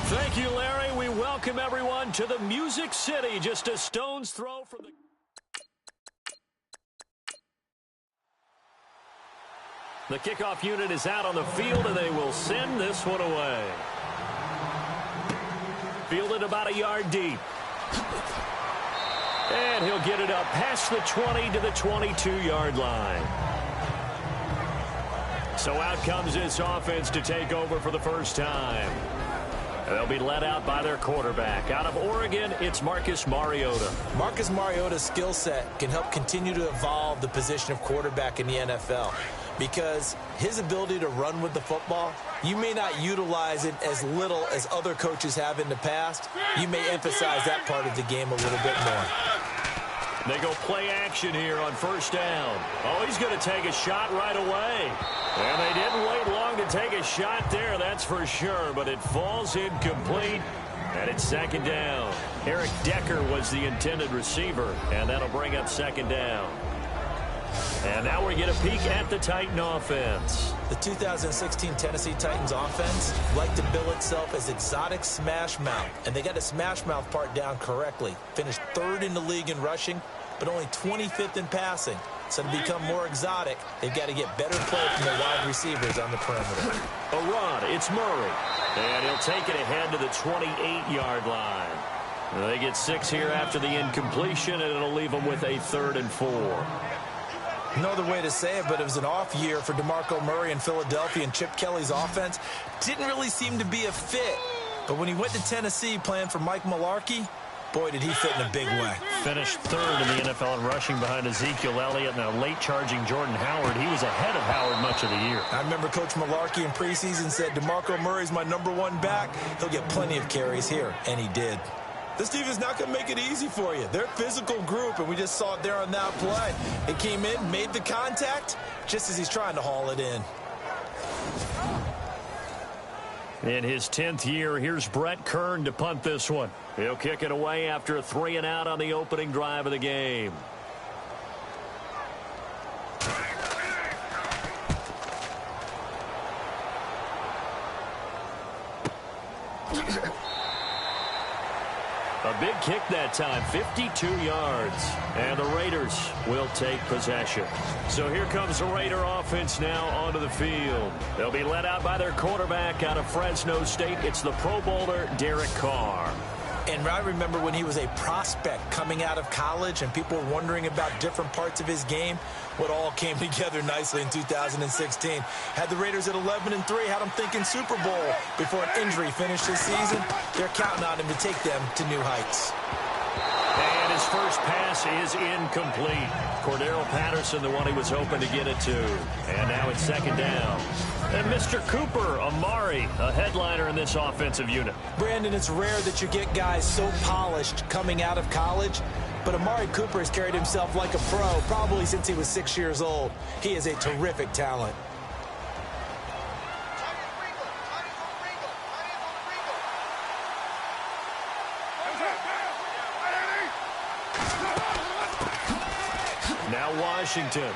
Thank you, Larry. We welcome everyone to the Music City, just a stone's throw from the... The kickoff unit is out on the field, and they will send this one away. Fielded about a yard deep. And he'll get it up past the 20 to the 22-yard line. So out comes this offense to take over for the first time. They'll be led out by their quarterback. Out of Oregon, it's Marcus Mariota. Marcus Mariota's skill set can help continue to evolve the position of quarterback in the NFL because his ability to run with the football, you may not utilize it as little as other coaches have in the past. You may emphasize that part of the game a little bit more. They go play action here on first down. Oh, he's going to take a shot right away. And they didn't wait long to take a shot there, that's for sure. But it falls incomplete, and it's second down. Eric Decker was the intended receiver, and that'll bring up second down. And now we get a peek at the Titan offense. The 2016 Tennessee Titans offense liked to bill itself as exotic smash mouth, and they got the smash mouth part down correctly. Finished third in the league in rushing, but only 25th in passing. So to become more exotic, they've got to get better play from the wide receivers on the perimeter. A run, it's Murray. And he'll take it ahead to the 28-yard line. They get 6 here after the incompletion, and it'll leave them with a 3rd and 4. No other way to say it, but it was an off year for DeMarco Murray in Philadelphia, and Chip Kelly's offense didn't really seem to be a fit. But when he went to Tennessee playing for Mike Mularkey, boy, did he fit in a big way. Finished 3rd in the NFL in rushing behind Ezekiel Elliott and a late-charging Jordan Howard. He was ahead of Howard much of the year. I remember Coach Mularkey in preseason said, DeMarco Murray's my #1 back. He'll get plenty of carries here, and he did. This team is not going to make it easy for you. They're a physical group, and we just saw it there on that play. It came in, made the contact, just as he's trying to haul it in. In his 10th year, here's Brett Kern to punt this one. He'll kick it away after a 3 and out on the opening drive of the game. A big kick that time, 52 yards. And the Raiders will take possession. So here comes the Raider offense now onto the field. They'll be led out by their quarterback out of Fresno State. It's the Pro Bowler, Derek Carr. And I remember when he was a prospect coming out of college and people were wondering about different parts of his game. What all came together nicely in 2016. Had the Raiders at 11-3, had them thinking Super Bowl before an injury finished his season. They're counting on him to take them to new heights. And his first pass is incomplete. Cordero Patterson, the one he was hoping to get it to. And now it's second down. And Mr. Cooper Amari, a headliner in this offensive unit. Brandon, it's rare that you get guys so polished coming out of college. But Amari Cooper has carried himself like a pro probably since he was 6 years old. He is a terrific talent. Now Washington.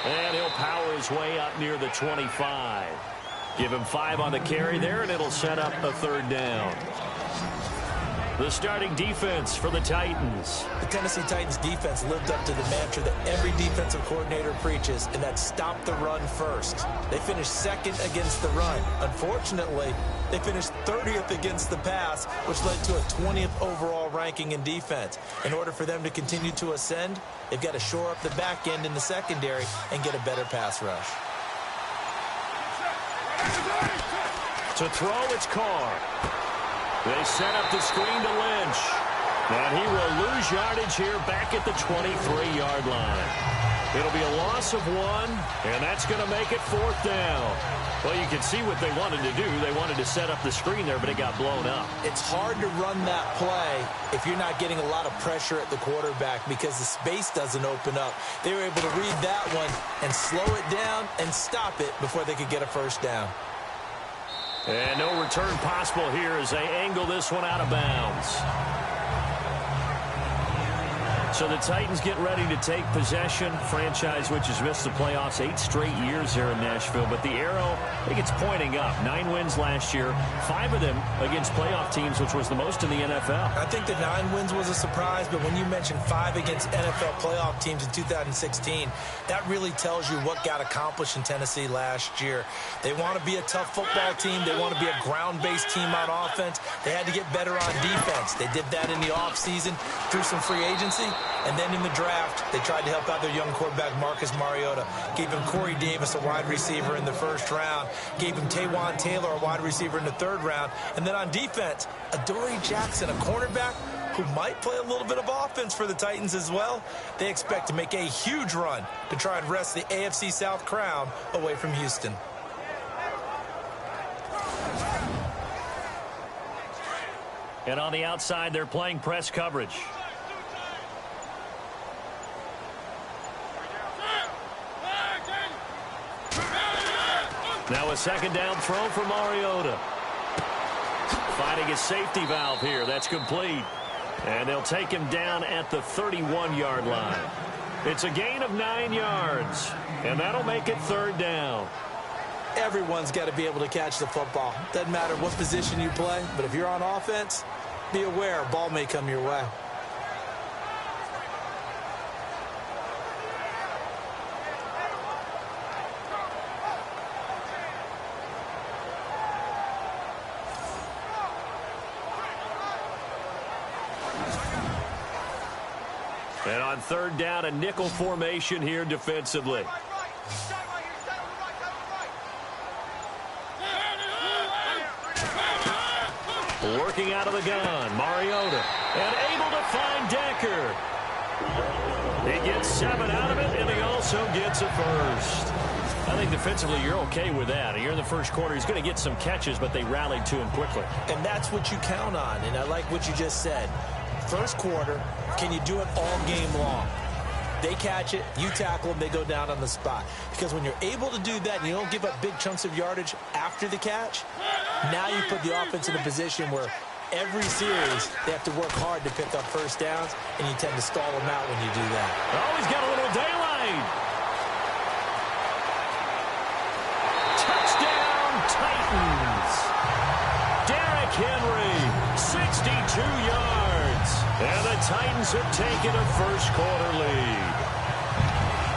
And he'll power his way up near the 25. Give him 5 on the carry there, and it'll set up a 3rd down. The starting defense for the Titans. The Tennessee Titans defense lived up to the mantra that every defensive coordinator preaches, and that's stop the run first. They finished 2nd against the run. Unfortunately, they finished 30th against the pass, which led to a 20th overall ranking in defense. In order for them to continue to ascend, they've got to shore up the back end in the secondary and get a better pass rush. To throw, it's Carr. They set up the screen to Lynch. And he will lose yardage here back at the 23-yard line. It'll be a loss of 1, and that's going to make it 4th down. Well, you can see what they wanted to do. They wanted to set up the screen there, but it got blown up. It's hard to run that play if you're not getting a lot of pressure at the quarterback because the space doesn't open up. They were able to read that one and slow it down and stop it before they could get a first down. And no return possible here as they angle this one out of bounds. So the Titans get ready to take possession. Franchise which has missed the playoffs 8 straight years here in Nashville. But the arrow, I think it's pointing up. 9 wins last year, 5 of them against playoff teams, which was the most in the NFL. I think the 9 wins was a surprise, but when you mentioned 5 against NFL playoff teams in 2016, that really tells you what got accomplished in Tennessee last year. They want to be a tough football team. They want to be a ground-based team on offense. They had to get better on defense. They did that in the offseason through some free agency. And then in the draft, they tried to help out their young quarterback, Marcus Mariota. Gave him Corey Davis, a wide receiver, in the first round. Gave him Taywan Taylor, a wide receiver, in the 3rd round. And then on defense, Adoree Jackson, a cornerback who might play a little bit of offense for the Titans as well. They expect to make a huge run to try and wrest the AFC South crown away from Houston. And on the outside, they're playing press coverage. Now a 2nd down throw for Mariota. Finding a safety valve here. That's complete. And they'll take him down at the 31-yard line. It's a gain of 9 yards. And that'll make it 3rd down. Everyone's got to be able to catch the football. Doesn't matter what position you play, but if you're on offense, be aware a ball may come your way. And on 3rd down, a nickel formation here defensively. Working out of the gun, Mariota, and able to find Decker. He gets 7 out of it, and he also gets a first. I think defensively you're okay with that. You're in the first quarter. He's going to get some catches, but they rallied to him quickly. And that's what you count on, and I like what you just said. First quarter, can you do it all game long? They catch it, you tackle them, they go down on the spot. Because when you're able to do that and you don't give up big chunks of yardage after the catch, now you put the offense in a position where every series they have to work hard to pick up first downs, and you tend to stall them out when you do that. Oh, he's got a little daylight. Touchdown, Titans. Derrick Henry, 62 yards. And the Titans have taken a first-quarter lead.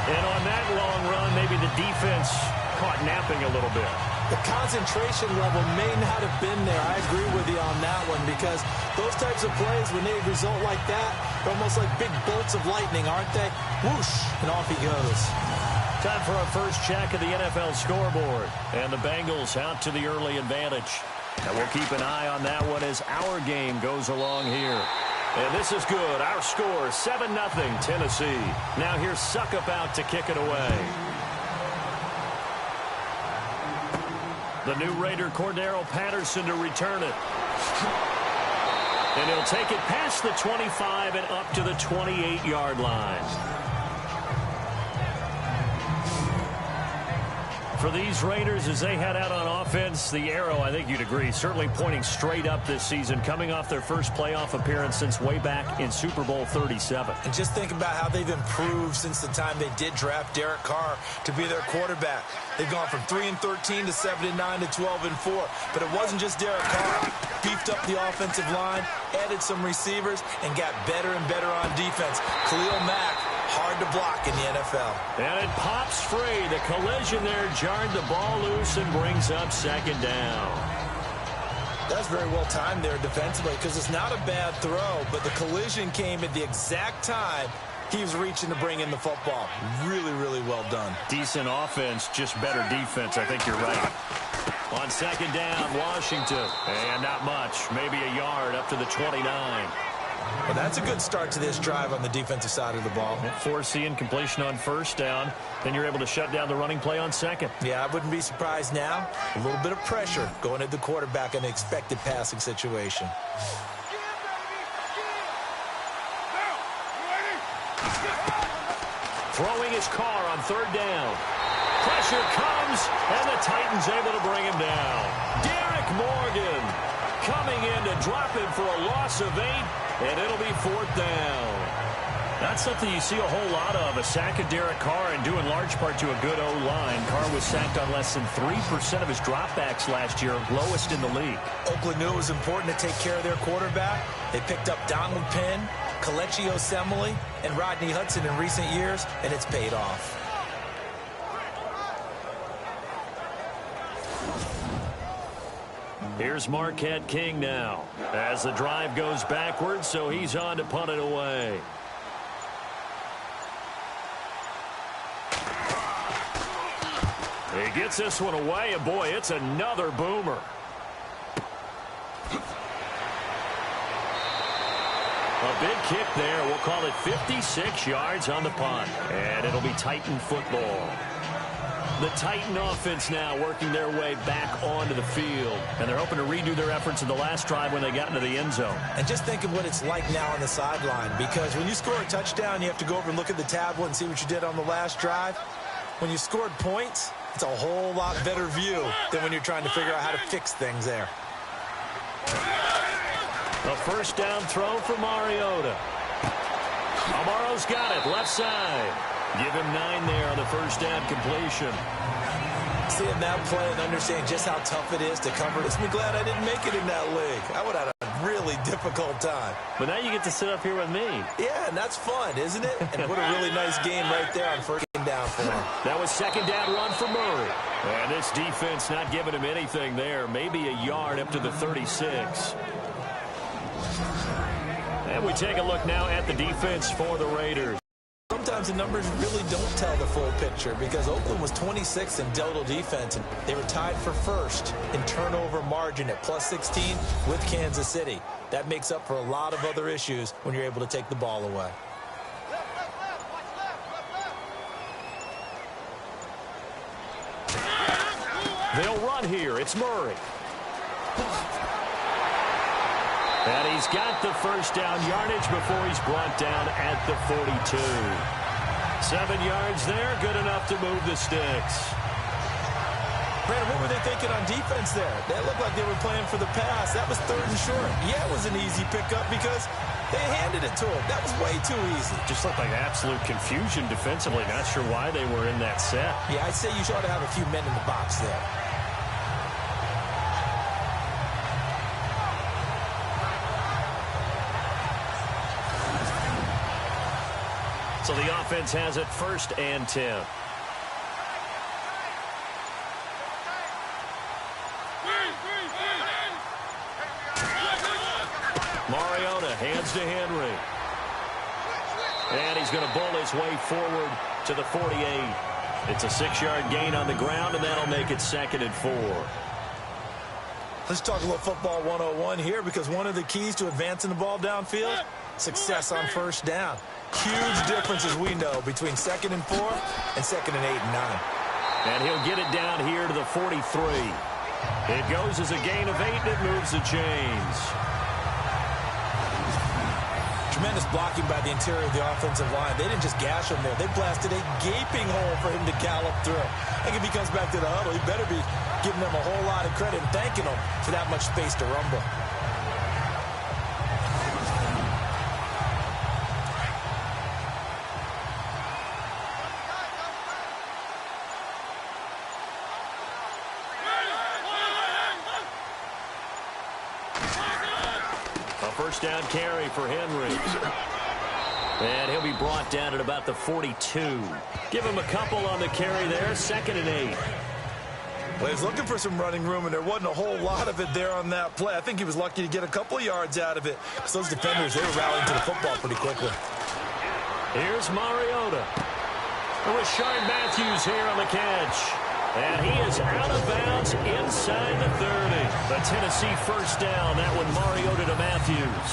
And on that long run, maybe the defense caught napping a little bit. The concentration level may not have been there. I agree with you on that one, because those types of plays, when they result like that, they're almost like big bolts of lightning, aren't they? Whoosh, and off he goes. Time for our first check of the NFL scoreboard. And the Bengals out to the early advantage. And we'll keep an eye on that one as our game goes along here. And this is good. Our score, 7-0 Tennessee. Now here's Suckup out to kick it away. The new Raider, Cordero Patterson, to return it. And he'll take it past the 25 and up to the 28-yard line. For these Raiders, as they head out on offense, the arrow, I think you'd agree, certainly pointing straight up this season, coming off their first playoff appearance since way back in Super Bowl 37. And just think about how they've improved since the time they did draft Derek Carr to be their quarterback. They've gone from 3-13 to 7-9 to 12-4. But it wasn't just Derek Carr. Beefed up the offensive line, added some receivers, and got better and better on defense. Khalil Mack, hard to block in the NFL. And it pops free. The collision there jarred the ball loose and brings up 2nd down. That's very well timed there defensively, because it's not a bad throw, but the collision came at the exact time he was reaching to bring in the football. Really, really well done. Decent offense, just better defense. I think you're right. On 2nd down, Washington. And not much. Maybe a yard up to the 29. Well, that's a good start to this drive on the defensive side of the ball. Forcing completion on 1st down. Then you're able to shut down the running play on 2nd. Yeah, I wouldn't be surprised now. A little bit of pressure going at the quarterback in the expected passing situation. Throwing his car on 3rd down. Pressure comes, and the Titans able to bring him down. Derek Morgan coming in to drop him for a loss of 8, and it'll be 4th down. That's something you see a whole lot of, a sack of Derek Carr, and due in large part to a good O-line. Carr was sacked on less than 3% of his dropbacks last year, lowest in the league. Oakland knew it was important to take care of their quarterback. They picked up Donald Penn, Kelechi Osemele, and Rodney Hudson in recent years, and it's paid off. Here's Marquette King now as the drive goes backwards, so he's on to punt it away. He gets this one away, and boy, it's another boomer. A big kick there. We'll call it 56 yards on the punt, and it'll be Titan football. The Titan offense now working their way back onto the field. And they're hoping to redo their efforts in the last drive when they got into the end zone. And just think of what it's like now on the sideline. Because when you score a touchdown, you have to go over and look at the tablet and see what you did on the last drive. When you scored points, it's a whole lot better view than when you're trying to figure out how to fix things there. A first down throw for Mariota. Amaro's got it, left side. Give him 9 there on the first down completion. Seeing that play and understanding just how tough it is to cover, it's me glad I didn't make it in that league. I would have had a really difficult time. But now you get to sit up here with me. Yeah, and that's fun, isn't it? And what a really nice game right there on first down for him. That was second down run for Murray. And this defense not giving him anything there. Maybe a yard up to the 36. And we take a look now at the defense for the Raiders. Sometimes the numbers really don't tell the full picture because Oakland was 26th in total defense, and they were tied for first in turnover margin at plus 16 with Kansas City. That makes up for a lot of other issues when you're able to take the ball away. They'll run here. It's Murray. And he's got the first down yardage before he's brought down at the 42. 7 yards there, good enough to move the sticks. Brandon, what were they thinking on defense there? They looked like they were playing for the pass. That was 3rd and short. Yeah, it was an easy pickup because they handed it to him. That was way too easy. Just looked like absolute confusion defensively. Not sure why they were in that set. Yeah, I'd say you ought to have a few men in the box there. So the offense has it 1st and 10. Mariota hands to Henry. And he's going to bull his way forward to the 48. It's a 6-yard gain on the ground, and that'll make it 2nd and 4. Let's talk a little football 101 here, because one of the keys to advancing the ball downfield, success on first down. Huge difference, as we know, between 2nd and 4 and 2nd and 8 and 9. And he'll get it down here to the 43. It goes as a gain of 8, and it moves the chains. Tremendous blocking by the interior of the offensive line. They didn't just gash him there. They blasted a gaping hole for him to gallop through. I think if he comes back to the huddle, he better be giving them a whole lot of credit and thanking them for that much space to rumble. First down carry for Henry. And he'll be brought down at about the 42. Give him a couple on the carry there. 2nd and 8. Well, he was looking for some running room, and there wasn't a whole lot of it there on that play. I think he was lucky to get a couple of yards out of it. So those defenders, they were rallying to the football pretty quickly. Here's Mariota. Rashard Matthews here on the catch. And he is out of bounds inside the 30. The Tennessee first down. That one Mariota to Matthews.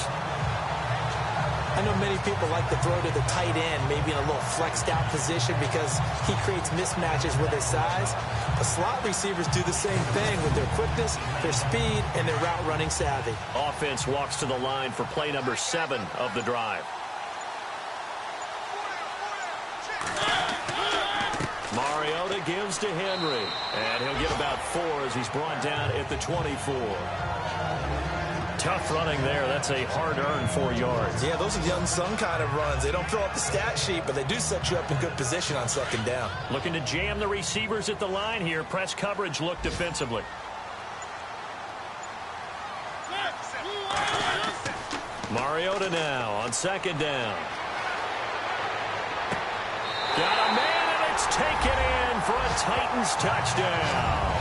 I know many people like to throw to the tight end, maybe in a little flexed out position because he creates mismatches with his size. The slot receivers do the same thing with their quickness, their speed, and their route running savvy. Offense walks to the line for play number 7 of the drive. Mariota gives to Henry, and he'll get about 4 as he's brought down at the 24. Tough running there. That's a hard-earned 4 yards. Yeah, those are the unsung kind of runs. They don't fill up the stat sheet, but they do set you up in good position on second down. Looking to jam the receivers at the line here. Press coverage look defensively. Mariota now on second down. Got a man, and it's taken in for a Titans touchdown.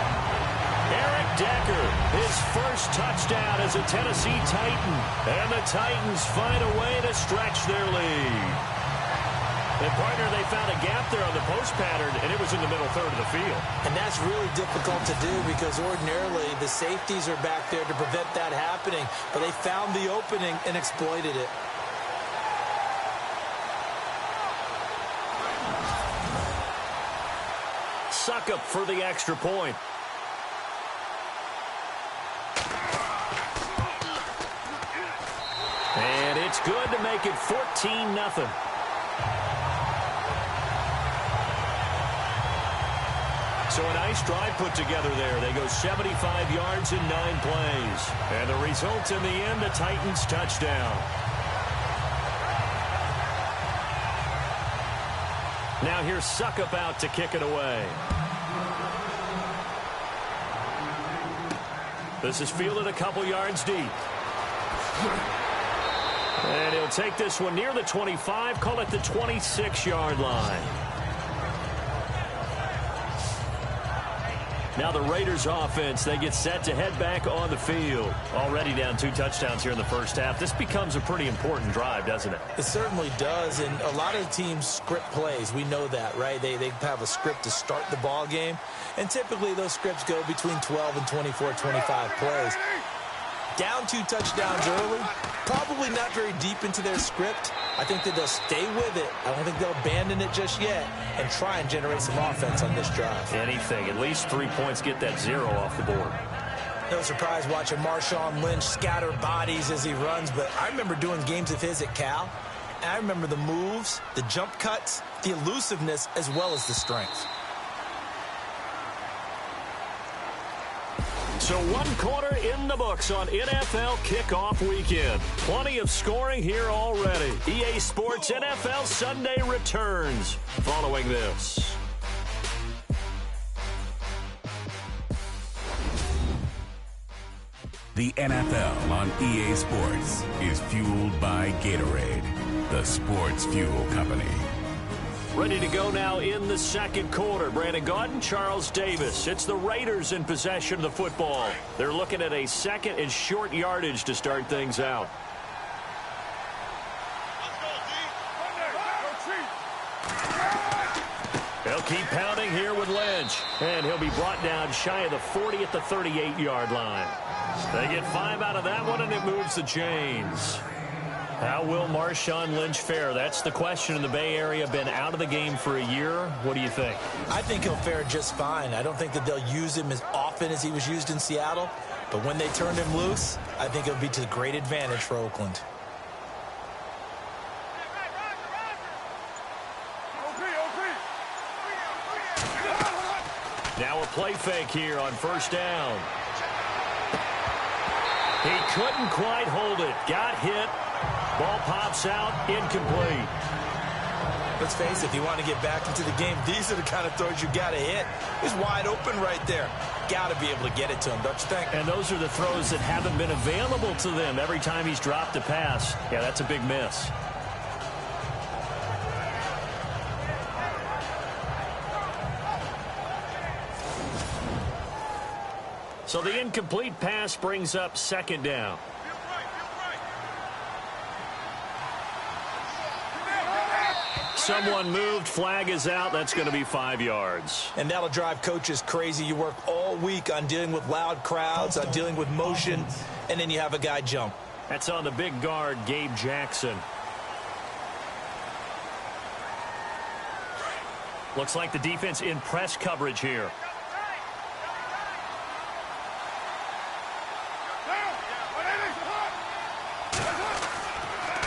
Eric Decker, his first touchdown as a Tennessee Titan. And the Titans find a way to stretch their lead. And, partner, they found a gap there on the post pattern, and it was in the middle third of the field. And that's really difficult to do because ordinarily the safeties are back there to prevent that happening. But they found the opening and exploited it. Suckup for the extra point. And it's good to make it 14-0. So a nice drive put together there. They go 75 yards in 9 plays. And the result in the end, a Titans touchdown. Now here's Suckup out to kick it away. This is fielded a couple yards deep. And he'll take this one near the 25, call it the 26-yard line. Now the Raiders offense, they get set to head back on the field. Already down 2 touchdowns here in the first half. This becomes a pretty important drive, doesn't it? It certainly does, and a lot of teams script plays. We know that, right? They have a script to start the ball game, and typically those scripts go between 12 and 24, 25 plays. Down 2 touchdowns early, probably not very deep into their script. I think that they'll stay with it. I don't think they'll abandon it just yet and try and generate some offense on this drive. Anything. At least 3 points, get that 0 off the board. No surprise watching Marshawn Lynch scatter bodies as he runs, but I remember doing games of his at Cal. And I remember the moves, the jump cuts, the elusiveness, as well as the strength. So 1 quarter in the books on NFL kickoff weekend. Plenty of scoring here already. EA Sports NFL Sunday returns following this. The NFL on EA Sports is fueled by Gatorade, the sports fuel company. Ready to go now in the second quarter. Brandon Gaudin, Charles Davis. It's the Raiders in possession of the football. They're looking at a second and short yardage to start things out. They'll keep pounding here with Lynch. And he'll be brought down shy of the 40 at the 38-yard line. They get 5 out of that one, and it moves the chains. How will Marshawn Lynch fare? That's the question in the Bay Area. Been out of the game for a year. What do you think? I think he'll fare just fine. I don't think that they'll use him as often as he was used in Seattle. But when they turn him loose, I think it'll be to great advantage for Oakland. Now a play fake here on first down. He couldn't quite hold it. Got hit. Ball pops out, incomplete. Let's face it, if you want to get back into the game, these are the kind of throws you got to hit. He's wide open right there. Got to be able to get it to him, don't you think? And those are the throws that haven't been available to them every time he's dropped a pass. Yeah, that's a big miss. So the incomplete pass brings up second down. Someone moved. Flag is out. That's going to be 5 yards. And that'll drive coaches crazy. You work all week on dealing with loud crowds, on dealing with motion, and then you have a guy jump. That's on the big guard, Gabe Jackson. Looks like the defense in press coverage here.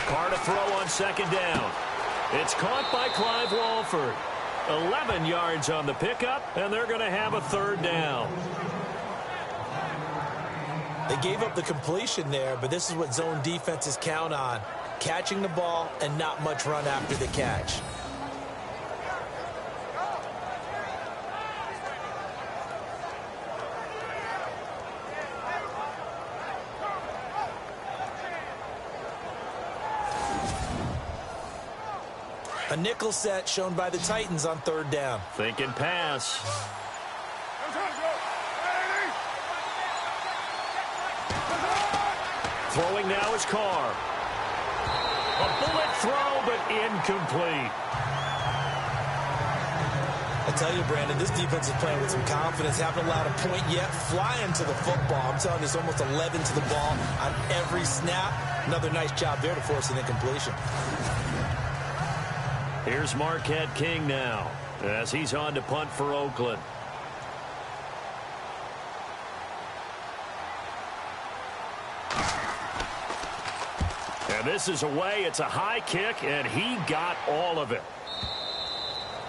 Carr to throw on second down. It's caught by Clive Walford. 11 yards on the pickup, and they're going to have a third down. They gave up the completion there, but this is what zone defenses count on. Catching the ball and not much run after the catch. A nickel set shown by the Titans on third down. Thinking pass. Throwing now is Carr. A bullet throw, but incomplete. I tell you, Brandon, this defense is playing with some confidence. Haven't allowed a point yet. Flying to the football. I'm telling you, it's almost 11 to the ball on every snap. Another nice job there to force an incompletion. Here's Marquette King now as he's on to punt for Oakland. And this is away. It's a high kick, and he got all of it.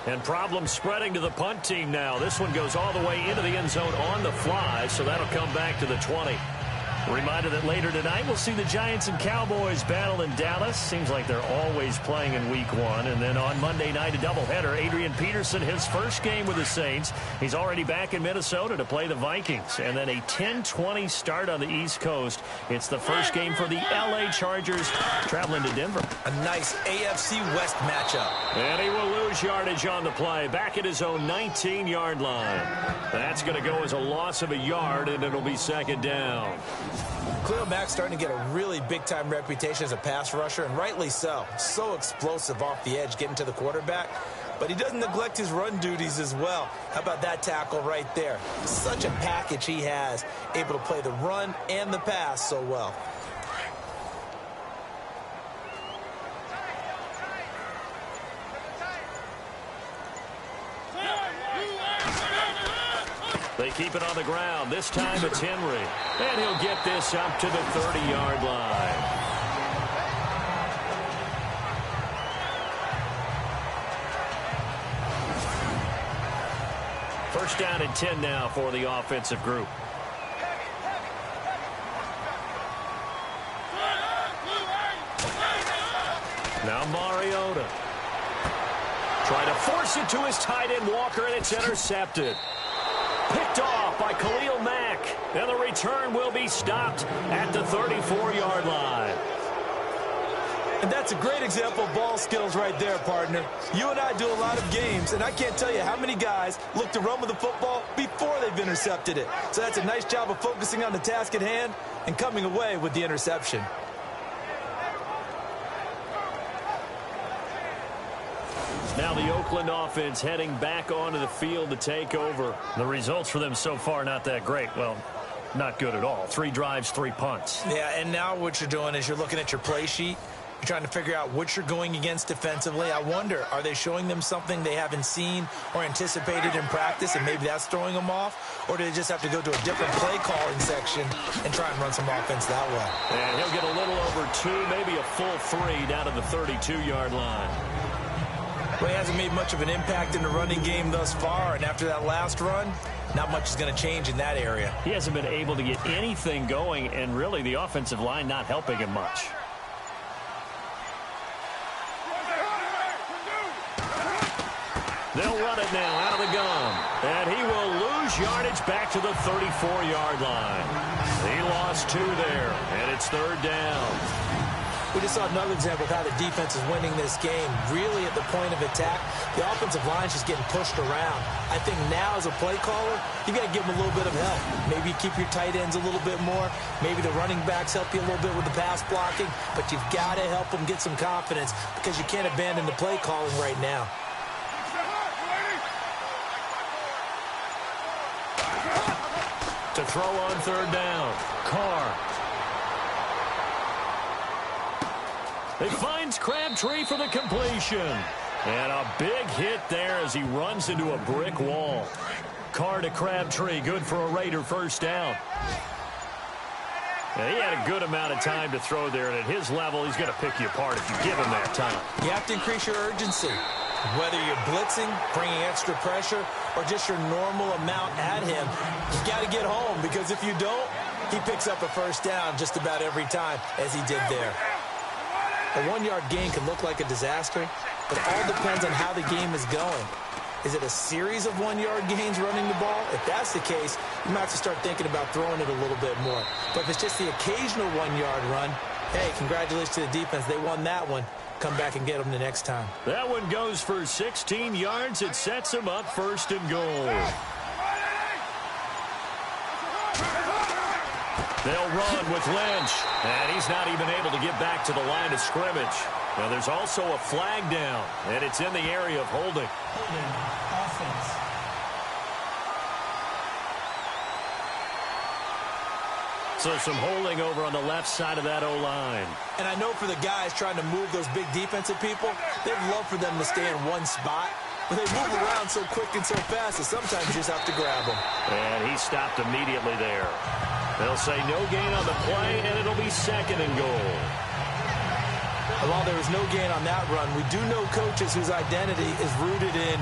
And problems spreading to the punt team now. This one goes all the way into the end zone on the fly, so that'll come back to the 20. Reminder that later tonight we'll see the Giants and Cowboys battle in Dallas. Seems like they're always playing in week one. And then on Monday night, a doubleheader. Adrian Peterson, his first game with the Saints. He's already back in Minnesota to play the Vikings. And then a 10-20 start on the East Coast. It's the first game for the L.A. Chargers traveling to Denver. A nice AFC West matchup. And he will lose yardage on the play. Back at his own 19-yard line. That's going to go as a loss of a yard, and it'll be second down. Khalil Mack's starting to get a really big-time reputation as a pass rusher, and rightly so. So explosive off the edge, getting to the quarterback. But he doesn't neglect his run duties as well. How about that tackle right there? Such a package he has, able to play the run and the pass so well. They keep it on the ground. This time it's Henry. And he'll get this up to the 30-yard line. First down and 10 now for the offensive group. Now Mariota. Trying to force it to his tight end Walker, and it's intercepted. Picked off by Khalil Mack. And the return will be stopped at the 34-yard line. And that's a great example of ball skills right there, partner. You and I do a lot of games, and I can't tell you how many guys look to run with the football before they've intercepted it. So that's a nice job of focusing on the task at hand and coming away with the interception. Now the Oakland offense heading back onto the field to take over. The results for them so far not that great. Well, not good at all. 3 drives, 3 punts. Yeah, and now what you're doing is you're looking at your play sheet. You're trying to figure out what you're going against defensively. I wonder, are they showing them something they haven't seen or anticipated in practice, and maybe that's throwing them off? Or do they just have to go to a different play calling section and try and run some offense that way? And he'll get a little over 2, maybe a full 3 down to the 32-yard line. Well, he hasn't made much of an impact in the running game thus far, and after that last run, not much is going to change in that area. He hasn't been able to get anything going, and really the offensive line not helping him much. They'll run it now out of the gun, and he will lose yardage back to the 34-yard line. He lost 2 there, and it's third down. We just saw another example of how the defense is winning this game. Really at the point of attack, the offensive line is just getting pushed around. I think now as a play caller, you got to give them a little bit of help. Maybe keep your tight ends a little bit more. Maybe the running backs help you a little bit with the pass blocking. But you've got to help them get some confidence because you can't abandon the play calling right now. To throw on third down, Carr. He finds Crabtree for the completion. And a big hit there as he runs into a brick wall. Carr to Crabtree, good for a Raider first down. And he had a good amount of time to throw there, and at his level, he's going to pick you apart if you give him that time. You have to increase your urgency. Whether you're blitzing, bringing extra pressure, or just your normal amount at him, you got to get home, because if you don't, He picks up a first down just about every time, as he did there. A 1-yard gain can look like a disaster, but it all depends on how the game is going. Is it a series of 1-yard gains running the ball? If that's the case, you might have to start thinking about throwing it a little bit more. But if it's just the occasional 1-yard run, hey, congratulations to the defense. They won that one. Come back and get them the next time. That one goes for 16 yards. It sets them up 1st and goal. They'll run with Lynch, and he's not even able to get back to the line of scrimmage. Now there's also a flag down, and it's in the area of holding. Holding, offense. So some holding over on the left side of that O-line. And I know for the guys trying to move those big defensive people, they'd love for them to stay in one spot. But they move around so quick and so fast that sometimes you just have to grab them. And he stopped immediately there. They'll say no gain on the play, and it'll be 2nd and goal. And while there was no gain on that run, we do know coaches whose identity is rooted in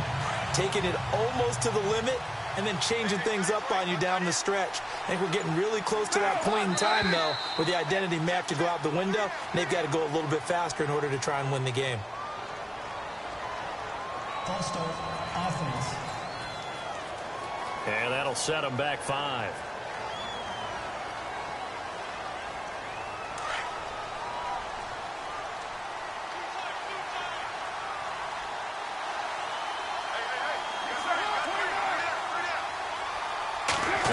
taking it almost to the limit and then changing things up on you down the stretch. I think we're getting really close to that point in time, though, where the identity may have to go out the window, and they've got to go a little bit faster in order to try and win the game. False start, offense. And that'll set them back 5.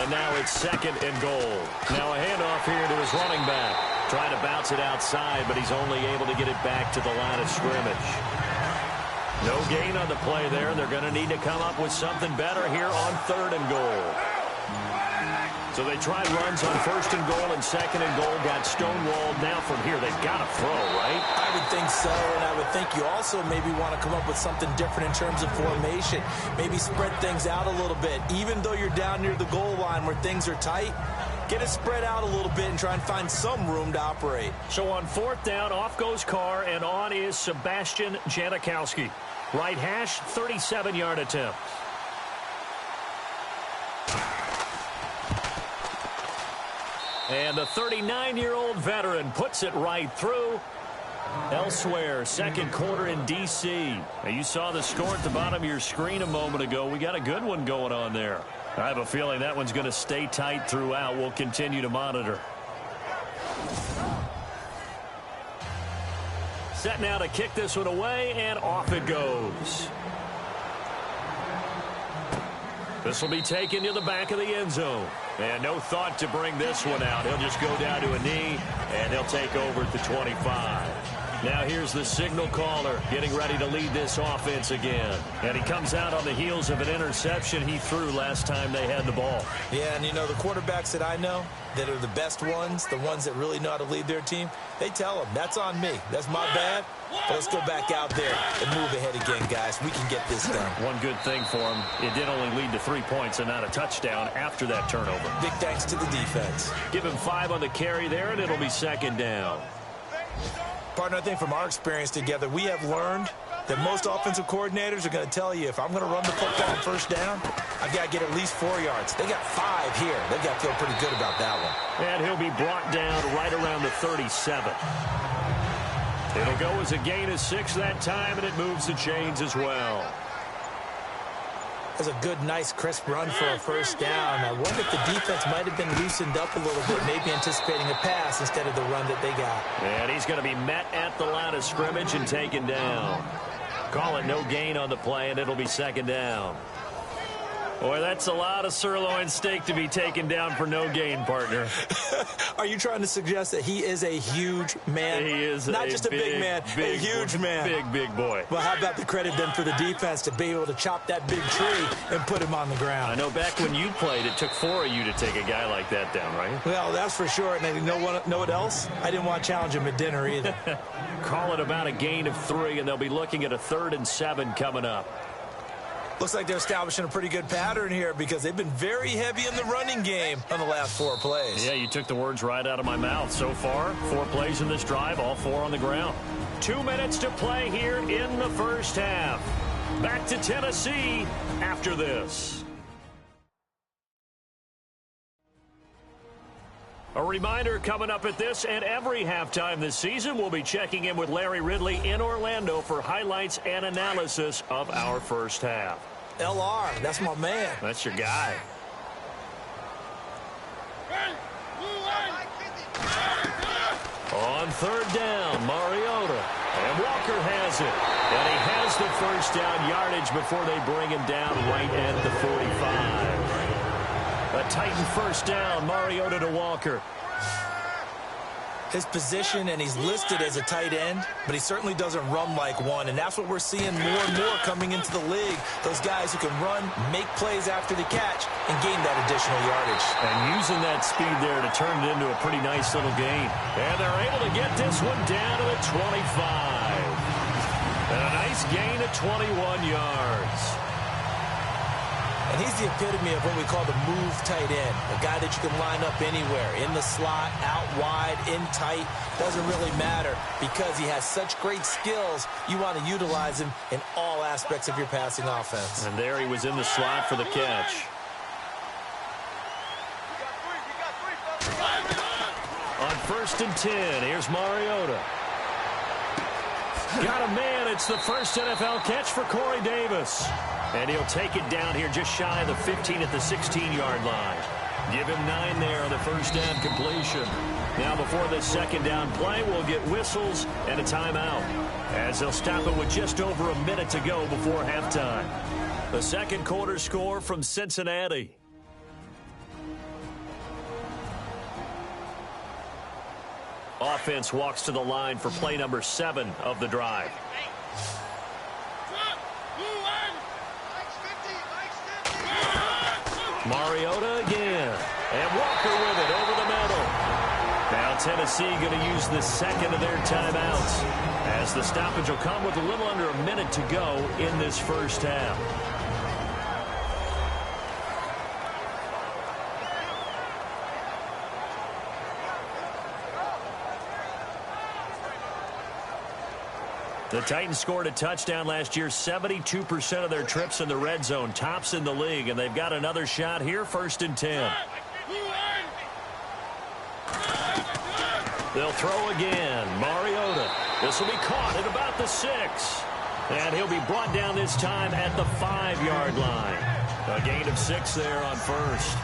And now it's 2nd and goal. Now a handoff here to his running back. Trying to bounce it outside, but he's only able to get it back to the line of scrimmage. No gain on the play there. They're going to need to come up with something better here on 3rd and goal. So they tried runs on 1st and goal and 2nd and goal. Got stonewalled. Now from here, they've got to throw, right? I would think so, and I would think you also maybe want to come up with something different in terms of formation. Maybe spread things out a little bit. Even though you're down near the goal line where things are tight, get it spread out a little bit and try and find some room to operate. So on 4th down, off goes Carr, and on is Sebastian Janikowski. Right hash, 37-yard attempt. And the 39-year-old veteran puts it right through. Elsewhere, 2nd quarter in D.C. Now, you saw the score at the bottom of your screen a moment ago. We got a good one going on there. I have a feeling that one's going to stay tight throughout. We'll continue to monitor. Set now to kick this one away, and off it goes. This will be taken to the back of the end zone. And no thought to bring this one out. He'll just go down to a knee, and he'll take over at the 25. Now here's the signal caller getting ready to lead this offense again. And he comes out on the heels of an interception he threw last time they had the ball. Yeah, and you know, the quarterbacks that I know that are the best ones, the ones that really know how to lead their team, they tell them, that's on me. That's my bad. But let's go back out there and move ahead again, guys. We can get this done. One good thing for him, it did only lead to 3 points and not a touchdown after that turnover. Big thanks to the defense. Give him 5 on the carry there, and it'll be 2nd down. Partner, I think from our experience together, we have learned that most offensive coordinators are going to tell you, if I'm going to run the football on 1st down, I've got to get at least 4 yards. They got 5 here. They've got to feel pretty good about that one. And he'll be brought down right around the 37. It'll go as a gain of 6 that time, and it moves the chains as well. That's a good, nice, crisp run for a 1st down. I wonder if the defense might have been loosened up a little bit, maybe anticipating a pass instead of the run that they got. And he's going to be met at the line of scrimmage and taken down. Call it no gain on the play, and it'll be 2nd down. Boy, that's a lot of sirloin steak to be taken down for no gain, partner. Are you trying to suggest that he is a huge man? He is not just a big man, a huge man. Big boy. Well, how about the credit then for the defense to be able to chop that big tree and put him on the ground? I know back when you played, it took 4 of you to take a guy like that down, right? Well, that's for sure. And you know what else? I didn't want to challenge him at dinner either. Call it about a gain of 3, and they'll be looking at a 3rd and 7 coming up. Looks like they're establishing a pretty good pattern here because they've been very heavy in the running game on the last 4 plays. Yeah, you took the words right out of my mouth. So far, 4 plays in this drive, all 4 on the ground. 2 minutes to play here in the 1st half. Back to Tennessee after this. A reminder coming up at this and every halftime this season, we'll be checking in with Larry Ridley in Orlando for highlights and analysis of our first half. LR, that's my man. That's your guy. On third down, Mariota. And Walker has it. And he has the first down yardage before they bring him down right at the 45. A Titan first down, Mariota to Walker. His position, and he's listed as a tight end, but he certainly doesn't run like one, and that's what we're seeing more and more coming into the league. Those guys who can run, make plays after the catch, and gain that additional yardage. And using that speed there to turn it into a pretty nice little gain. And they're able to get this one down to the 25. And a nice gain of 21 yards. And he's the epitome of what we call the move tight end, a guy that you can line up anywhere, in the slot, out wide, in tight. Doesn't really matter because he has such great skills. You want to utilize him in all aspects of your passing offense. And there he was in the slot for the catch. On 1st and 10, here's Mariota. Got a man. It's the first NFL catch for Corey Davis. And he'll take it down here just shy of the 15 at the 16-yard line. Give him 9 there on the first down completion. Now before this second down play, we'll get whistles and a timeout, as they'll stop it with just over a minute to go before halftime. The second quarter score from Cincinnati. Offense walks to the line for play number 7 of the drive. Mariota again. And Walker with it over the middle. Now Tennessee going to use the second of their timeouts, as the stoppage will come with a little under a minute to go in this first half. The Titans scored a touchdown last year, 72% of their trips in the red zone, tops in the league, and they've got another shot here, 1st and 10. They'll throw again. Mariota. This will be caught at about the 6. And he'll be brought down this time at the 5-yard line. A gain of 6 there on first.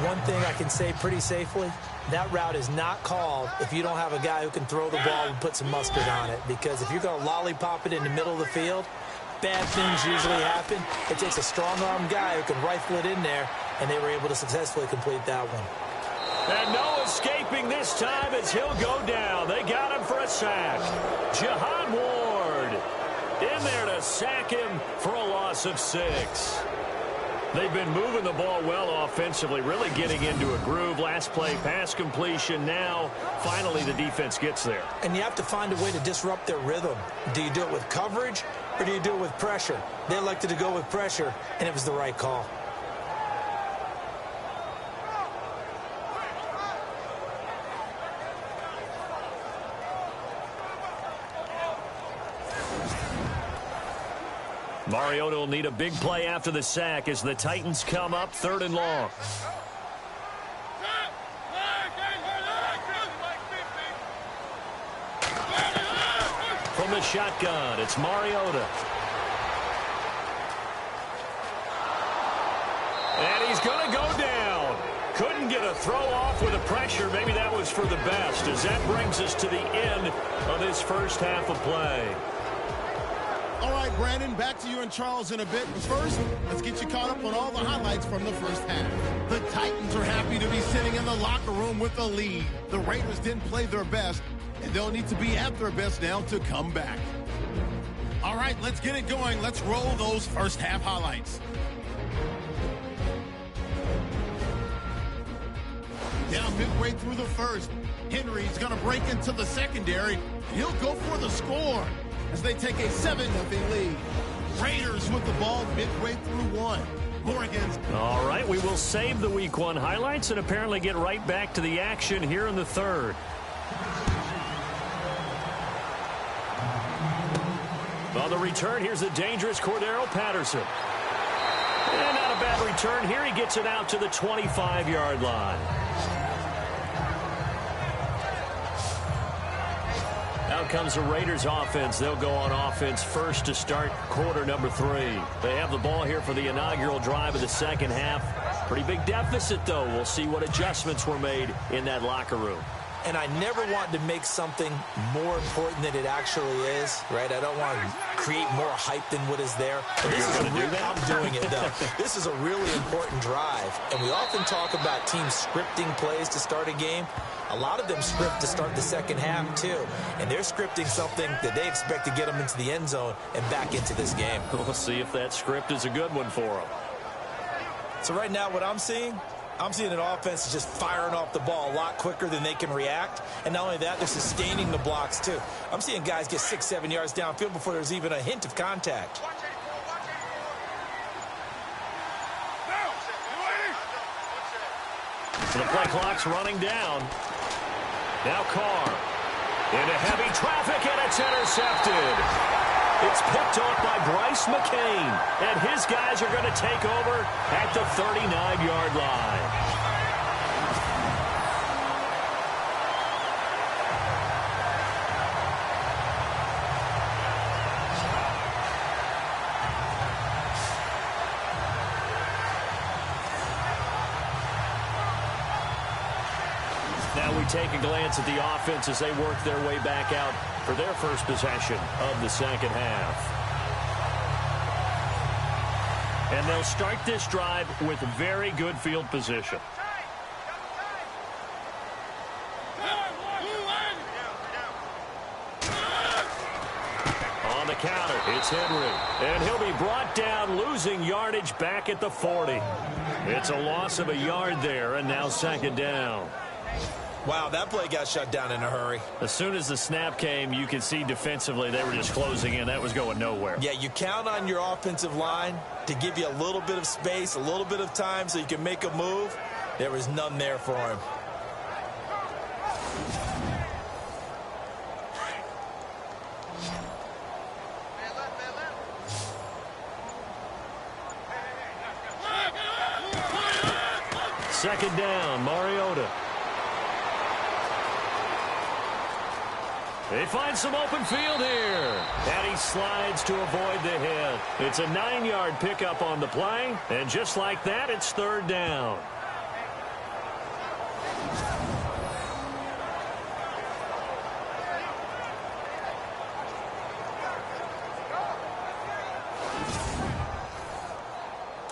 One thing I can say pretty safely, that route is not called if you don't have a guy who can throw the ball and put some mustard on it. Because if you're going to lollipop it in the middle of the field, bad things usually happen. It takes a strong-arm guy who can rifle it in there, and they were able to successfully complete that one. And no escaping this time as he'll go down. They got him for a sack. Jihad Ward in there to sack him for a loss of 6. They've been moving the ball well offensively, really getting into a groove. Last play, pass completion. Now, finally, the defense gets there. And you have to find a way to disrupt their rhythm. Do you do it with coverage, or do you do it with pressure? They elected to go with pressure, and it was the right call. Mariota will need a big play after the sack as the Titans come up 3rd and long. From the shotgun, it's Mariota. And he's going to go down. Couldn't get a throw off with the pressure. Maybe that was for the best, as that brings us to the end of this first half of play. All right, Brandon, back to you and Charles in a bit. But first, let's get you caught up on all the highlights from the first half. The Titans are happy to be sitting in the locker room with the lead. The Raiders didn't play their best, and they'll need to be at their best now to come back. All right, let's get it going. Let's roll those first half highlights. Down midway through the first, Henry's going to break into the secondary. He'll go for the score as they take a 7-0 lead. Raiders with the ball midway through 1. Morgan's. All right, we will save the Week 1 highlights and apparently get right back to the action here in the 3rd. On the return, here's the dangerous Cordero Patterson. And not a bad return here. He gets it out to the 25-yard line. Now comes the Raiders offense. They'll go on offense first to start quarter number 3. They have the ball here for the inaugural drive of the second half. Pretty big deficit, though. We'll see what adjustments were made in that locker room. And I never want to make something more important than it actually is, right? I don't want to create more hype than what is there. But this is I'm doing it, though. This is a really important drive. And we often talk about teams scripting plays to start a game. A lot of them script to start the second half, too. And they're scripting something that they expect to get them into the end zone and back into this game. We'll see if that script is a good one for them. So right now what I'm seeing an offense just firing off the ball a lot quicker than they can react. And not only that, they're sustaining the blocks, too. I'm seeing guys get 6-7 yards downfield before there's even a hint of contact. So the play clock's running down. Now Carr into heavy traffic, and it's intercepted. It's picked off by Bryce McCain, and his guys are going to take over at the 39-yard line. Now we take a glance at the offense as they work their way back out for their first possession of the second half. And they'll start this drive with very good field position. On the counter, it's Henry. And he'll be brought down, losing yardage back at the 40. It's a loss of a yard there, and now second down. Wow, that play got shut down in a hurry. As soon as the snap came, you could see defensively they were just closing in. That was going nowhere. Yeah, you count on your offensive line to give you a little bit of space, a little bit of time so you can make a move. There was none there for him. Second down, Mariota. They find some open field here. And he slides to avoid the hit. It's a 9-yard pickup on the play. And just like that, it's third down.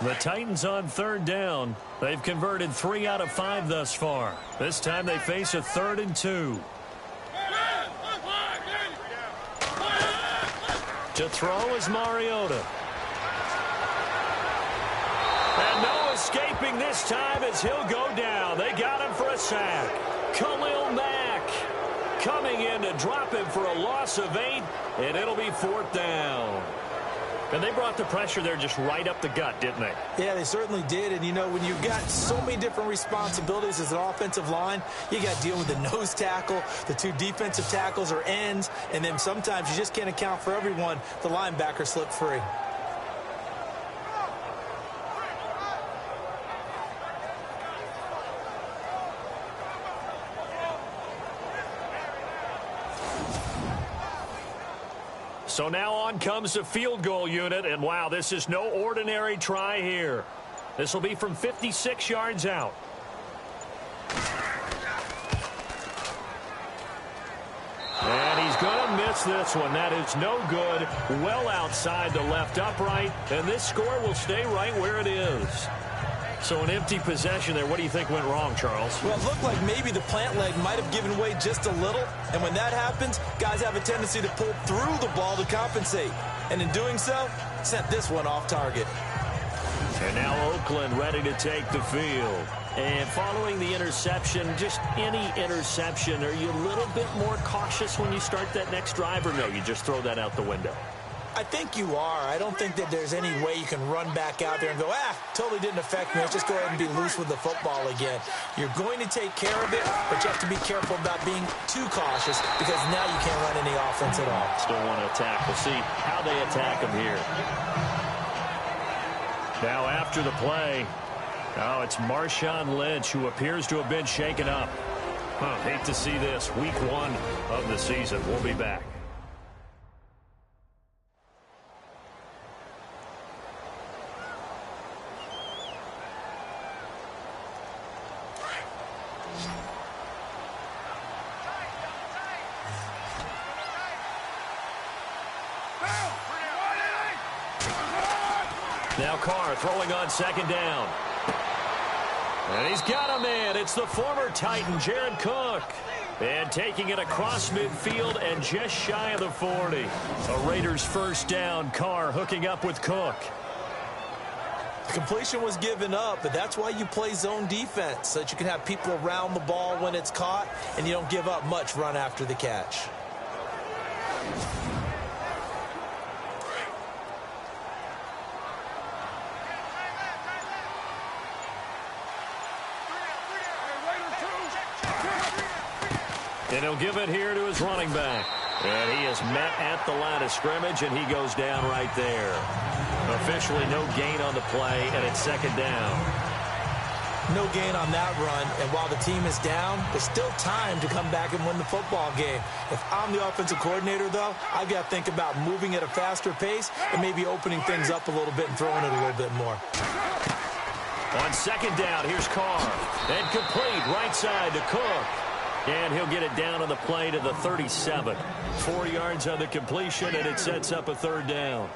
The Titans on third down. They've converted 3 out of 5 thus far. This time they face a 3rd and 2. To throw is Mariota. And no escaping this time as he'll go down. They got him for a sack. Khalil Mack coming in to drop him for a loss of 8, and it'll be 4th down. And they brought the pressure there just right up the gut, didn't they? Yeah, they certainly did. And, you know, when you've got so many different responsibilities as an offensive line, you got to deal with the nose tackle, the 2 defensive tackles or ends, and then sometimes you just can't account for everyone. The linebacker slipped free. So now on comes the field goal unit, and wow, this is no ordinary try here. This will be from 56 yards out. And he's going to miss this one. That is no good. Well outside the left upright, and this score will stay right where it is. So an empty possession there. What do you think went wrong, Charles? Well, it looked like maybe the plant leg might have given way just a little. And when that happens, guys have a tendency to pull through the ball to compensate. And in doing so, sent this one off target. And now Oakland ready to take the field. And following the interception, just any interception, are you a little bit more cautious when you start that next drive, or no, you just throw that out the window? I think you are. I don't think that there's any way you can run back out there and go, totally didn't affect me. Let's just go ahead and be loose with the football again. You're going to take care of it, but you have to be careful about being too cautious because now you can't run any offense at all. Still want to attack. We'll see how they attack him here. Now after the play, it's Marshawn Lynch who appears to have been shaken up. Hate to see this. Week 1 of the season. We'll be back. Now Carr throwing on second down. And he's got a man. It's the former Titan, Jared Cook. And taking it across midfield and just shy of the 40. A Raiders first down. Carr hooking up with Cook. The completion was given up, but that's why you play zone defense, so that you can have people around the ball when it's caught, and you don't give up much run after the catch. And he'll give it here to his running back. And he is met at the line of scrimmage, and he goes down right there. Officially no gain on the play, and it's second down. No gain on that run, and while the team is down, there's still time to come back and win the football game. If I'm the offensive coordinator, though, I've got to think about moving at a faster pace and maybe opening things up a little bit and throwing it a little bit more. On second down, here's Carr. And complete right side to Cook. And he'll get it down on the play to the 37. 4 yards on the completion, and it sets up a third down.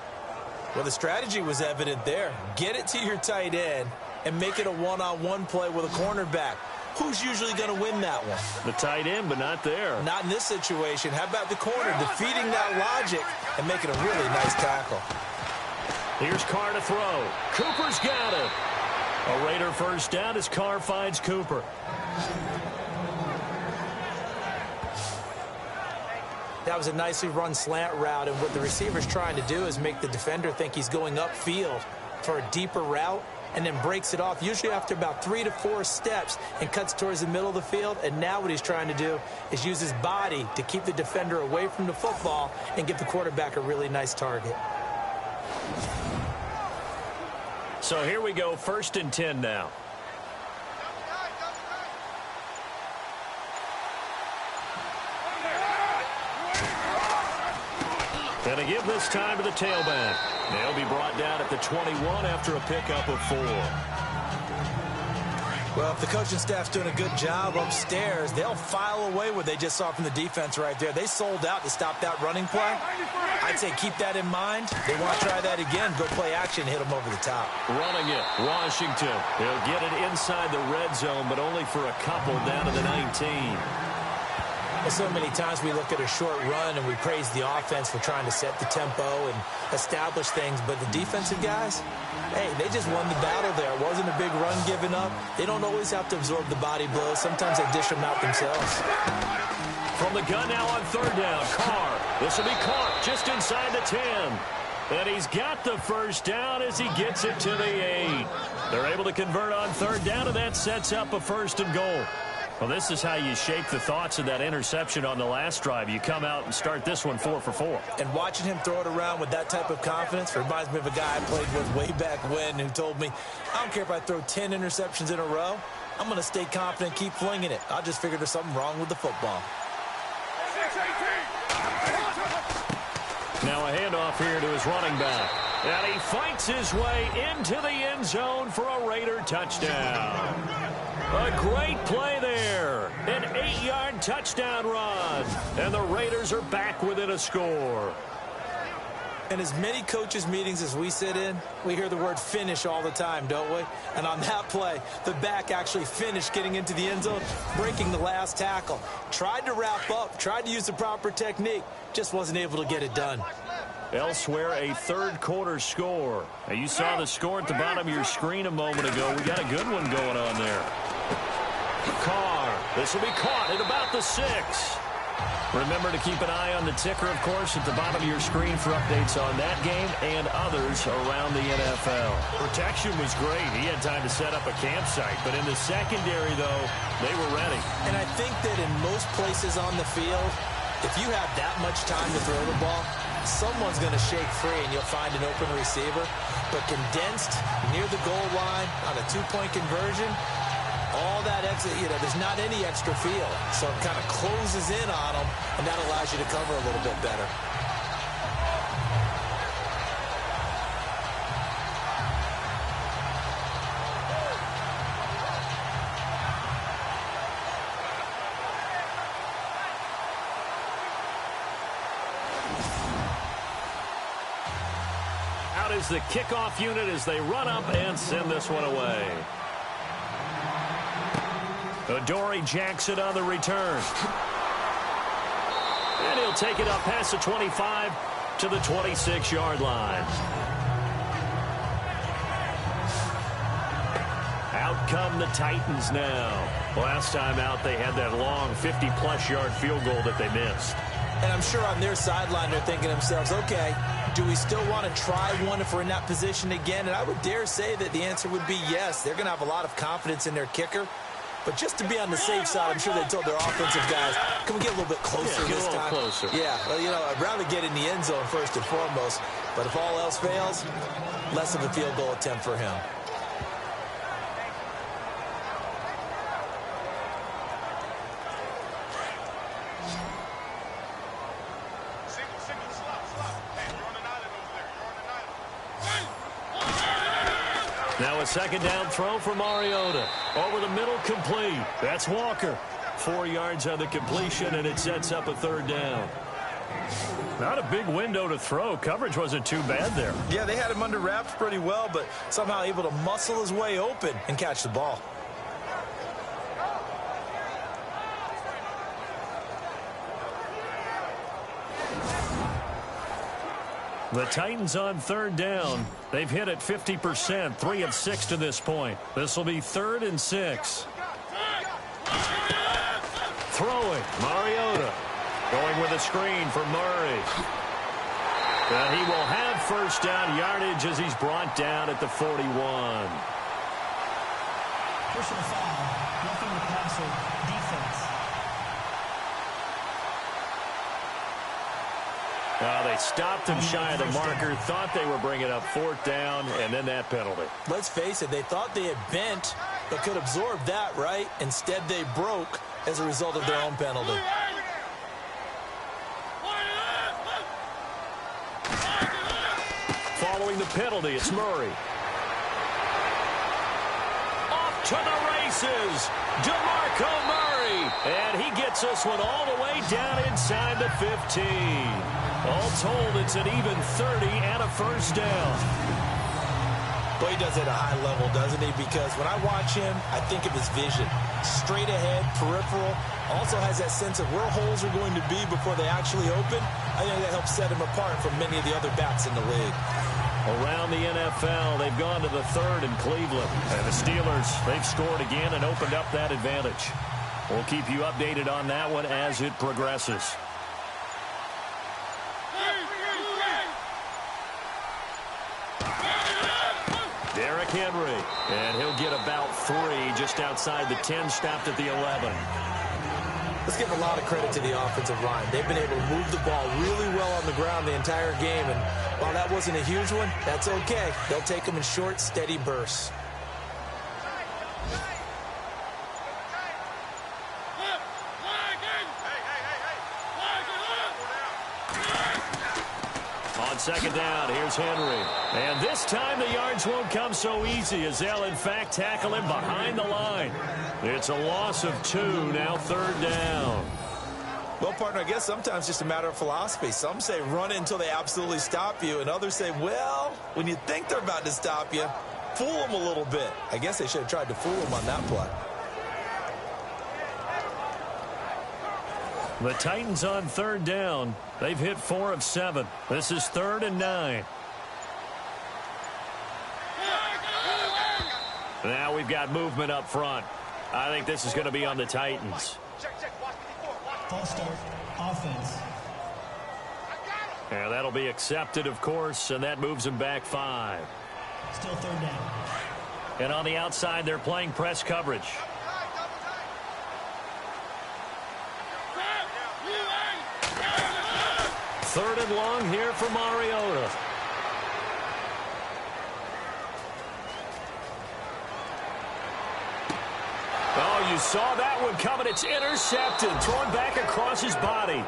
Well, the strategy was evident there. Get it to your tight end and make it a one-on-one play with a cornerback. Who's usually going to win that one? The tight end, but not there. Not in this situation. How about the corner defeating that logic and making a really nice tackle? Here's Carr to throw. Cooper's got it. A Raider first down as Carr finds Cooper. That was a nicely run slant route, and what the receiver's trying to do is make the defender think he's going upfield for a deeper route, and then breaks it off, usually after about 3 to 4 steps, and cuts towards the middle of the field. And now what he's trying to do is use his body to keep the defender away from the football and give the quarterback a really nice target. So here we go, 1st and 10 now. And a give this time to the tailback. They'll be brought down at the 21 after a pickup of 4. Well, if the coaching staff's doing a good job upstairs, they'll file away what they just saw from the defense right there. They sold out to stop that running play. I'd say keep that in mind. They want to try that again. Go play action, hit them over the top. Running it, Washington. They'll get it inside the red zone, but only for a couple down to the 19. So many times we look at a short run and we praise the offense for trying to set the tempo and establish things, but the defensive guys, hey, they just won the battle there. It wasn't a big run given up. They don't always have to absorb the body blows. Sometimes they dish them out themselves. From the gun now on third down, Carr. This will be caught just inside the 10. And he's got the first down as he gets it to the 8. They're able to convert on third down, and that sets up a 1st and goal. Well, this is how you shape the thoughts of that interception on the last drive. You come out and start this one 4 for 4. And watching him throw it around with that type of confidence reminds me of a guy I played with way back when who told me, I don't care if I throw 10 interceptions in a row. I'm going to stay confident, keep flinging it. I just figured there's something wrong with the football. Now a handoff here to his running back. And he fights his way into the end zone for a Raider touchdown. A great play there. An 8-yard touchdown run. And the Raiders are back within a score. In as many coaches' meetings as we sit in, we hear the word finish all the time, don't we? And on that play, the back actually finished getting into the end zone, breaking the last tackle. Tried to wrap up, tried to use the proper technique, just wasn't able to get it done. Elsewhere, a third-quarter score. Now, you saw the score at the bottom of your screen a moment ago. We got a good one going on there. Carr, this will be caught at about the 6. Remember to keep an eye on the ticker, of course, at the bottom of your screen for updates on that game and others around the NFL. Protection was great. He had time to set up a campsite, but in the secondary, though, they were ready. And I think that in most places on the field, if you have that much time to throw the ball, someone's going to shake free and you'll find an open receiver. But condensed near the goal line on a 2-point conversion, all that exit, there's not any extra field. So it kind of closes in on them, and that allows you to cover a little bit better. Out is the kickoff unit as they run up and send this one away. Adoree Jackson on the return. And he'll take it up past the 25 to the 26-yard line. Out come the Titans now. Last time out, they had that long 50-plus yard field goal that they missed. And I'm sure on their sideline they're thinking to themselves, okay, do we still want to try one if we're in that position again? And I would dare say that the answer would be yes. They're going to have a lot of confidence in their kicker. But just to be on the safe side, I'm sure they told their offensive guys, can we get a little bit closer this time? Closer. Yeah, well, I'd rather get in the end zone first and foremost. But if all else fails, less of a field goal attempt for him. Now a second down throw for Mariota. Over the middle, complete. That's Walker. 4 yards on the completion, and it sets up a third down. Not a big window to throw. Coverage wasn't too bad there. Yeah, they had him under wraps pretty well, but somehow able to muscle his way open and catch the ball. The Titans on third down. They've hit it 50%, 3 of 6 to this point. This will be 3rd and 6. Throwing, Mariota. Going with a screen for Murray. And he will have first down yardage as he's brought down at the 41. Personal foul, roughing the passer, defense. They stopped him shy of the marker, thought they were bringing up 4th down, and then that penalty. Let's face it, they thought they had bent but could absorb that, right? Instead, they broke as a result of their own penalty. Following the penalty, it's Murray. Off to the races, DeMarco Murray. And he gets this one all the way down inside the 15. All told, it's an even 30 and a first down. Boy, he does it at a high level, doesn't he? Because when I watch him, I think of his vision. Straight ahead, peripheral. Also has that sense of where holes are going to be before they actually open. I think that helps set him apart from many of the other backs in the league. Around the NFL, they've gone to the 3rd in Cleveland. And the Steelers, they've scored again and opened up that advantage. We'll keep you updated on that one as it progresses. Derrick Henry, and he'll get about 3 just outside the 10, stopped at the 11. Let's give a lot of credit to the offensive line. They've been able to move the ball really well on the ground the entire game, and while that wasn't a huge one, that's okay. They'll take them in short, steady bursts. On second down, here's Henry. And this time the yards won't come so easy as they'll, in fact, tackle him behind the line. It's a loss of 2, now 3rd down. Well, partner, I guess sometimes just a matter of philosophy. Some say run it until they absolutely stop you, and others say, well, when you think they're about to stop you, fool them a little bit. I guess they should have tried to fool them on that play. The Titans on 3rd down. They've hit 4 of 7. This is 3rd and 9. Now we've got movement up front. I think this is going to be on the Titans. False start, offense. And that'll be accepted, of course, and that moves them back 5. Still 3rd down. And on the outside, they're playing press coverage. Third and long here for Mariota. saw that one coming. It's intercepted. Thrown back across his body.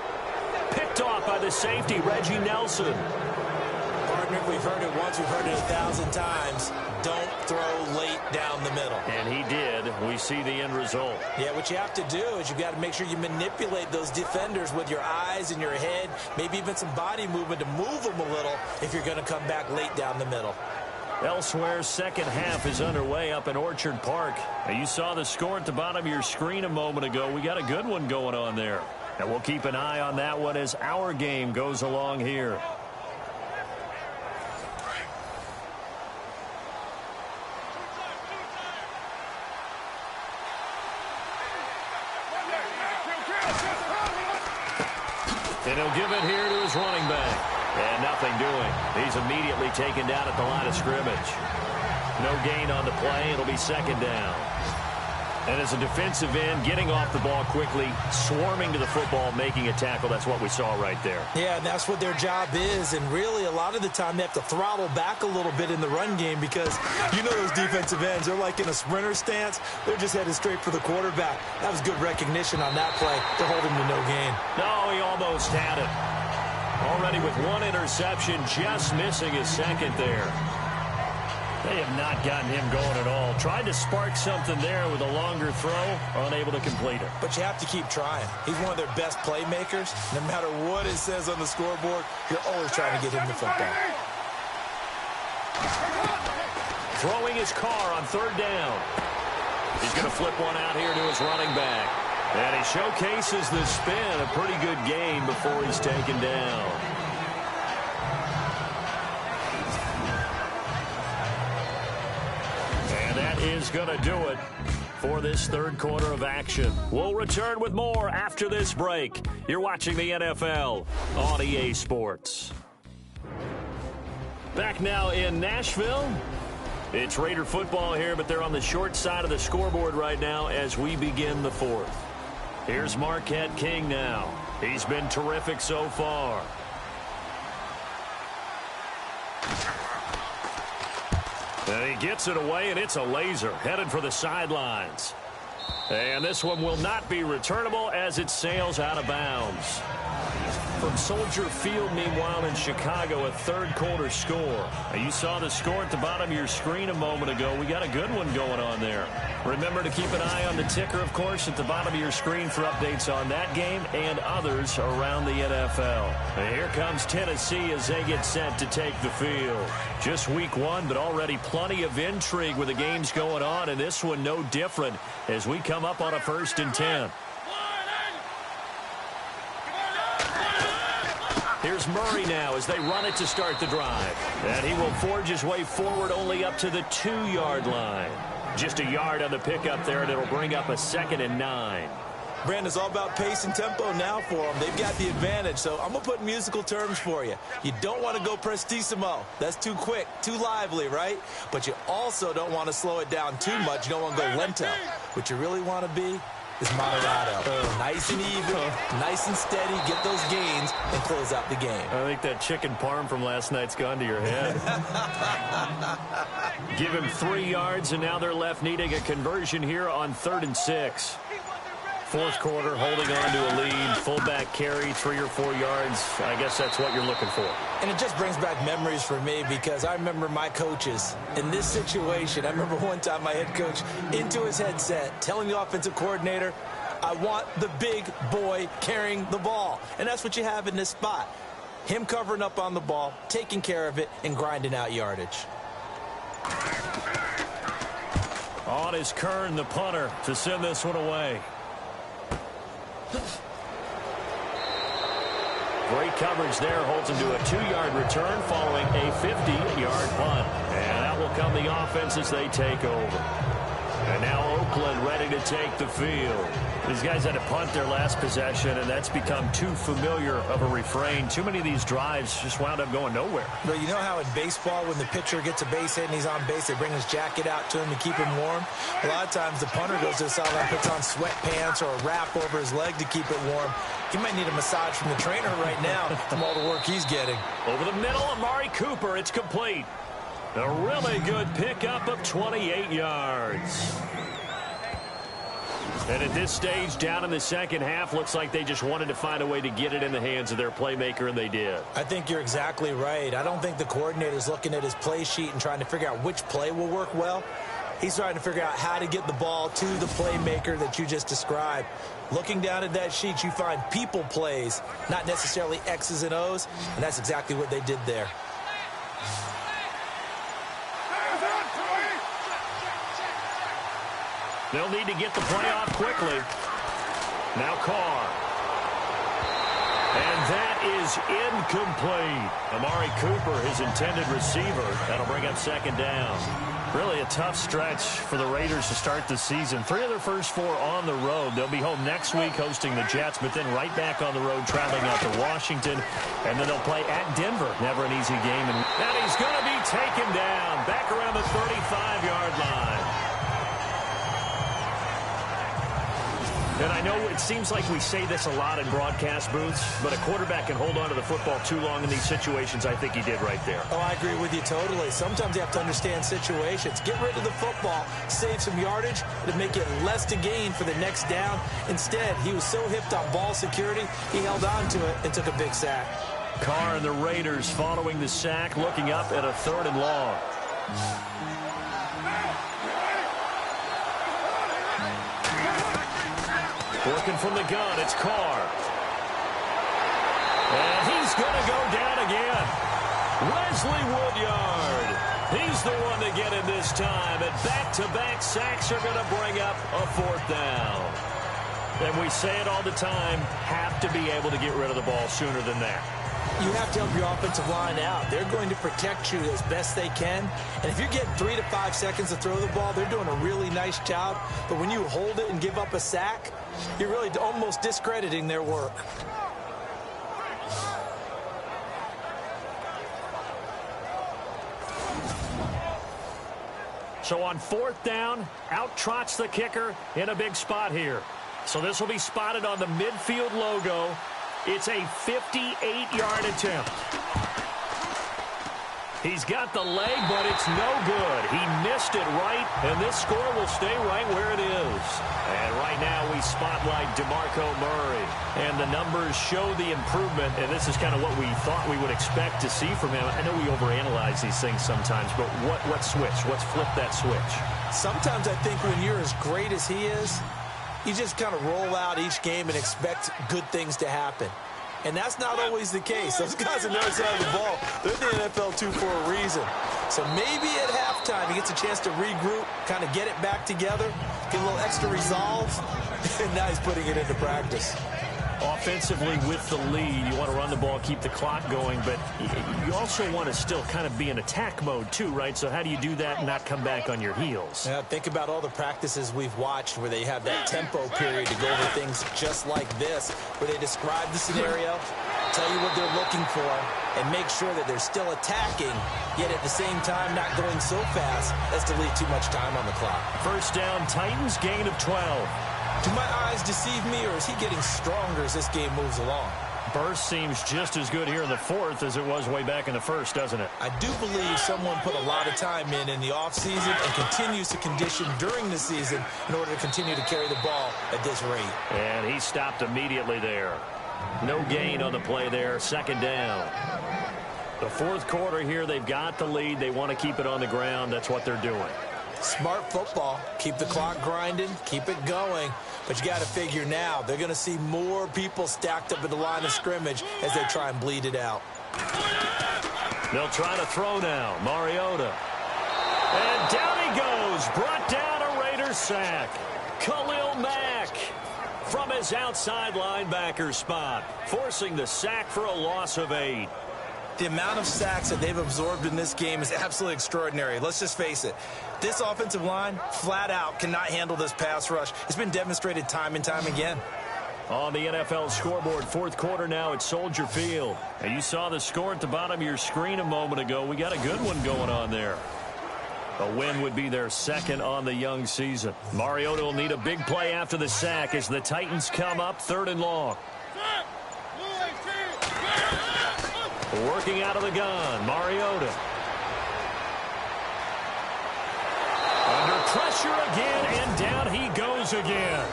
Picked off by the safety, Reggie Nelson. Partner, we've heard it once, we've heard it 1,000 times. Don't throw late down the middle. And he did. We see the end result. Yeah, what you have to do is you've got to make sure you manipulate those defenders with your eyes and your head, maybe even some body movement to move them a little if you're going to come back late down the middle. Elsewhere, second half is underway up in Orchard Park. Now, you saw the score at the bottom of your screen a moment ago. We got a good one going on there. And we'll keep an eye on that one as our game goes along here. And he'll give it here to his running back. And nothing doing. He's immediately taken down at the line of scrimmage. No gain on the play. It'll be second down. And as a defensive end, getting off the ball quickly, swarming to the football, making a tackle, that's what we saw right there. Yeah, and that's what their job is. And really, a lot of the time, they have to throttle back a little bit in the run game because you know those defensive ends, they're like in a sprinter stance. They're just headed straight for the quarterback. That was good recognition on that play to hold him to no gain. No, he almost had it. Already with one interception, just missing his second there. They have not gotten him going at all. Tried to spark something there with a longer throw, unable to complete it. But you have to keep trying. He's one of their best playmakers. No matter what it says on the scoreboard, you're always trying to get him the football. Throwing his car on third down. He's going to flip one out here to his running back. And he showcases the spin. A pretty good gain before he's taken down. And that is going to do it for this third quarter of action. We'll return with more after this break. You're watching the NFL on EA Sports. Back now in Nashville. It's Raider football here, but they're on the short side of the scoreboard right now as we begin the fourth. Here's Marquette King now. He's been terrific so far. And he gets it away, and it's a laser headed for the sidelines. And this one will not be returnable as it sails out of bounds. From Soldier Field, meanwhile, in Chicago, a third quarter score. Now, you saw the score at the bottom of your screen a moment ago. We got a good one going on there. Remember to keep an eye on the ticker, of course, at the bottom of your screen for updates on that game and others around the NFL. And here comes Tennessee as they get set to take the field. Just week one, but already plenty of intrigue with the games going on, and this one no different as we come up on a 1st and 10. Here's Murray now as they run it to start the drive. And he will forge his way forward only up to the 2-yard line. Just a yard on the pickup there, and it'll bring up a 2nd and 9. Brandon, it's all about pace and tempo now for them. They've got the advantage, so I'm going to put musical terms for you. You don't want to go prestissimo. That's too quick, too lively, right? But you also don't want to slow it down too much. You don't want to go lento. What you really want to be is moderado. Nice and even, nice and steady, get those gains, and close out the game. I think that chicken parm from last night's gone to your head. Give him 3 yards, and now they're left needing a conversion here on 3rd and 6. Fourth quarter, holding on to a lead. Fullback carry, 3 or 4 yards. I guess that's what you're looking for. And it just brings back memories for me because I remember my coaches in this situation. I remember one time my head coach into his headset telling the offensive coordinator, I want the big boy carrying the ball. And that's what you have in this spot. Him covering up on the ball, taking care of it, and grinding out yardage. On is Kern, the punter, to send this one away. Great coverage there, holds him to a 2-yard return following a 50-yard punt. And out will come the offense as they take over. And now Oakland ready to take the field. These guys had to punt their last possession, and that's become too familiar of a refrain. Too many of these drives just wound up going nowhere. But you know how in baseball, when the pitcher gets a base hit and he's on base, they bring his jacket out to him to keep him warm? A lot of times the punter goes to the sideline, puts on sweatpants or a wrap over his leg to keep it warm. He might need a massage from the trainer right now from all the work he's getting. Over the middle, Amari Cooper, it's complete. A really good pickup of 28 yards. And at this stage, down in the second half, looks like they just wanted to find a way to get it in the hands of their playmaker, and they did. I think you're exactly right. I don't think the coordinator's looking at his play sheet and trying to figure out which play will work well. He's trying to figure out how to get the ball to the playmaker that you just described. Looking down at that sheet, you find people plays, not necessarily X's and O's, and that's exactly what they did there. They'll need to get the play off quickly. Now Carr. And that is incomplete. Amari Cooper, his intended receiver. That'll bring up second down. Really a tough stretch for the Raiders to start the season. 3 of their first 4 on the road. They'll be home next week hosting the Jets, but then right back on the road traveling out to Washington. And then they'll play at Denver. Never an easy game. And he's going to be taken down back around the 35-yard line. And I know it seems like we say this a lot in broadcast booths, but a quarterback can hold on to the football too long in these situations. I think he did right there. Oh, I agree with you totally. Sometimes you have to understand situations. Get rid of the football, save some yardage, to make it less to gain for the next down. Instead, he was so hipped on ball security, he held on to it and took a big sack. Carr and the Raiders following the sack, looking up at a 3rd and long. Working from the gun, it's Carr. And he's going to go down again. Wesley Woodyard. He's the one to get it this time. And back-to-back sacks are going to bring up a 4th down. And we say it all the time, have to be able to get rid of the ball sooner than that. You have to help your offensive line out. They're going to protect you as best they can. And if you're getting 3 to 5 seconds to throw the ball, they're doing a really nice job. But when you hold it and give up a sack, you're really almost discrediting their work. So on 4th down, out trots the kicker in a big spot here. So this will be spotted on the midfield logo. It's a 58-yard attempt. He's got the leg, but it's no good. He missed it right, and this score will stay right where it is. And right now we spotlight DeMarco Murray. And the numbers show the improvement, and this is kind of what we thought we would expect to see from him. I know we overanalyze these things sometimes, but what switch? Let's flip that switch. Sometimes I think when you're as great as he is, you just kind of roll out each game and expect good things to happen. And that's not always the case. Those guys on the other side of the ball, they're in the NFL too for a reason. So maybe at halftime he gets a chance to regroup, kind of get it back together, get a little extra resolve, and now he's putting it into practice. Offensively with the lead, you want to run the ball, keep the clock going, but you also want to still kind of be in attack mode too, right? So how do you do that and not come back on your heels? Yeah, think about all the practices we've watched where they have that tempo period to go over things just like this, where they describe the scenario, tell you what they're looking for, and make sure that they're still attacking, yet at the same time not going so fast as to leave too much time on the clock. First down, Titans, gain of 12. Do my eyes deceive me, or is he getting stronger as this game moves along? Burst seems just as good here in the 4th as it was way back in the 1st, doesn't it? I do believe someone put a lot of time in the offseason and continues to condition during the season in order to continue to carry the ball at this rate. And he stopped immediately there. No gain on the play there, 2nd down. The 4th quarter here, they've got the lead. They want to keep it on the ground. That's what they're doing. Smart football. Keep the clock grinding. Keep it going. But you got to figure now, they're going to see more people stacked up at the line of scrimmage as they try and bleed it out. They'll try to throw now. Mariota. And down he goes. Brought down a Raiders sack. Khalil Mack from his outside linebacker spot, forcing the sack for a loss of 8. The amount of sacks that they've absorbed in this game is absolutely extraordinary. Let's just face it. This offensive line, flat out, cannot handle this pass rush. It's been demonstrated time and time again. On the NFL scoreboard, 4th quarter now at Soldier Field. And you saw the score at the bottom of your screen a moment ago. We got a good one going on there. A win would be their 2nd on the young season. Mariota will need a big play after the sack as the Titans come up 3rd and long. Working out of the gun, Mariota. Under pressure again, and down he goes again.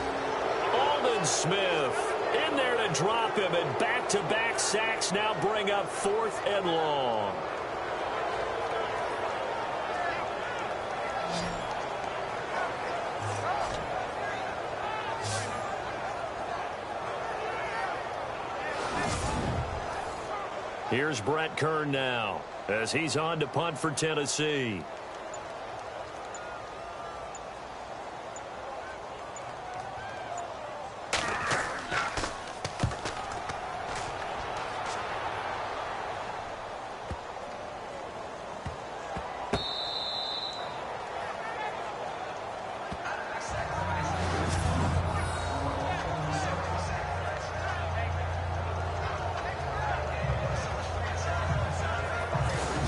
Jaden Smith in there to drop him, and back-to-back sacks now bring up 4th and long. Here's Brett Kern now as he's on to punt for Tennessee.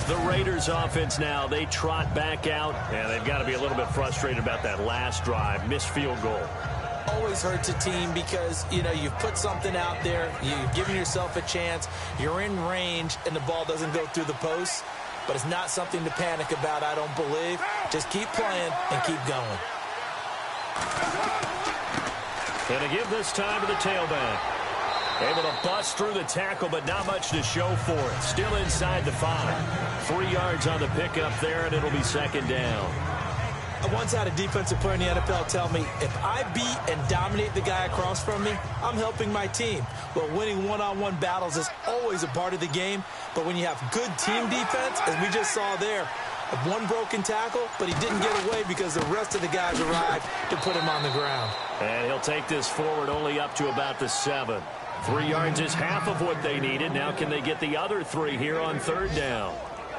The Raiders offense now, they trot back out, and they've got to be a little bit frustrated about that last drive, missed field goal. Always hurts a team because, you know, you've put something out there, you've given yourself a chance, you're in range, and the ball doesn't go through the post. But it's not something to panic about, I don't believe. Just keep playing and keep going. Going to give this time to the tailback. Able to bust through the tackle, but not much to show for it. Still inside the 5. 3 yards on the pickup there, and it'll be 2nd down. I once had a defensive player in the NFL tell me, if I beat and dominate the guy across from me, I'm helping my team. Well, winning one-on-one battles is always a part of the game, but when you have good team defense, as we just saw there, one broken tackle, but he didn't get away because the rest of the guys arrived to put him on the ground. And he'll take this forward only up to about the 7. 3 yards is half of what they needed. Now can they get the other 3 here on 3rd down?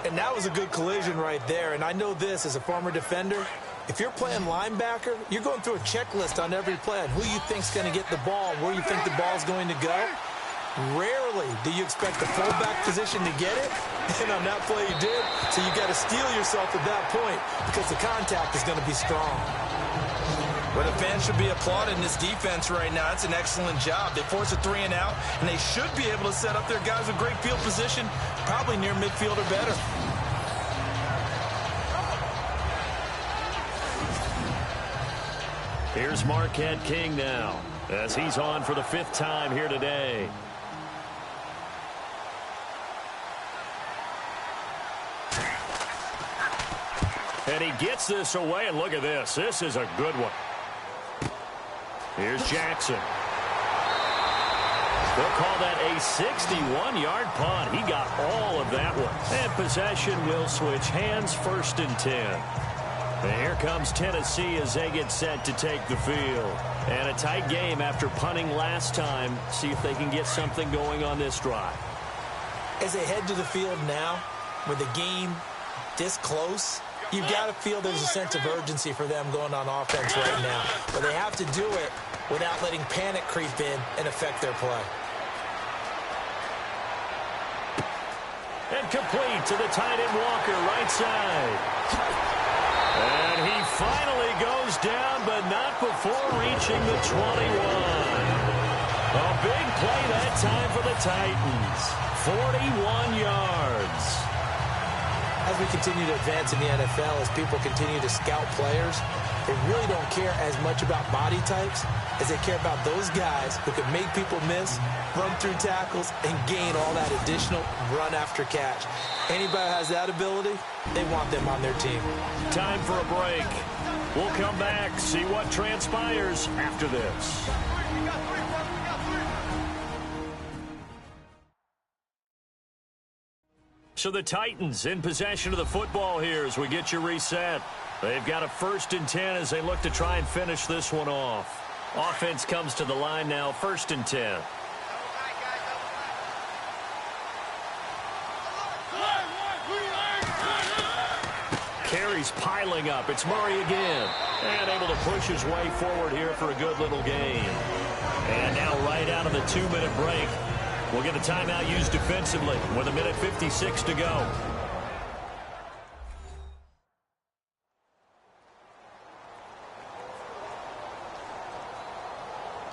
And that was a good collision right there. And I know this as a former defender. If you're playing linebacker, you're going through a checklist on every play on who you think's going to get the ball, where you think the ball's going to go. Rarely do you expect the fullback position to get it. And on that play you did. So you got to steel yourself at that point because the contact is going to be strong. Well, the fans should be applauding this defense right now. It's an excellent job. They force a 3 and out, and they should be able to set up their guys with great field position, probably near midfield or better. Here's Marquette King now as he's on for the 5th time here today. And he gets this away, and look at this. This is a good one. Here's Jackson. They'll call that a 61-yard punt. He got all of that one. And possession will switch hands, 1st and 10. And here comes Tennessee as they get set to take the field. And a tight game after punting last time. See if they can get something going on this drive. As they head to the field now, with the game this close, you've got to feel there's a sense of urgency for them going on offense right now. But they have to do it without letting panic creep in and affect their play. And complete to the tight end Walker, right side. And he finally goes down, but not before reaching the 21. A big play that time for the Titans. 41 yards. As we continue to advance in the NFL, as people continue to scout players, they really don't care as much about body types as they care about those guys who can make people miss, run through tackles, and gain all that additional run after catch. Anybody who has that ability, they want them on their team. Time for a break. We'll come back, see what transpires after this. So the Titans in possession of the football here as we get you reset. They've got a 1st and 10 as they look to try and finish this one off. Offense comes to the line now, 1st and 10. Carries piling up. It's Murray again. And able to push his way forward here for a good little gain. And now right out of the 2-minute break, we'll get a timeout used defensively with 1:56 to go.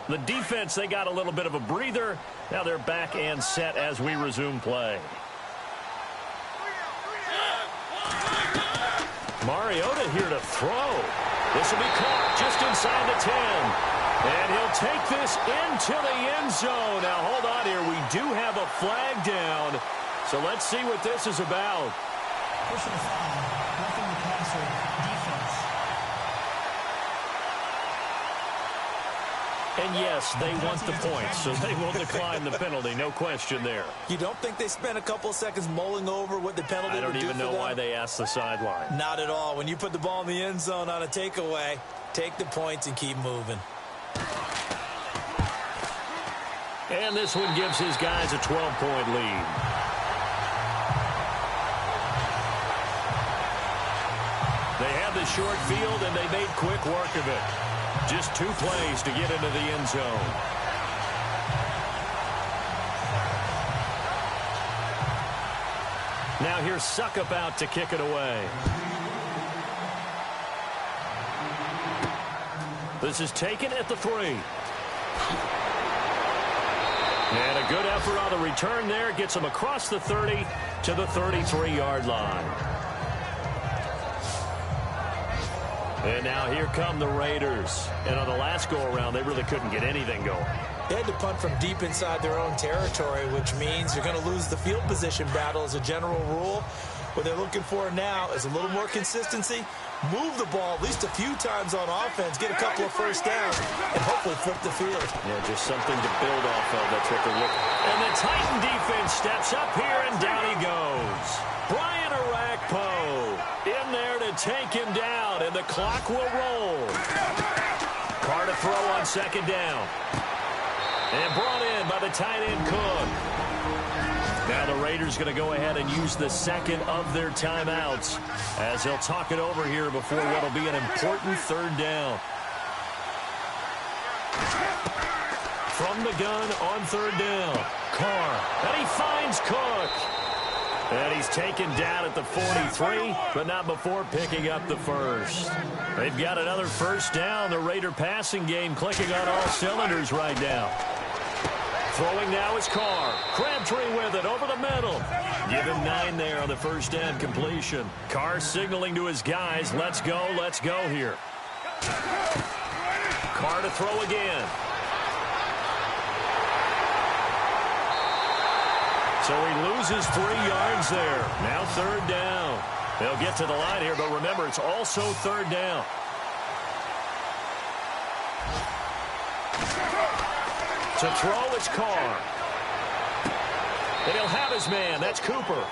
The defense, they got a little bit of a breather. Now they're back and set as we resume play. Mariota here to throw. This will be caught just inside the 10. And he'll take this into the end zone. Now, hold on here. We do have a flag down. So let's see what this is about. Personal foul, roughing the passer, defense. And yes, they want the points, so they will decline the penalty. No question there. You don't think they spent a couple of seconds mulling over what the penalty would do for them? I don't even know why they asked the sideline. Not at all. When you put the ball in the end zone on a takeaway, take the points and keep moving. And this one gives his guys a 12-point lead. They had the short field, and they made quick work of it. Just 2 plays to get into the end zone. Now here's Suckup out to kick it away. This is taken at the 3. And a good effort on the return there. Gets him across the 30 to the 33-yard line. And now here come the Raiders. And on the last go-around, they really couldn't get anything going. They had to punt from deep inside their own territory, which means you're going to lose the field position battle as a general rule. What they're looking for now is a little more consistency, move the ball at least a few times on offense, get a couple of first downs, and hopefully flip the field. Yeah, just something to build off of. That's what they're looking for. And the Titan defense steps up here, and down he goes. Brian Arakpo in there to take him down, and the clock will roll. Carr to throw on second down. And brought in by the tight end Cook. Now the Raiders going to go ahead and use the second of their timeouts as they'll talk it over here before what will be an important third down. From the gun on third down, Carr. And he finds Cook. And he's taken down at the 43, but not before picking up the first. They've got another first down. The Raider passing game clicking on all cylinders right now. Throwing now is Carr. Crabtree with it over the middle. Give him 9 there on the first down completion. Carr signaling to his guys, let's go here. Carr to throw again. So he loses 3 yards there. Now third down. They'll get to the line here, but remember, it's also third down. To throw, it's Carr. And he'll have his man. That's Cooper.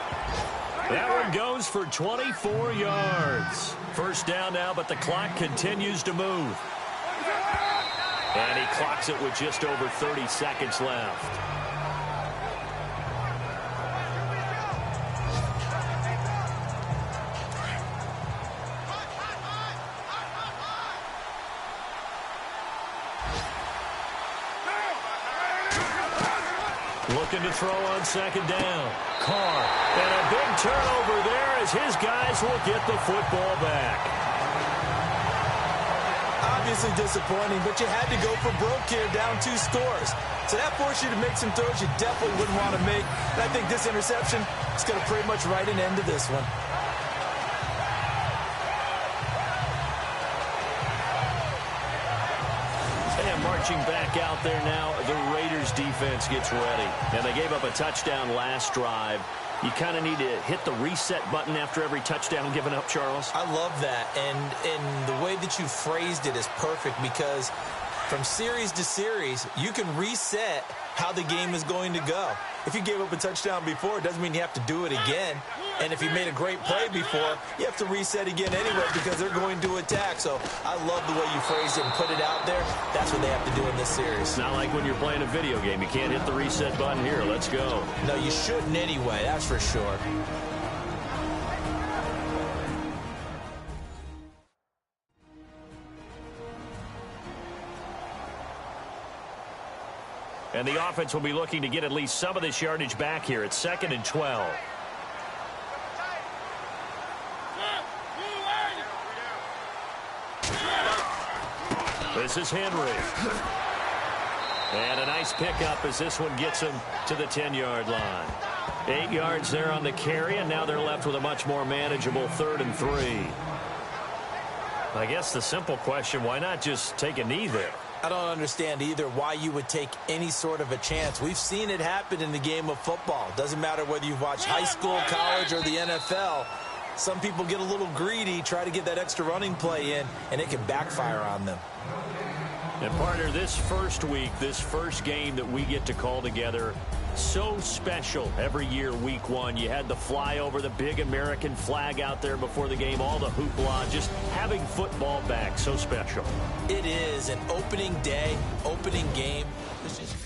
That one goes for 24 yards. First down now, but the clock continues to move. And he clocks it with just over 30 seconds left. Looking to throw on second down. Carr. And a big turnover there as his guys will get the football back. Obviously disappointing, but you had to go for broke here, down 2 scores. So that forced you to make some throws you definitely wouldn't want to make. And I think this interception is going to pretty much write an end to this one. Marching back out there now, the Raiders defense gets ready. And they gave up a touchdown last drive. You kind of need to hit the reset button after every touchdown given up, Charles. I love that. And the way that you phrased it is perfect because from series to series, you can reset how the game is going to go. If you gave up a touchdown before, it doesn't mean you have to do it again. And if you made a great play before, you have to reset again anyway because they're going to attack. So I love the way you phrased it and put it out there. That's what they have to do in this series. It's not like when you're playing a video game. You can't hit the reset button here. Let's go. No, you shouldn't anyway. That's for sure. And the offense will be looking to get at least some of this yardage back here. It's 2nd and 12. This is Henry. And a nice pickup as this one gets him to the 10-yard line. 8 yards there on the carry, and now they're left with a much more manageable 3rd and 3. I guess the simple question, why not just take a knee there? I don't understand either why you would take any sort of a chance. We've seen it happen in the game of football. Doesn't matter whether you've watched high school, college, or the NFL. Some people get a little greedy, try to get that extra running play in, and it can backfire on them. And partner, this first week, this first game that we get to call together, so special every year, week one. You had the flyover, the big American flag out there before the game, all the hoopla, just having football back, so special. It is an opening day, opening game. It's just...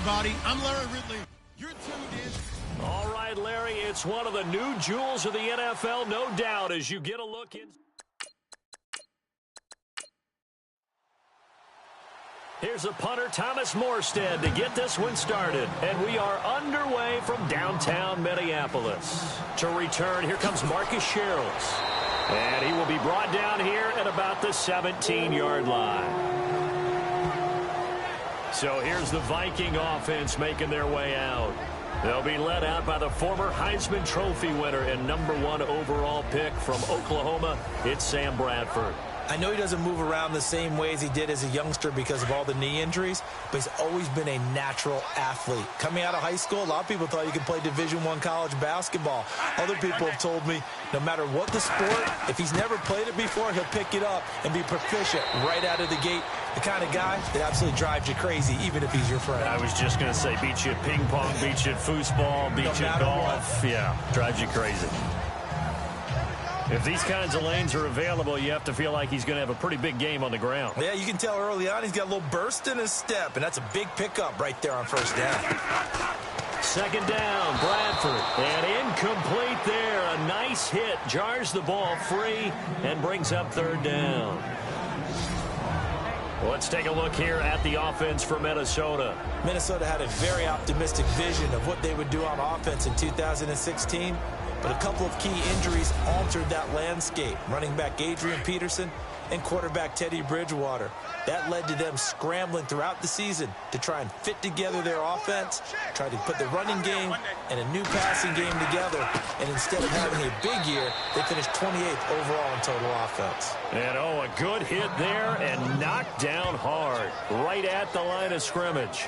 everybody. I'm Larry Ridley. You're tuned in. All right, Larry, it's one of the new jewels of the NFL, no doubt, as you get a look in. Here's a punter, Thomas Morstead, to get this one started. And we are underway from downtown Minneapolis. To return, here comes Marcus Sherrills. And he will be brought down here at about the 17-yard line. So here's the Viking offense making their way out. They'll be led out by the former Heisman Trophy winner and #1 overall pick from Oklahoma. It's Sam Bradford. I know he doesn't move around the same way as he did as a youngster because of all the knee injuries, but he's always been a natural athlete. Coming out of high school, a lot of people thought you could play Division I college basketball. Other people have told me no matter what the sport, if he's never played it before, he'll pick it up and be proficient right out of the gate. The kind of guy that absolutely drives you crazy, even if he's your friend. I was just going to say, beat you at ping pong, beat you at foosball, beat you at golf. Yeah, drives you crazy. If these kinds of lanes are available, you have to feel like he's going to have a pretty big game on the ground. Yeah, you can tell early on he's got a little burst in his step, and that's a big pickup right there on first down. Second down, Bradford, and incomplete there. A nice hit, jars the ball free, and brings up third down. Let's take a look here at the offense for Minnesota. Minnesota had a very optimistic vision of what they would do on offense in 2016, but a couple of key injuries altered that landscape. Running back Adrian Peterson and quarterback Teddy Bridgewater. That led to them scrambling throughout the season to try and fit together their offense, try to put the running game and a new passing game together, and instead of having a big year, they finished 28th overall in total offense. And a good hit there and knocked down hard, right at the line of scrimmage.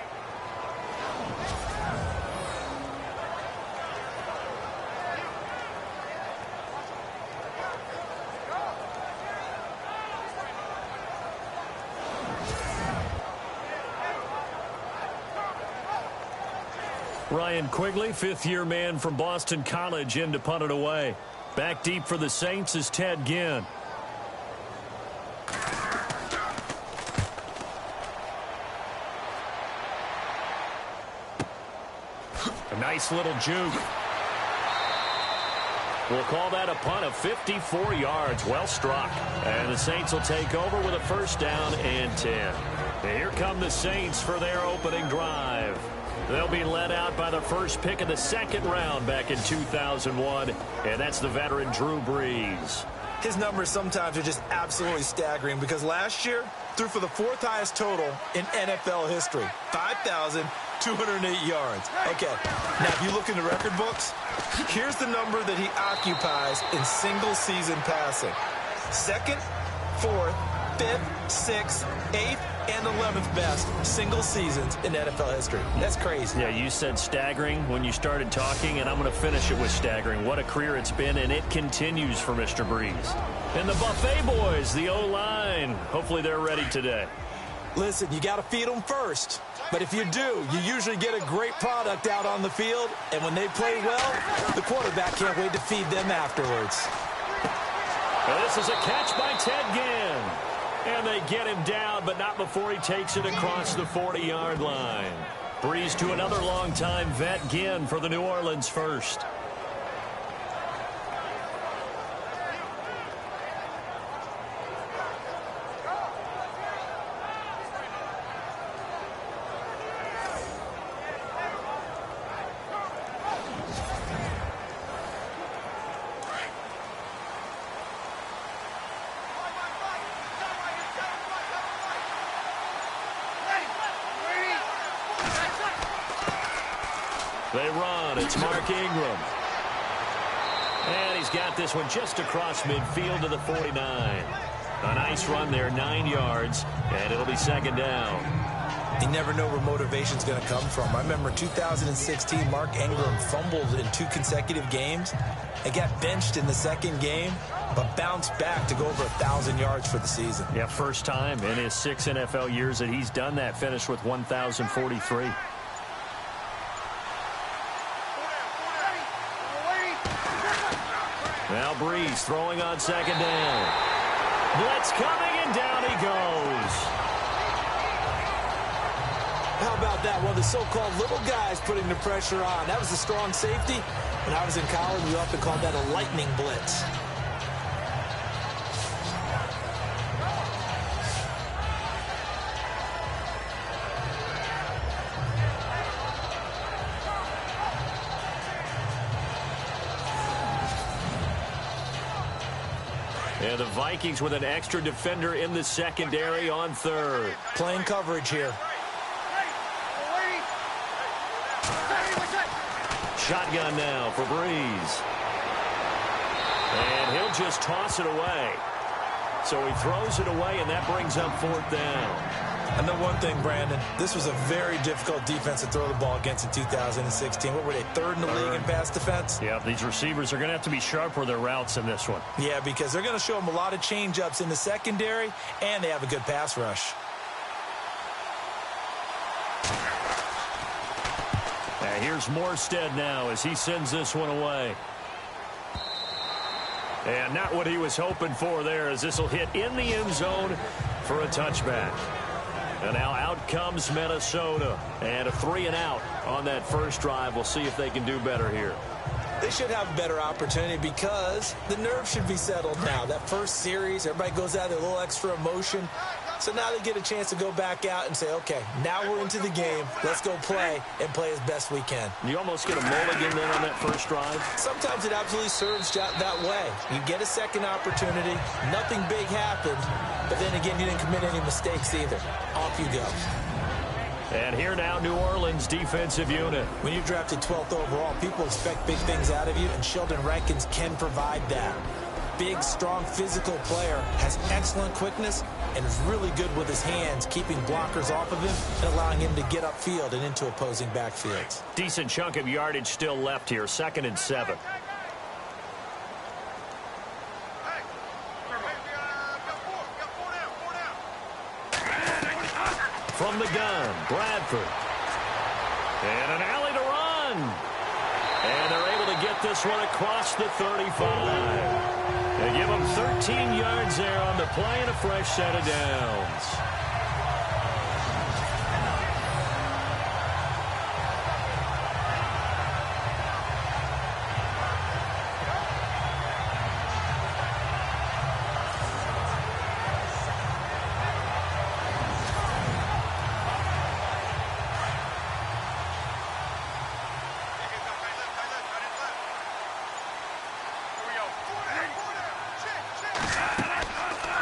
Ryan Quigley, fifth-year man from Boston College, in to punt it away. Back deep for the Saints is Ted Ginn. A nice little juke. We'll call that a punt of 54 yards. Well struck. And the Saints will take over with a first down and 10. And here come the Saints for their opening drive. They'll be led out by the first pick of the second round back in 2001, and that's the veteran Drew Brees. His numbers sometimes are just absolutely staggering because last year threw for the fourth highest total in NFL history, 5,208 yards. Okay, now if you look in the record books, here's the number that he occupies in single-season passing. Second, fourth, fifth, sixth, eighth, and 11th best single seasons in NFL history. That's crazy. Yeah, you said staggering when you started talking, and I'm going to finish it with staggering. What a career it's been, and it continues for Mr. Brees. And the Buffet boys, the O-line, hopefully they're ready today. Listen, you got to feed them first. But if you do, you usually get a great product out on the field, and when they play well, the quarterback can't wait to feed them afterwards. Well, this is a catch by Ted Ginn. And they get him down, but not before he takes it across the 40-yard line. Brees to another long-time vet, Ginn, for the New Orleans first. They run. It's Mark Ingram. And he's got this one just across midfield to the 49. A nice run there, 9 yards, and it'll be second down. You never know where motivation's going to come from. I remember 2016, Mark Ingram fumbled in 2 consecutive games and got benched in the second game, but bounced back to go over 1,000 yards for the season. Yeah, first time in his 6 NFL years that he's done that, finished with 1,043. Now Brees throwing on second down. Blitz coming, and down he goes. How about that? One of the so-called little guys putting the pressure on. That was a strong safety. When I was in college, we often called that a lightning blitz. And the Vikings with an extra defender in the secondary on third. Playing coverage here. Shotgun now for Breeze. And he'll just toss it away. So he throws it away, and that brings up fourth down. I know one thing, Brandon. This was a very difficult defense to throw the ball against in 2016. What were they, third in the league in pass defense? Yeah, these receivers are going to have to be sharp with their routes in this one. Yeah, because they're going to show them a lot of change-ups in the secondary, and they have a good pass rush. And here's Morstead now as he sends this one away. And not what he was hoping for there, as this will hit in the end zone for a touchback. And now out comes Minnesota. And a 3-and-out on that first drive. We'll see if they can do better here. They should have a better opportunity because the nerves should be settled now. That first series, everybody goes out with a little extra emotion. So now they get a chance to go back out and say, okay, now we're into the game. Let's go play and play as best we can. You almost get a mulligan then on that first drive? Sometimes it absolutely serves that way. You get a second opportunity. Nothing big happened. But then again, you didn't commit any mistakes either. Off you go. And here now, New Orleans defensive unit. When you're drafted 12th overall, people expect big things out of you, and Sheldon Rankins can provide that. Big, strong, physical player, has excellent quickness, and is really good with his hands, keeping blockers off of him and allowing him to get upfield and into opposing backfields. Decent chunk of yardage still left here, 2nd and 7. From the gun, Bradford. And an alley to run. And they're able to get this one across the 35. They give him 13 yards there on the play and a fresh set of downs.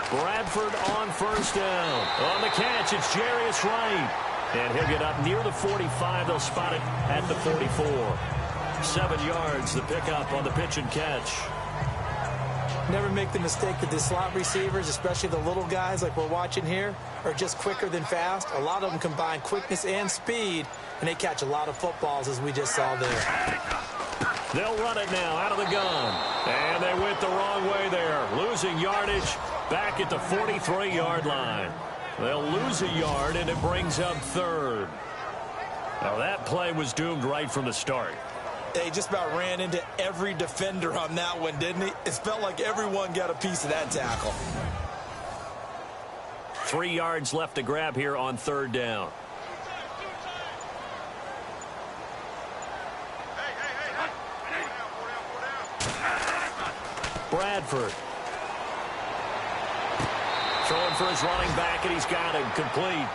Bradford on first down. On the catch, it's Jarius Wright. And he'll get up near the 45. They'll spot it at the 44. 7 yards, the pickup on the pitch and catch. Never make the mistake that the slot receivers, especially the little guys like we're watching here, are just quicker than fast. A lot of them combine quickness and speed, and they catch a lot of footballs, as we just saw there. They'll run it now out of the gun. And they went the wrong way there. Losing yardage back at the 43-yard line. They'll lose a yard, and it brings up third. Now, that play was doomed right from the start. They just about ran into every defender on that one, didn't he? It felt like everyone got a piece of that tackle. 3 yards left to grab here on third down. Bradford. Throwing for his running back, and he's got it complete.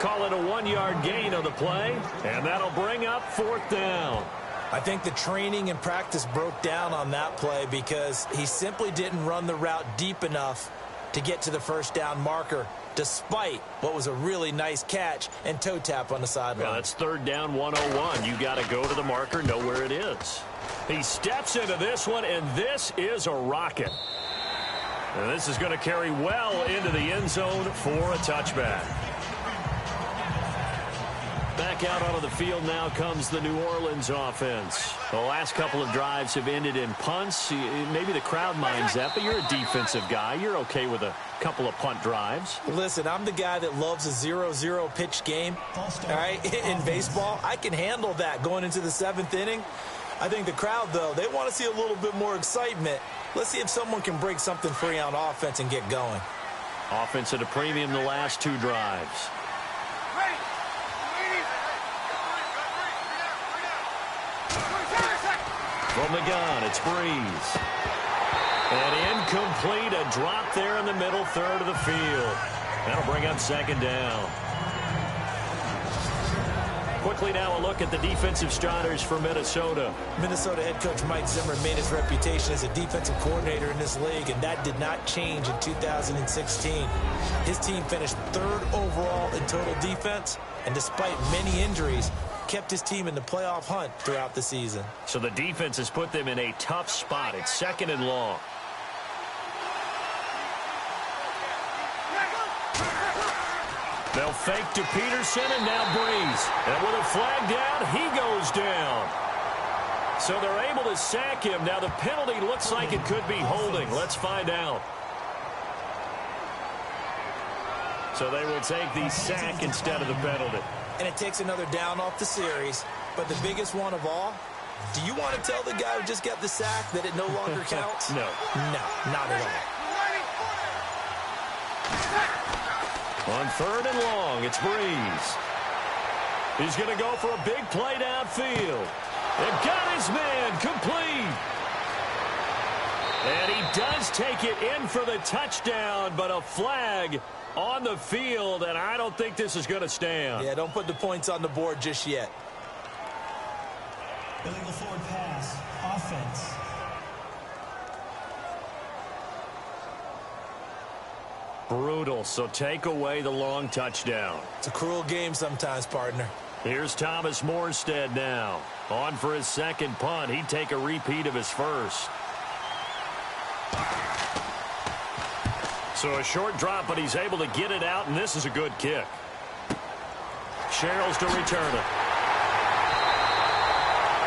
Call it a 1-yard gain on the play, and that'll bring up fourth down. I think the training and practice broke down on that play because he simply didn't run the route deep enough to get to the first down marker, despite what was a really nice catch and toe tap on the sideline. Yeah, that's third down 101. You got to go to the marker, know where it is. He steps into this one, and this is a rocket. And this is going to carry well into the end zone for a touchback. Back out onto the field now comes the New Orleans offense. The last couple of drives have ended in punts. Maybe the crowd minds that, but you're a defensive guy. You're okay with a couple of punt drives. Listen, I'm the guy that loves a 0-0 pitch game. All right, in baseball, I can handle that going into the 7th inning. I think the crowd, though, they want to see a little bit more excitement. Let's see if someone can break something free on offense and get going. Offense at a premium the last 2 drives. From the gun, it's Breeze. And incomplete, a drop there in the middle third of the field. That'll bring up second down. Quickly now a look at the defensive starters for Minnesota. Minnesota head coach Mike Zimmer made his reputation as a defensive coordinator in this league, and that did not change in 2016. His team finished 3rd overall in total defense, and despite many injuries, kept his team in the playoff hunt throughout the season. So the defense has put them in a tough spot. It's 2nd and long. They'll fake to Peterson and now Breeze. And with a flag down, he goes down. So they're able to sack him. Now the penalty looks like it could be holding. Let's find out. So they will take the sack instead of the penalty. And it takes another down off the series. But the biggest one of all, do you want to tell the guy who just got the sack that it no longer counts? No. No, not at all. On 3rd and long, it's Breeze. He's going to go for a big play downfield. And got his man complete. And he does take it in for the touchdown, but a flag on the field, and I don't think this is going to stand. Yeah, don't put the points on the board just yet. Illegal forward pass. Offense. Brutal, so take away the long touchdown. It's a cruel game sometimes, partner. Here's Thomas Morstead now. On for his 2nd punt. He'd take a repeat of his first. So a short drop, but he's able to get it out, and this is a good kick. Sherrills to return it.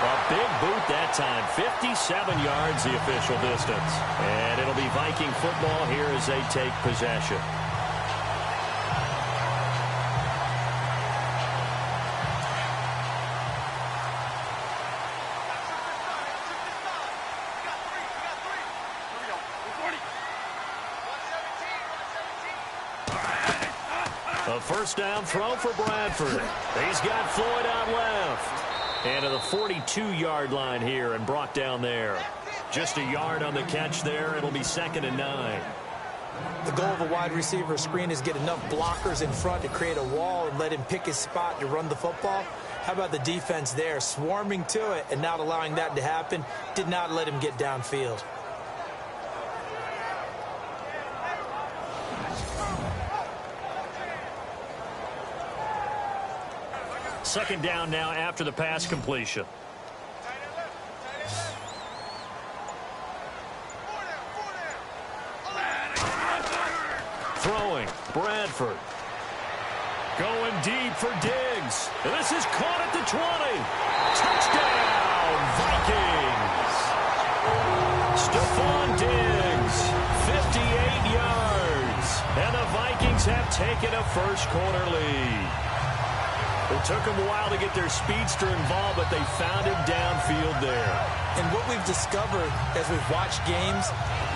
A big boot that time. 57 yards the official distance. And it'll be Viking football here as they take possession. A first down throw for Bradford. He's got Floyd out left. And to the 42-yard line here and brought down there. Just a yard on the catch there. It'll be 2nd and 9. The goal of a wide receiver screen is get enough blockers in front to create a wall and let him pick his spot to run the football. How about the defense there, swarming to it and not allowing that to happen? Did not let him get downfield. Second down now after the pass completion. Throwing, Bradford. Going deep for Diggs. This is caught at the 20. Touchdown, Vikings. Stephon Diggs, 58 yards. And the Vikings have taken a first-quarter lead. It took them a while to get their speedster involved, but they found him downfield there. And what we've discovered as we've watched games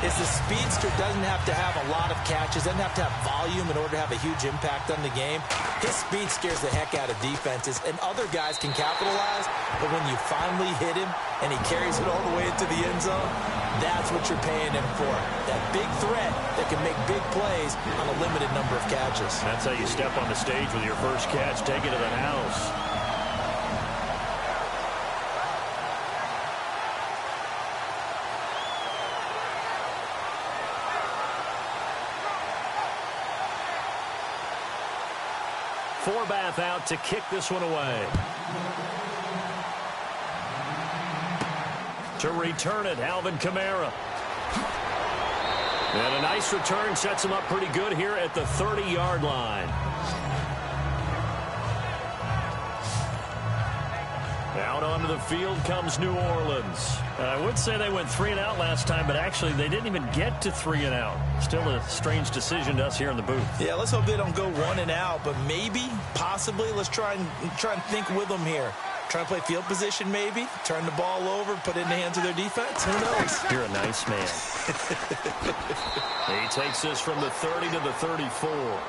is the speedster doesn't have to have a lot of catches, doesn't have to have volume in order to have a huge impact on the game. His speed scares the heck out of defenses, and other guys can capitalize, but when you finally hit him and he carries it all the way into the end zone, that's what you're paying him for. That big threat that can make big plays on a limited number of catches. That's how you step on the stage with your first catch. Take it to the house. Forbath out to kick this one away. To return it, Alvin Kamara. And a nice return sets him up pretty good here at the 30-yard line. Out onto the field comes New Orleans. I would say they went 3 and out last time, but actually they didn't even get to 3 and out. Still a strange decision to us here in the booth. Yeah, let's hope they don't go 1 and out, but maybe, possibly, let's try and think with them here. Try and play field position maybe, turn the ball over, put it in the hands of their defense. Who knows? You're a nice man. He takes this from the 30 to the 34.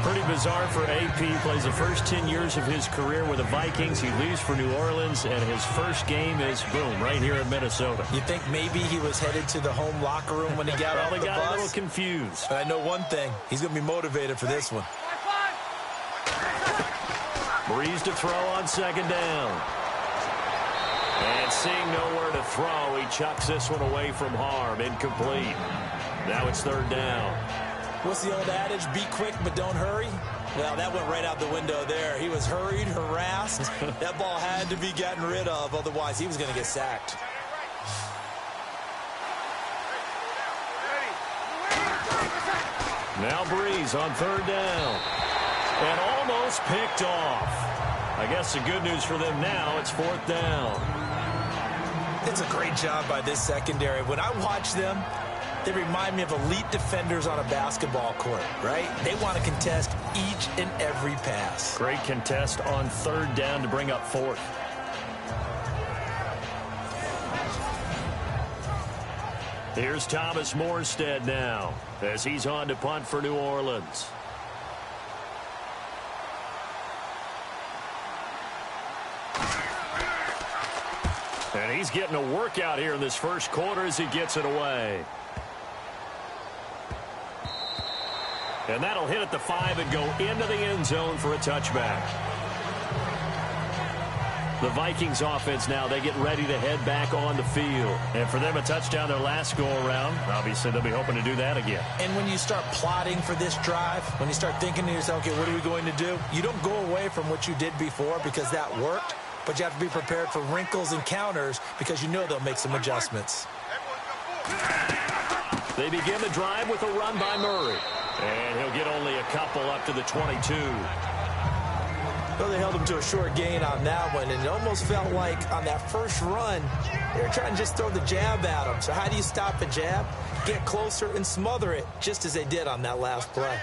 Pretty bizarre for AP. Plays the first 10 years of his career with the Vikings. He leaves for New Orleans, and his first game is, boom, right here in Minnesota. You think maybe he was headed to the home locker room when he got off the bus? Probably got a little confused. But I know one thing. He's going to be motivated for this one. Breeze to throw on second down. And seeing nowhere to throw, he chucks this one away from harm. Incomplete. Now it's third down. What's the old adage? Be quick, but don't hurry. Well, that went right out the window there. He was hurried, harassed. That ball had to be gotten rid of. Otherwise, he was going to get sacked. Now Breeze on third down. And almost picked off. I guess the good news for them now, it's fourth down. It's a great job by this secondary. When I watch them, they remind me of elite defenders on a basketball court, right? They want to contest each and every pass. Great contest on third down to bring up fourth. Here's Thomas Morstead now as he's on to punt for New Orleans. And he's getting a workout here in this first quarter as he gets it away. And that'll hit at the 5 and go into the end zone for a touchback. The Vikings offense now, they get ready to head back on the field. And for them, a touchdown their last go-around. Obviously, they'll be hoping to do that again. And when you start plotting for this drive, when you start thinking to yourself, okay, what are we going to do? You don't go away from what you did before because that worked. But you have to be prepared for wrinkles and counters because you know they'll make some adjustments. They begin the drive with a run by Murray. And he'll get only a couple up to the 22. Well, they held him to a short gain on that one, and it almost felt like on that first run, they were trying to just throw the jab at him. So how do you stop a jab? Get closer and smother it, just as they did on that last play.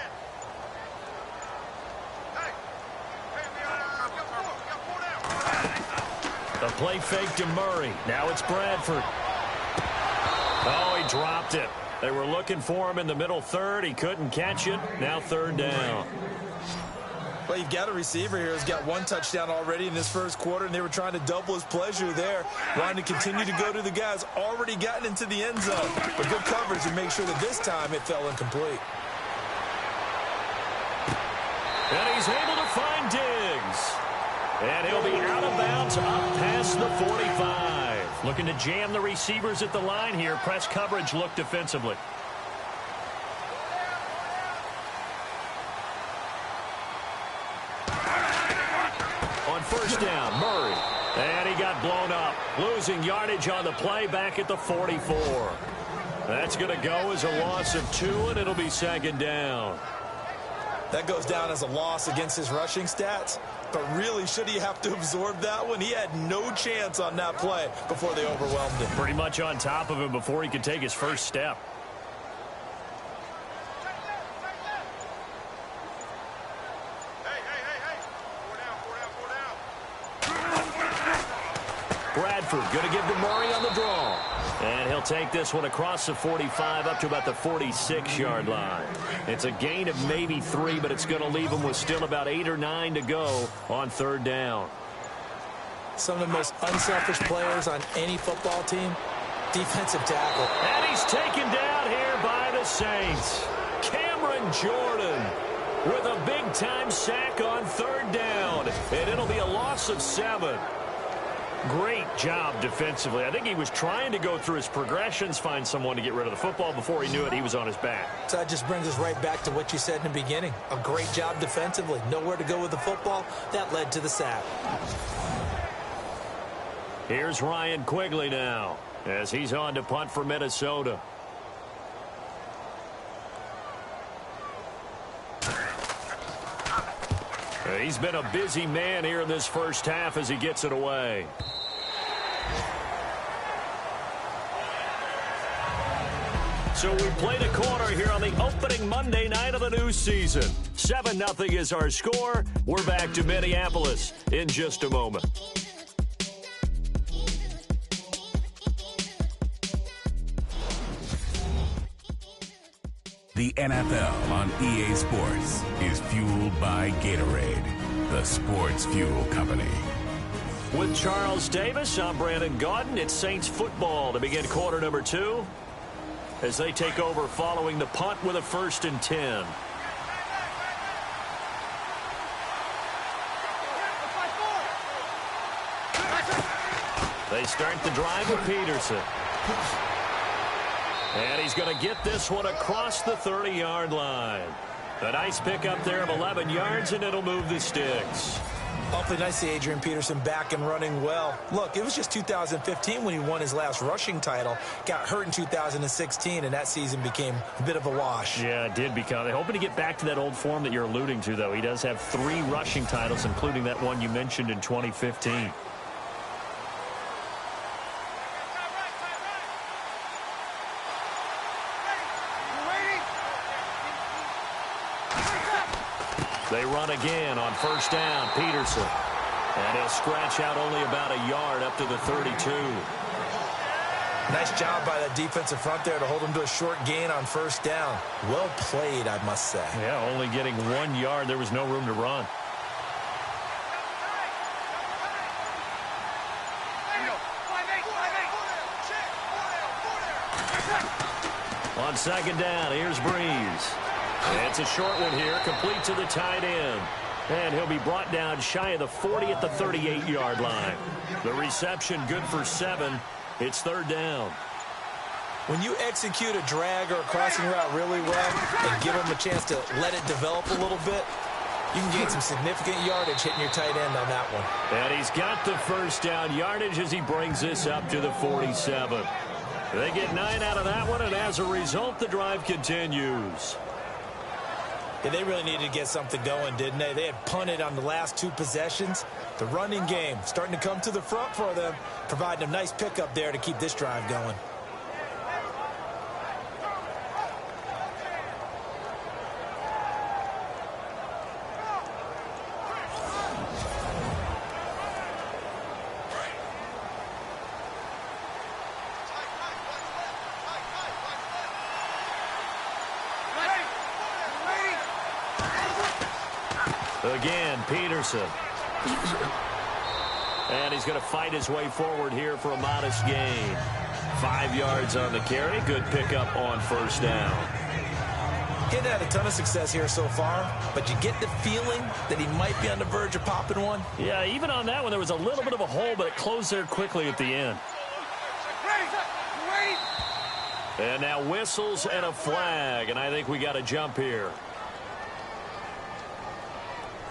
The play fake to Murray. Now it's Bradford. Oh, he dropped it. They were looking for him in the middle third. He couldn't catch it. Now third down. Well, you've got a receiver here who's got one touchdown already in this first quarter, and they were trying to double his pleasure there, wanting to continue to go to the guys already gotten into the end zone. But good coverage to make sure that this time it fell incomplete. And he's able to find Diggs. And he'll be out of bounds up past the 45. Looking to jam the receivers at the line here. Press coverage look defensively. On first down, Murray. And he got blown up. Losing yardage on the play back at the 44. That's going to go as a loss of 2, and it'll be second down. That goes down as a loss against his rushing stats. But really, should he have to absorb that one? He had no chance on that play before they overwhelmed him. Pretty much on top of him before he could take his first step. Bradford going to give to Murray on the draw. And he'll take this one across the 45 up to about the 46-yard line. It's a gain of maybe 3, but it's going to leave him with still about 8 or 9 to go on third down. Some of the most unselfish players on any football team, defensive tackle. And he's taken down here by the Saints. Cameron Jordan with a big-time sack on third down. And it'll be a loss of 7. Great job defensively. I think he was trying to go through his progressions, find someone to get rid of the football. Before he knew it, he was on his back. So that just brings us right back to what you said in the beginning. A great job defensively. Nowhere to go with the football. That led to the sack. Here's Ryan Quigley now as he's on to punt for Minnesota. He's been a busy man here in this first half as he gets it away. So we played a quarter here on the opening Monday night of the new season. 7-0 is our score. We're back to Minneapolis in just a moment. The NFL on EA Sports is fueled by Gatorade, the sports fuel company. With Charles Davis, I'm Brandon Gaudin. It's Saints football to begin quarter number 2 as they take over following the punt with a 1st and 10. They start the drive with Peterson. And he's going to get this one across the 30-yard line. A nice pickup there of 11 yards, and it'll move the sticks. Awfully nice to see Adrian Peterson back and running well. Look, it was just 2015 when he won his last rushing title. Got hurt in 2016, and that season became a bit of a wash. Yeah, it did become. They're hoping to get back to that old form that you're alluding to, though. He does have 3 rushing titles, including that one you mentioned in 2015. They run again on first down, Peterson. And he'll scratch out only about a yard up to the 32. Nice job by the defensive front there to hold him to a short gain on first down. Well played, I must say. Yeah, only getting 1 yard. There was no room to run. On second down, here's Breeze. It's a short one here, complete to the tight end. And he'll be brought down shy of the 40 at the 38-yard line. The reception good for 7. It's third down. When you execute a drag or a crossing route really well and give him a chance to let it develop a little bit, you can gain some significant yardage hitting your tight end on that one. And he's got the first down yardage as he brings this up to the 47. They get 9 out of that one, and as a result, the drive continues. Yeah, they really needed to get something going, didn't they? They had punted on the last 2 possessions. The running game starting to come to the front for them, providing a nice pickup there to keep this drive going. Again, Peterson. And he's going to fight his way forward here for a modest gain. 5 yards on the carry. Good pickup on first down. He hadn't had a ton of success here so far, but you get the feeling that he might be on the verge of popping one. Yeah, even on that one, there was a little bit of a hole, but it closed there quickly at the end. And now whistles and a flag, and I think we got a jump here.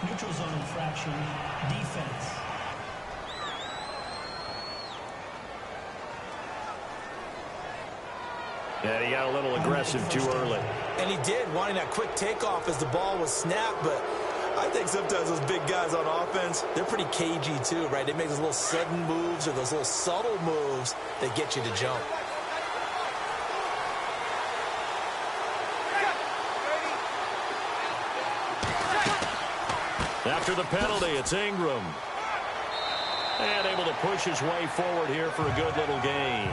Neutral zone infraction, defense. Yeah, he got a little aggressive too early. And he did, wanting that quick takeoff as the ball was snapped, but I think sometimes those big guys on offense, they're pretty cagey too, right? They make those little sudden moves or those little subtle moves that get you to jump. After the penalty, it's Ingram. And able to push his way forward here for a good little gain.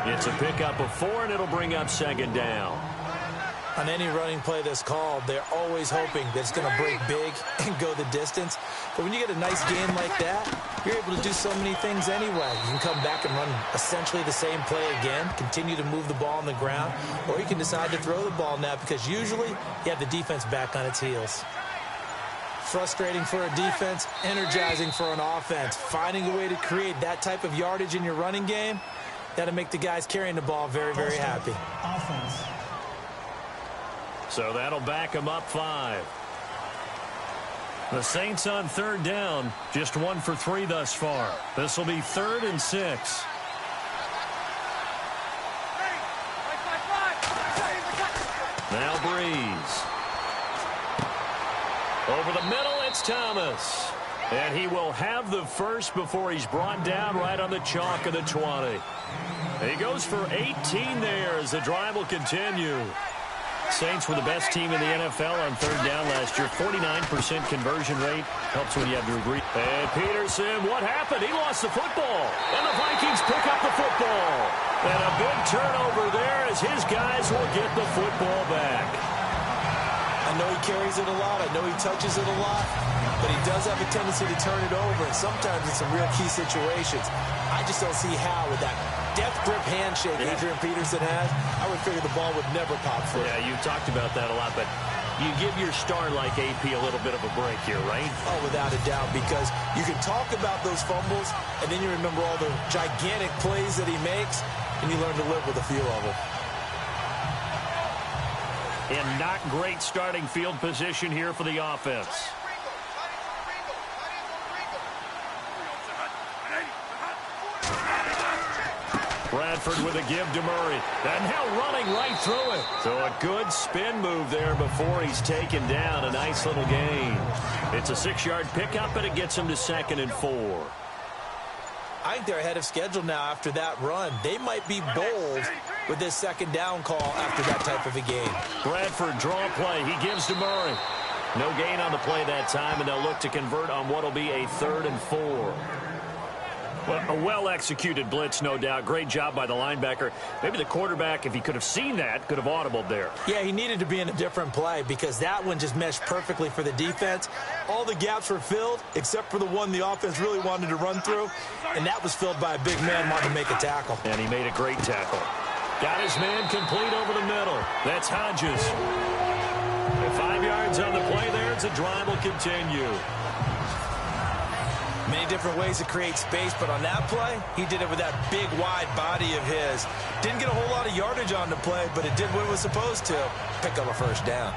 It's a pickup of 4, and it'll bring up second down. On any running play that's called, they're always hoping that it's going to break big and go the distance. But when you get a nice gain like that, you're able to do so many things anyway. You can come back and run essentially the same play again, continue to move the ball on the ground, or you can decide to throw the ball now because usually you have the defense back on its heels. Frustrating for a defense, energizing for an offense. Finding a way to create that type of yardage in your running game, that'll make the guys carrying the ball very, very happy. Offense. So that'll back them up 5. The Saints on third down, just 1 for 3 thus far. This will be 3rd and 6. Now Breeze. Over the middle, it's Thomas. And he will have the first before he's brought down right on the chalk of the 20. He goes for 18 there as the drive will continue. Saints were the best team in the NFL on third down last year. 49% conversion rate. Helps when you have to agree. And Peterson, what happened? He lost the football. And the Vikings pick up the football. And a big turnover there as his guys will get the football back. I know he carries it a lot. I know he touches it a lot. But he does have a tendency to turn it over, and sometimes in some real key situations. I just don't see how with that death grip handshake Adrian Peterson has, I would figure the ball would never pop through. Yeah, you talked about that a lot, but You give your star like AP a little bit of a break here, right? Oh, without a doubt, because you can talk about those fumbles, and then you remember all the gigantic plays that he makes, and you learn to live with a few of them. And not great starting field position here for the offense. Bradford with a give to Murray. And now running right through it. So a good spin move there before he's taken down. A nice little gain. It's a 6-yard pickup, and it gets him to 2nd and 4. I think they're ahead of schedule now after that run. They might be bold with this 2nd down call after that type of a game. Bradford draw play. He gives to Murray. No gain on the play that time, and they'll look to convert on what will be a 3rd and 4. Well, a well-executed blitz, no doubt. Great job by the linebacker. Maybe the quarterback, if he could have seen that, could have audibled there. Yeah, he needed to be in a different play because that one just meshed perfectly for the defense. All the gaps were filled except for the one the offense really wanted to run through, and that was filled by a big man wanting to make a tackle. And he made a great tackle. Got his man complete over the middle. That's Hodges. 5 yards on the play there. The drive will continue. Many different ways to create space, but on that play, he did it with that big, wide body of his. Didn't get a whole lot of yardage on the play, but it did what it was supposed to. Pick up a 1st down.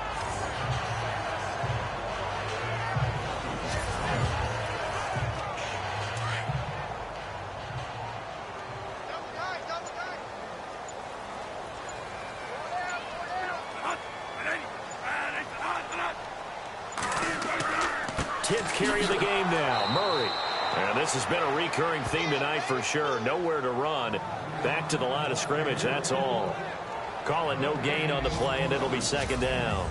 Carry of the game now, Murray. And this has been a recurring theme tonight for sure. Nowhere to run. Back to the line of scrimmage, that's all. Call it no gain on the play, and it'll be 2nd down.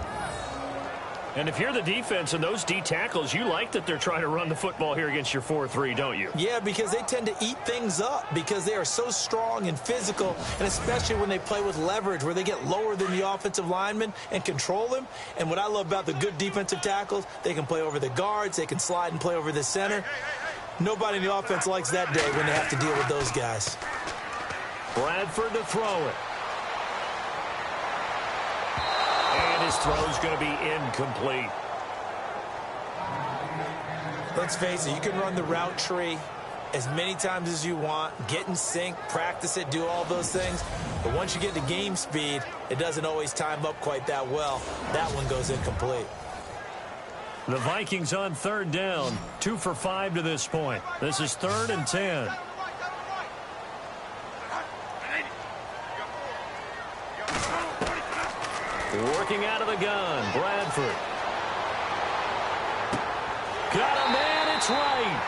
And if you're the defense and those D tackles, you like that they're trying to run the football here against your 4-3, don't you? Yeah, because they tend to eat things up because they are so strong and physical, and especially when they play with leverage where they get lower than the offensive lineman and control them. And what I love about the good defensive tackles, they can play over the guards, they can slide and play over the center. Nobody in the offense likes that day when they have to deal with those guys. Bradford to throw it. And his throw's going to be incomplete. Let's face it, you can run the route tree as many times as you want, get in sync, practice it, do all those things. But once you get to game speed, it doesn't always time up quite that well. That one goes incomplete. The Vikings on 3rd down, 2 for 5 to this point. This is 3rd and 10. Working out of the gun, Bradford. Got a man, it's right.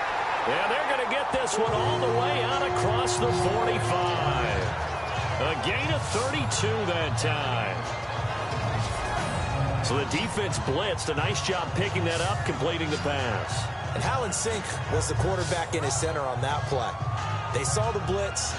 And they're going to get this one all the way out across the 45. A gain of 32 that time. So the defense blitzed. A nice job picking that up, completing the pass. And how in sync was the quarterback in his center on that play? They saw the blitz,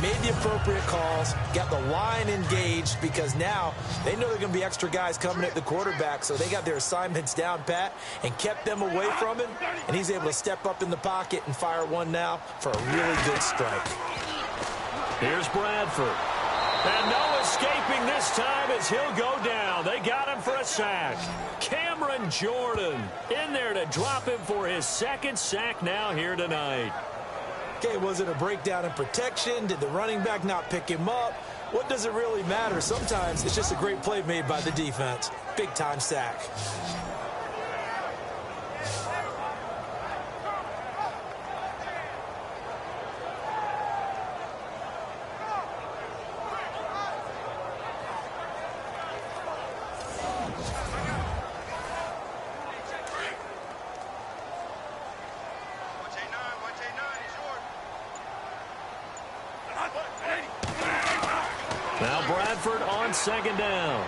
made the appropriate calls, got the line engaged because now they know there are going to be extra guys coming at the quarterback, so they got their assignments down pat and kept them away from him, and he's able to step up in the pocket and fire one now for a really good strike. Here's Bradford. And no escaping this time as he'll go down. They got him for a sack. Cameron Jordan in there to drop him for his 2nd sack now here tonight. Okay, was it a breakdown in protection? Did the running back not pick him up? What does it really matter? Sometimes it's just a great play made by the defense. Big-time sack. Now Bradford on 2nd down.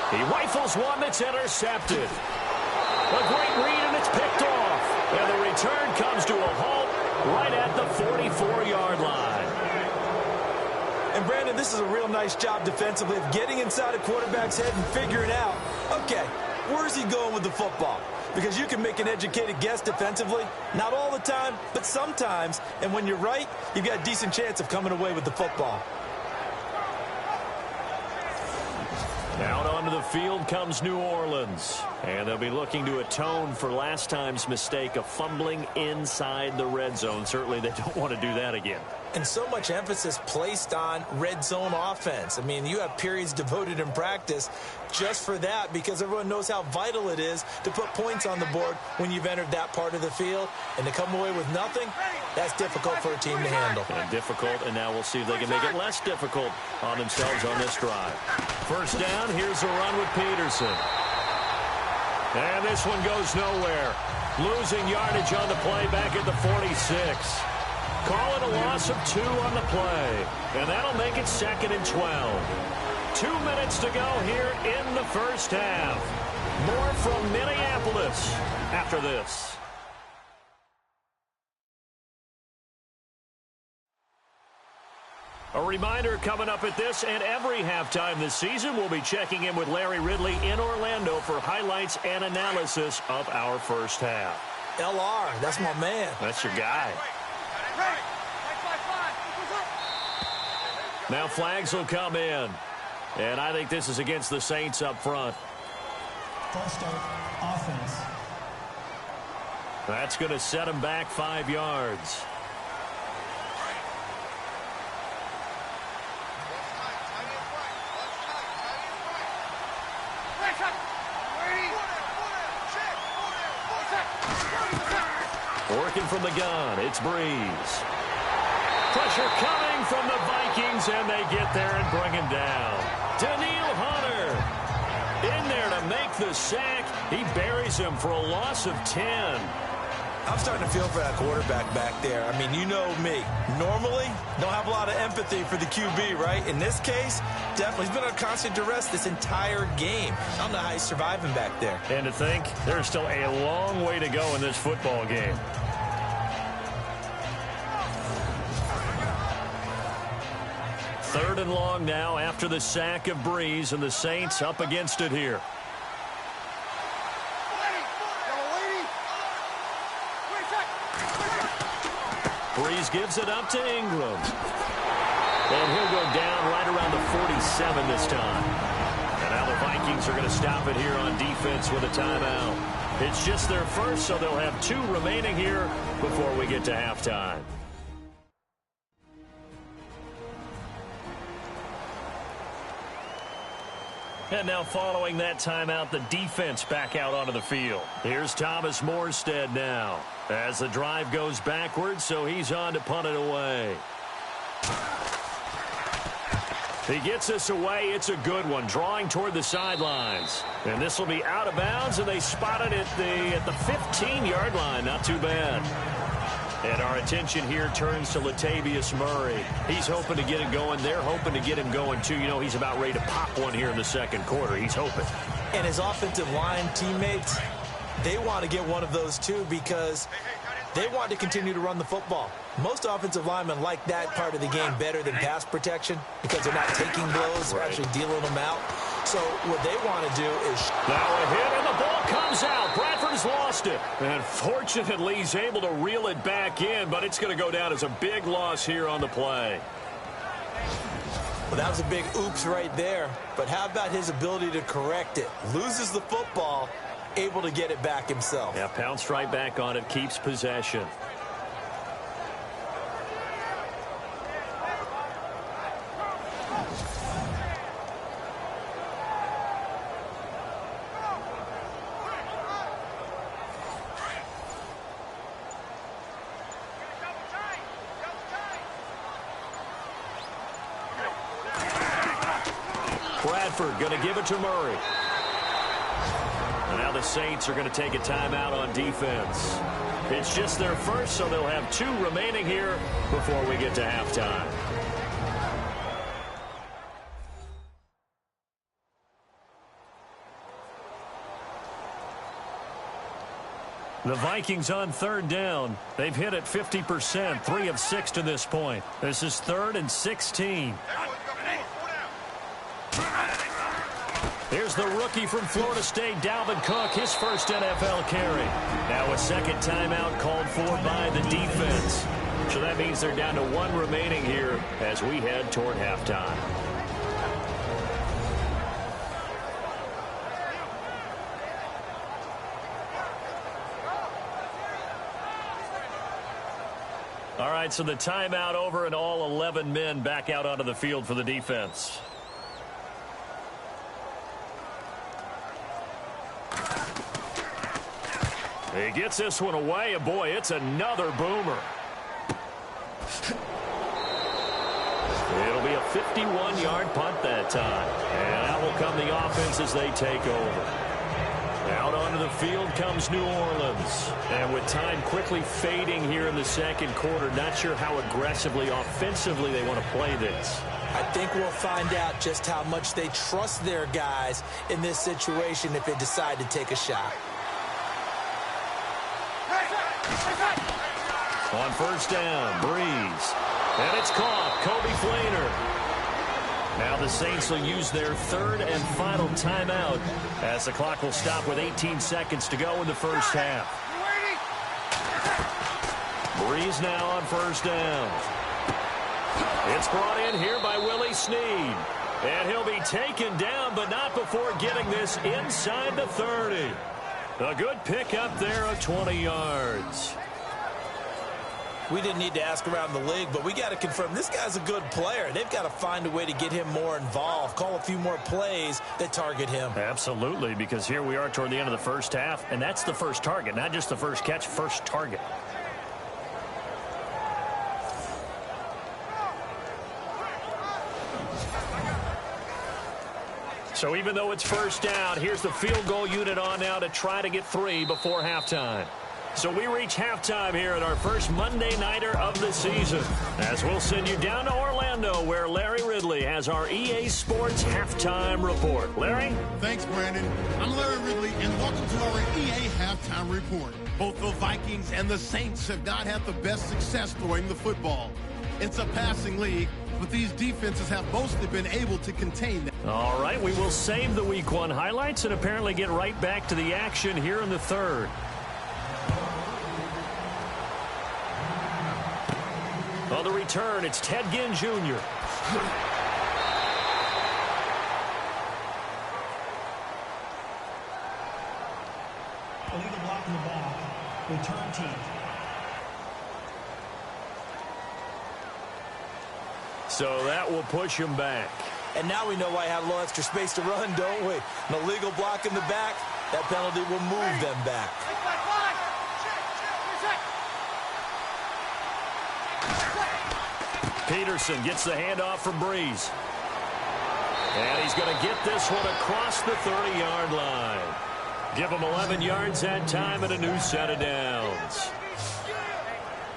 He rifles one that's intercepted. A great read, and it's picked off. And the return comes to a halt right at the 44-yard line. And, Brandon, this is a real nice job defensively of getting inside a quarterback's head and figuring out, okay, where's he going with the football? Because you can make an educated guess defensively. Not all the time, but sometimes. And when you're right, you've got a decent chance of coming away with the football. Out on Onto the field comes New Orleans. And they'll be looking to atone for last time's mistake of fumbling inside the red zone. Certainly they don't want to do that again. And so much emphasis placed on red zone offense. I mean, you have periods devoted in practice just for that because everyone knows how vital it is to put points on the board when you've entered that part of the field. And to come away with nothing, that's difficult for a team to handle. And difficult, and now we'll see if they can make it less difficult on themselves on this drive. First down, here's a run with Peterson. And this one goes nowhere. Losing yardage on the play back at the 46. Call it a loss of 2 on the play. And that'll make it 2nd and 12. 2 minutes to go here in the first half. More from Minneapolis after this. A reminder coming up at this and every halftime this season, we'll be checking in with Larry Ridley in Orlando for highlights and analysis of our first half. LR, that's my man. That's your guy. Now flags will come in. And I think this is against the Saints up front. False start, offense. That's going to set him back 5 yards. Working from the gun, it's Breeze. Pressure coming from the Vikings, and they get there and bring him down. Daniil Hunter in there to make the sack. He buries him for a loss of 10. I'm starting to feel for that quarterback back there. I mean, you know me. Normally, don't have a lot of empathy for the QB, right? In this case, definitely. He's been on constant duress this entire game. I don't know how he's surviving back there. And to think, there's still a long way to go in this football game. Third and long now after the sack of Breeze, and the Saints up against it here. Breeze gives it up to Ingram. And he'll go down right around the 47 this time. And now the Vikings are going to stop it here on defense with a timeout. It's just their first, so they'll have 2 remaining here before we get to halftime. And now following that timeout, the defense back out onto the field. Here's Thomas Morstead now as the drive goes backwards, so he's on to punt it away. He gets this away. It's a good one, drawing toward the sidelines. And this will be out of bounds, and they spot it at the 15-yard line. Not too bad. And our attention here turns to Latavius Murray. He's hoping to get it going. They're hoping to get him going, too. You know, he's about ready to pop one here in the second quarter. He's hoping. And his offensive line teammates, they want to get one of those, too, because they want to continue to run the football. Most offensive linemen like that part of the game better than pass protection because they're not taking blows. They're actually dealing them out. So what they want to do is... Now a hit, and the ball comes out. Bradford's lost it. And fortunately, he's able to reel it back in, but it's going to go down as a big loss here on the play. Well, that was a big oops right there. But how about his ability to correct it? Loses the football, able to get it back himself. Yeah, pounced right back on it, keeps possession. Bradford going to give it to Murray. And now the Saints are going to take a timeout on defense. It's just their first, so they'll have 2 remaining here before we get to halftime. The Vikings on third down. They've hit it 50%, 3 of 6 to this point. This is 3rd and 16. Here's the rookie from Florida State, Dalvin Cook, his first NFL carry. Now a second timeout called for by the defense. So that means they're down to 1 remaining here as we head toward halftime. All right, so the timeout over and all 11 men back out onto the field for the defense. He gets this one away, and boy, it's another boomer. It'll be a 51-yard punt that time. And out will come the offense as they take over. Out onto the field comes New Orleans. And with time quickly fading here in the second quarter, not sure how aggressively, offensively they want to play this. I think we'll find out just how much they trust their guys in this situation if they decide to take a shot. On first down, Breeze. And it's caught. Kobe Flainer. Now the Saints will use their third and final timeout as the clock will stop with 18 seconds to go in the first half. Breeze now on first down. It's brought in here by Willie Snead. And he'll be taken down, but not before getting this inside the 30. A good pickup there of 20 yards. We didn't need to ask around the league, but we got to confirm this guy's a good player. They've got to find a way to get him more involved, call a few more plays that target him. Absolutely, because here we are toward the end of the first half, and that's the first target, not just the first catch, first target. So even though it's first down, here's the field goal unit on now to try to get 3 before halftime. So we reach halftime here at our first Monday Nighter of the season, as we'll send you down to Orlando, where Larry Ridley has our EA Sports Halftime Report. Larry? Thanks, Brandon. I'm Larry Ridley, and welcome to our EA Halftime Report. Both the Vikings and the Saints have not had the best success throwing the football. It's a passing league, but these defenses have mostly been able to contain them. All right, we will save the Week 1 highlights and apparently get right back to the action here in the third. On the return, it's Ted Ginn Jr. Illegal block in the back. Return team. So that will push him back. And now we know why I have a little extra space to run, don't we? An illegal block in the back, that penalty will move them back. Peterson gets the handoff from Breeze. And he's going to get this one across the 30-yard line. Give him 11 yards that time and a new set of downs.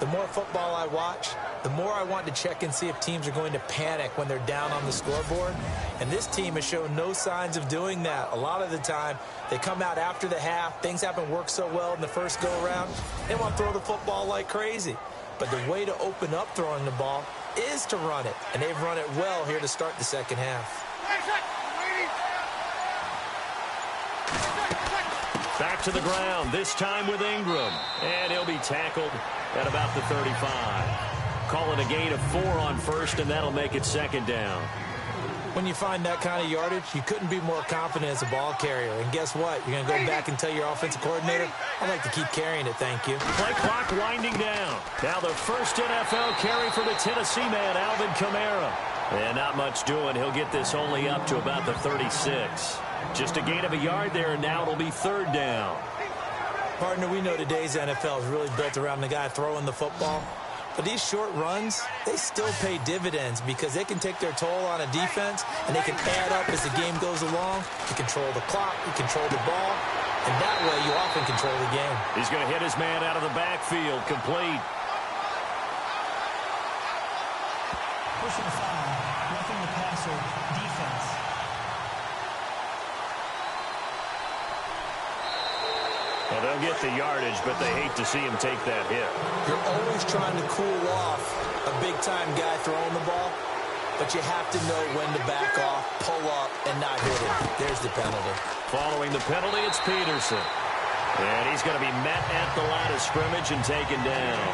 The more football I watch, the more I want to check and see if teams are going to panic when they're down on the scoreboard. And this team has shown no signs of doing that. A lot of the time, they come out after the half. Things haven't worked so well in the first go-around. They want to throw the football like crazy. But the way to open up throwing the ball is to run it. And they've run it well here to start the second half. Back to the ground, this time with Ingram. And he'll be tackled at about the 35. Call it a gain of 4 on first, and that'll make it second down. When you find that kind of yardage, you couldn't be more confident as a ball carrier. And guess what? You're going to go back and tell your offensive coordinator, I'd like to keep carrying it, thank you. Play clock winding down. Now the first NFL carry for the Tennessee man, Alvin Kamara. And not much doing. He'll get this only up to about the 36. Just a gain of a yard there, and now it'll be third down. Partner, we know today's NFL is really built around the guy throwing the football. But these short runs, they still pay dividends because they can take their toll on a defense, and they can add up as the game goes along. You control the clock, you control the ball, and that way you often control the game. He's going to hit his man out of the backfield, complete. Personal foul. Roughing the passer. Defense. Well, they'll get the yardage, but they hate to see him take that hit. You're always trying to cool off a big-time guy throwing the ball, but you have to know when to back off, pull up, and not hit him. There's the penalty. Following the penalty, it's Peterson. And he's going to be met at the line of scrimmage and taken down.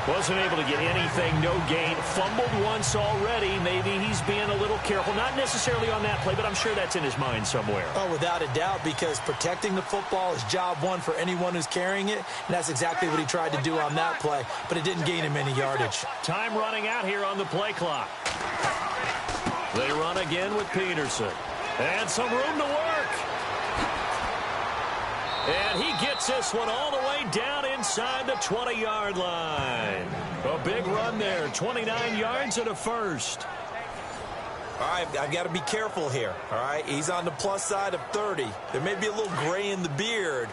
Wasn't able to get anything, no gain. Fumbled once already. Maybe he's being a little careful. Not necessarily on that play, but I'm sure that's in his mind somewhere. Oh, without a doubt, because protecting the football is job one for anyone who's carrying it, and that's exactly what he tried to do on that play, but it didn't gain him any yardage. Time running out here on the play clock. They run again with Peterson. And some room to work. And he gets this one all the way down inside the 20-yard line. A big run there, 29 yards and a first. All right, I've got to be careful here, all right? He's on the plus side of 30. There may be a little gray in the beard,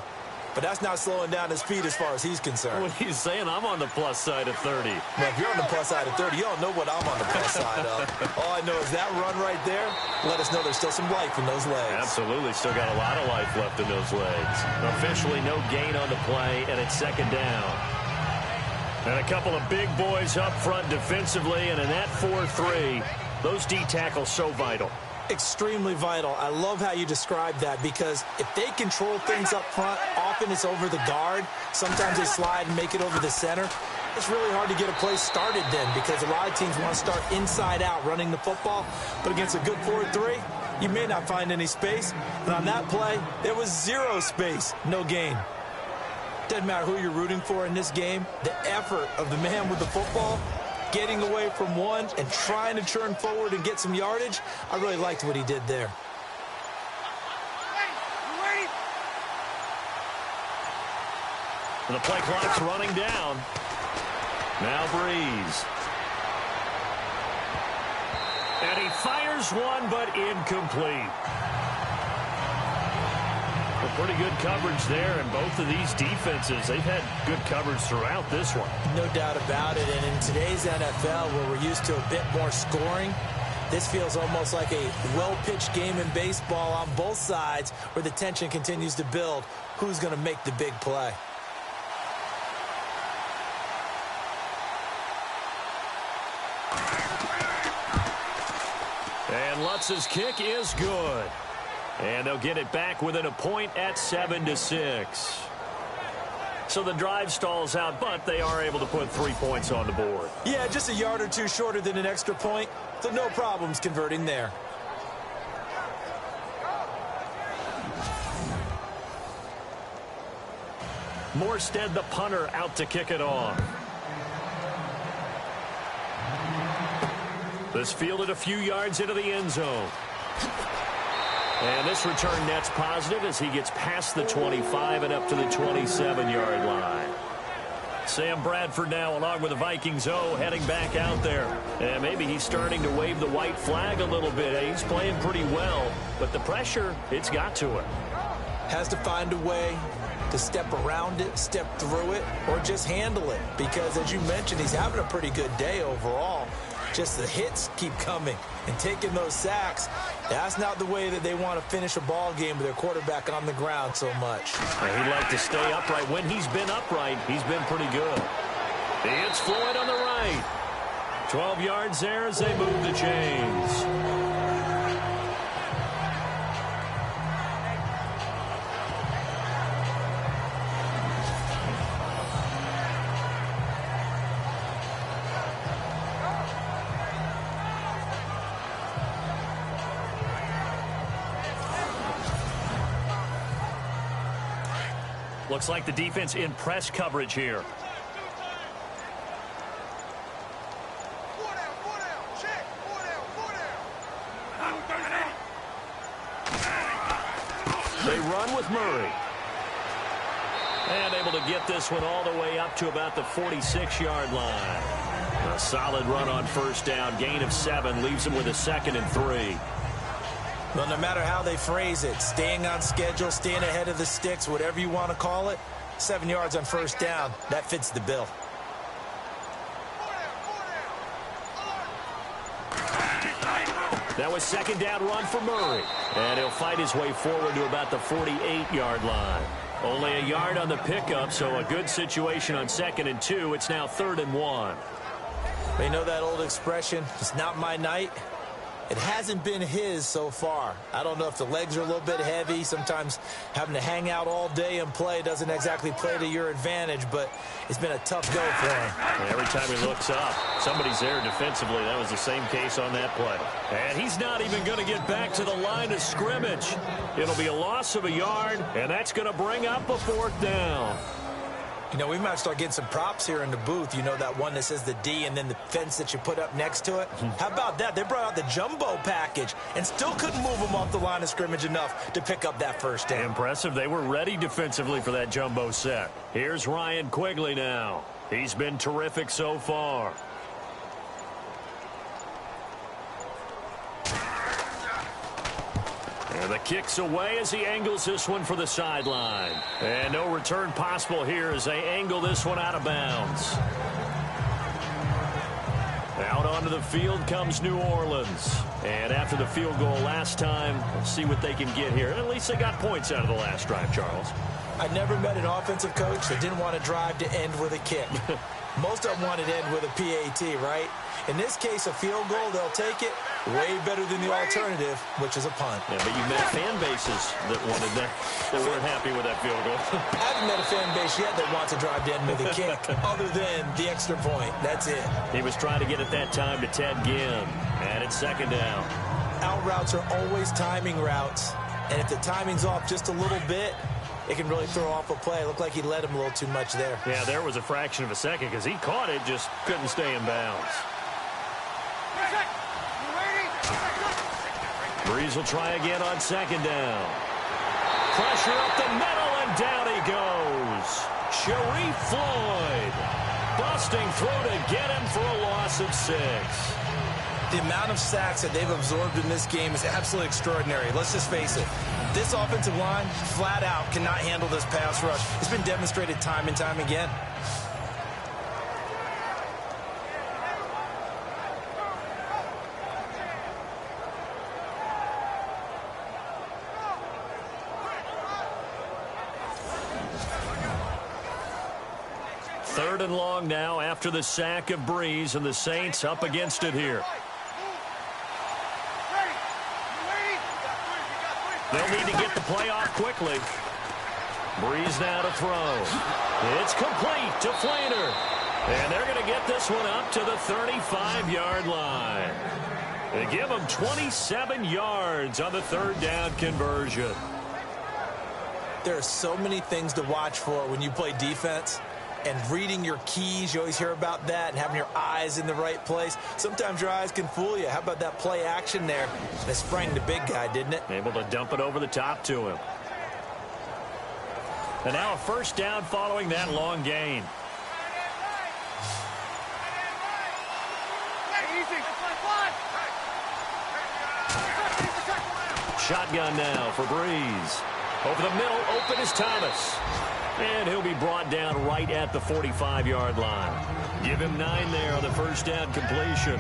but that's not slowing down his speed as far as he's concerned. What he's saying, I'm on the plus side of 30. Now, if you're on the plus side of 30, you don't know what I'm on the plus side of. All I know is that run right there let us know there's still some life in those legs. Absolutely, still got a lot of life left in those legs. Officially no gain on the play, and it's second down. And a couple of big boys up front defensively, and in that 4-3, those D tackles so vital. Extremely vital. I love how you described that, because if they control things up front, often it's over the guard. Sometimes they slide and make it over the center. It's really hard to get a play started then, because a lot of teams want to start inside out running the football. But against a good 4-3, you may not find any space. And on that play, there was zero space, no gain. Doesn't matter who you're rooting for in this game. The effort of the man with the football, getting away from one and trying to turn forward and get some yardage, I really liked what he did there. And the play clock's running down. Now Breeze. And he fires one, but incomplete. Well, pretty good coverage there, and both of these defenses, they've had good coverage throughout this one. No doubt about it, and in today's NFL, where we're used to a bit more scoring, this feels almost like a well-pitched game in baseball on both sides, where the tension continues to build. Who's going to make the big play? And Lutz's kick is good. And they'll get it back within a point at 7-6. So the drive stalls out, but they are able to put 3 points on the board. Yeah, just a yard or two shorter than an extra point, so no problems converting there. Morstead, the punter, out to kick it off. This fielded a few yards into the end zone. And this return net's positive as he gets past the 25 and up to the 27-yard line. Sam Bradford now along with the Vikings heading back out there. And maybe he's starting to wave the white flag a little bit. He's playing pretty well, but the pressure, it's got to him. Has to find a way to step around it, step through it, or just handle it. Because as you mentioned, he's having a pretty good day overall. Just the hits keep coming and taking those sacks. That's not the way that they want to finish a ball game with their quarterback on the ground so much. He'd like to stay upright. When he's been upright, he's been pretty good. It's Floyd on the right. 12 yards there as they move the chains. Looks like the defense in press coverage here. They run with Murray. And able to get this one all the way up to about the 46-yard line. A solid run on first down. Gain of 7 leaves them with a 2nd and 3. Well, no matter how they phrase it, staying on schedule, staying ahead of the sticks, whatever you want to call it, 7 yards on first down, that fits the bill. That was 2nd down run for Murray. And he'll fight his way forward to about the 48-yard line. Only a yard on the pickup, so a good situation on 2nd and 2. It's now 3rd and 1. You know that old expression, it's not my night? It hasn't been his so far. I don't know if the legs are a little bit heavy. Sometimes having to hang out all day and play doesn't exactly play to your advantage, but it's been a tough go for him. And every time he looks up, somebody's there defensively. That was the same case on that play. And he's not even going to get back to the line of scrimmage. It'll be a loss of a yard, and that's going to bring up a 4th down. You know, we might start getting some props here in the booth. You know, that one that says the D and then the fence that you put up next to it. How about that? They brought out the jumbo package and still couldn't move them off the line of scrimmage enough to pick up that 1st down. Impressive. They were ready defensively for that jumbo set. Here's Ryan Quigley now. He's been terrific so far. And the kick's away as he angles this one for the sideline. And no return possible here as they angle this one out of bounds. Out onto the field comes New Orleans. And after the field goal last time, let's see what they can get here. At least they got points out of the last drive, Charles. I never met an offensive coach that didn't want to drive to end with a kick. Most of them wanted to end with a PAT, right? In this case, a field goal, they'll take it. Way better than the alternative, which is a punt. Yeah, but you've met fan bases that wanted that, that weren't happy with that field goal. I haven't met a fan base yet that wants to drive to end with a kick, other than the extra point. That's it. He was trying to get it that time to Ted Ginn. And it's 2nd down. Out routes are always timing routes. And if the timing's off just a little bit, it can really throw off a play. It looked like he led him a little too much there. Yeah, there was a fraction of a second because he caught it, just couldn't stay in bounds. Breeze will try again on 2nd down. Pressure up the middle, and down he goes. Sharif Floyd busting through to get him for a loss of 6. The amount of sacks that they've absorbed in this game is absolutely extraordinary. Let's just face it. This offensive line, flat out, cannot handle this pass rush. It's been demonstrated time and time again. Third and long now after the sack of Breeze, and the Saints up against it here. They'll need to get the play off quickly. Breeze now to throw. It's complete to Fleener. And they're going to get this one up to the 35-yard line. They give them 27 yards on the 3rd down conversion. There are so many things to watch for when you play defense. And reading your keys, you always hear about that, and having your eyes in the right place. Sometimes your eyes can fool you. How about that play action there? They sprang the big guy, didn't it? Able to dump it over the top to him. And now a 1st down following that long gain. Shotgun now for Breeze. Over the middle, open is Thomas. And he'll be brought down right at the 45-yard line. Give him 9 there on the 1st down completion.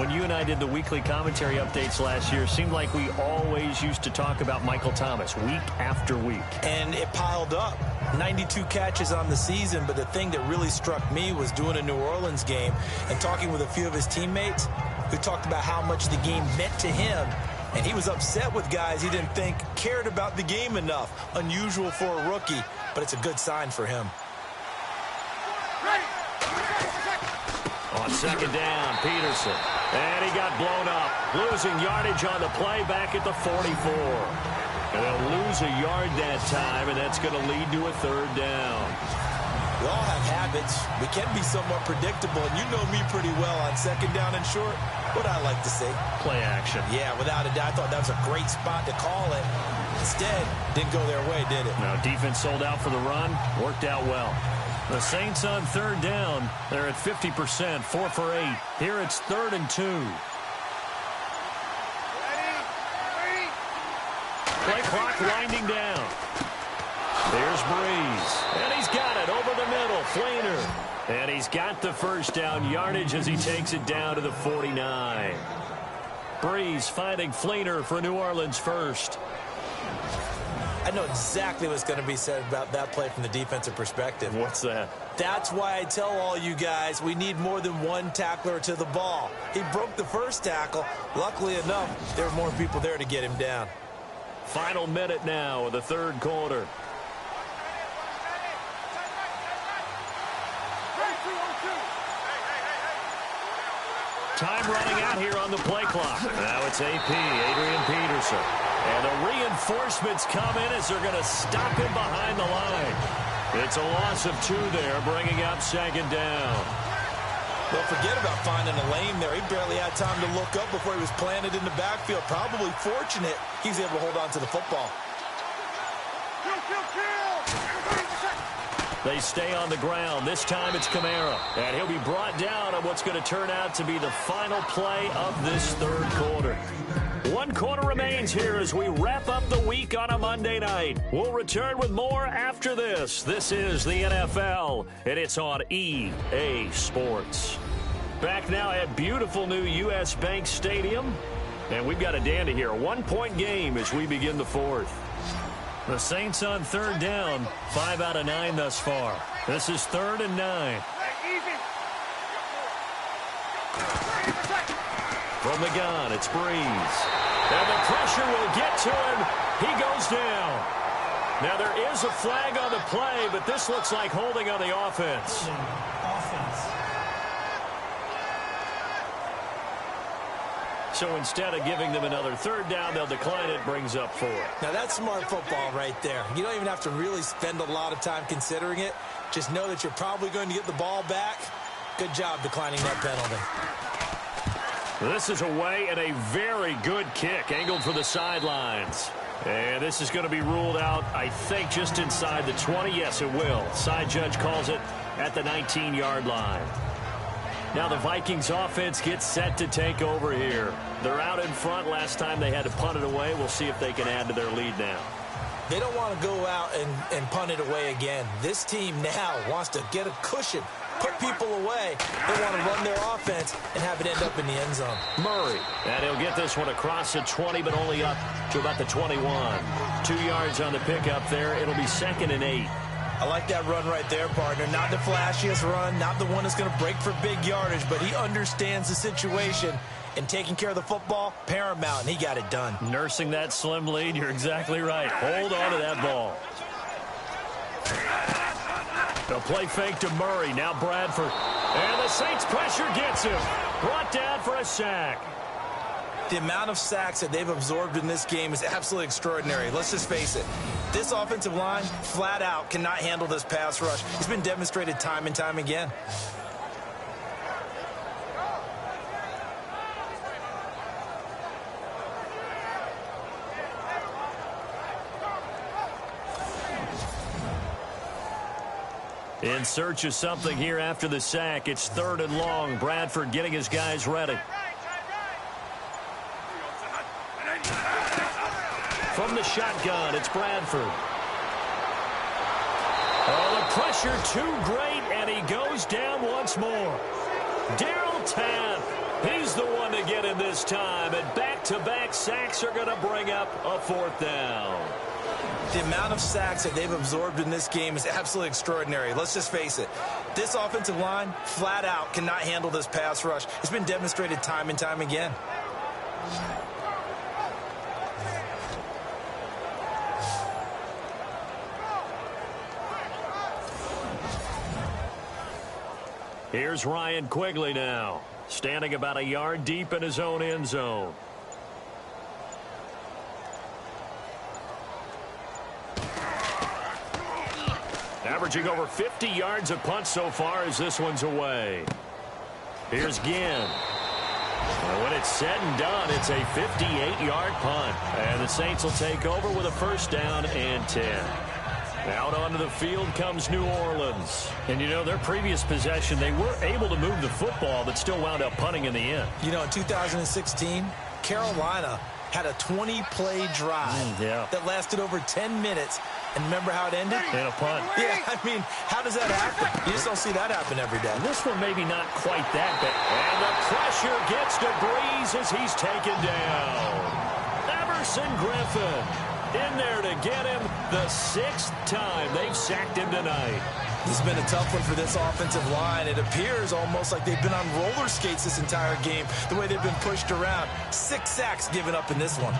When you and I did the weekly commentary updates last year, it seemed like we always used to talk about Michael Thomas week after week. And it piled up. 92 catches on the season, but the thing that really struck me was doing a New Orleans game and talking with a few of his teammates who talked about how much the game meant to him. And he was upset with guys he didn't think cared about the game enough. Unusual for a rookie, but it's a good sign for him. On 2nd down, Peterson. And he got blown up. Losing yardage on the play back at the 44. And they'll lose a yard that time, and that's going to lead to a 3rd down. We all have habits. We can be somewhat predictable, and you know me pretty well on 2nd down and short. What I like to say. Play action. Yeah, without a doubt. I thought that was a great spot to call it. Instead, didn't go their way, did it? Now, defense sold out for the run. Worked out well. The Saints on 3rd down. They're at 50%, 4 for 8. Here it's 3rd and 2. Play clock winding down. There's Breeze. And he's got it over the middle. Fleener. And he's got the 1st down yardage as he takes it down to the 49. Breeze finding Fleener for New Orleans first. I know exactly what's going to be said about that play from the defensive perspective. What's that? That's why I tell all you guys we need more than one tackler to the ball. He broke the first tackle. Luckily enough, there were more people there to get him down. Final minute now of the third quarter. Time running out here on the play clock. Now it's AP, Adrian Peterson. And the reinforcements come in as they're going to stop him behind the line. It's a loss of 2 there, bringing up second down. Well, forget about finding a lane there. He barely had time to look up before he was planted in the backfield. Probably fortunate he was able to hold on to the football. They stay on the ground. This time it's Kamara. And he'll be brought down on what's going to turn out to be the final play of this third quarter. 1 quarter remains here as we wrap up the week on a Monday night. We'll return with more after this. This is the NFL, and it's on EA Sports. Back now at beautiful new U.S. Bank Stadium. And we've got a dandy here. A 1-point game as we begin the fourth. The Saints on third down, 5 out of 9 thus far. This is 3rd and 9. From the gun, it's Breeze. And the pressure will get to him. He goes down. Now there is a flag on the play, but this looks like holding on the offense. So instead of giving them another third down, they'll decline it, brings up 4. Now that's smart football right there. You don't even have to really spend a lot of time considering it. Just know that you're probably going to get the ball back. Good job declining that penalty. This is away and a very good kick, angled for the sidelines. And this is going to be ruled out, I think, just inside the 20. Yes, it will. Side judge calls it at the 19-yard line. Now the Vikings offense gets set to take over here. They're out in front. Last time they had to punt it away. We'll see if they can add to their lead now. They don't want to go out and punt it away again. This team now wants to get a cushion, put people away. They want to run their offense and have it end up in the end zone. Murray, and he'll get this one across the 20, but only up to about the 21. 2 yards on the pickup there. It'll be 2nd and 8. I like that run right there, partner. Not the flashiest run, not the one that's going to break for big yardage, but he understands the situation, and taking care of the football, paramount, and he got it done. Nursing that slim lead, you're exactly right. Hold on to that ball. The play fake to Murray, now Bradford. And the Saints pressure gets him. Brought down for a sack. The amount of sacks that they've absorbed in this game is absolutely extraordinary. Let's just face it. This offensive line, flat out, cannot handle this pass rush. It's been demonstrated time and time again. In search of something here after the sack. It's 3rd and long. Bradford getting his guys ready. From the shotgun, it's Bradford. Oh, the pressure too great, and he goes down once more. Darryl Tapp, he's the one to get in this time, and back-to-back sacks are going to bring up a 4th down. The amount of sacks that they've absorbed in this game is absolutely extraordinary. Let's just face it. This offensive line, flat out, cannot handle this pass rush. It's been demonstrated time and time again. Here's Ryan Quigley now, standing about a yard deep in his own end zone. Averaging over 50 yards a punt so far as this one's away. Here's Ginn. And when it's said and done, it's a 58-yard punt. And the Saints will take over with a 1st down and 10. Out onto the field comes New Orleans. And, you know, their previous possession, they were able to move the football, but still wound up punting in the end. You know, in 2016, Carolina had a 20-play drive that lasted over 10 minutes. And remember how it ended? In a punt. Yeah, I mean, how does that happen? You just don't see that happen every day. This one maybe not quite that bad. And the pressure gets to Breeze as he's taken down. Everson Griffin. In there to get him the 6th time they've sacked him tonight. This has been a tough one for this offensive line. It appears almost like they've been on roller skates this entire game, the way they've been pushed around. 6 sacks given up in this one.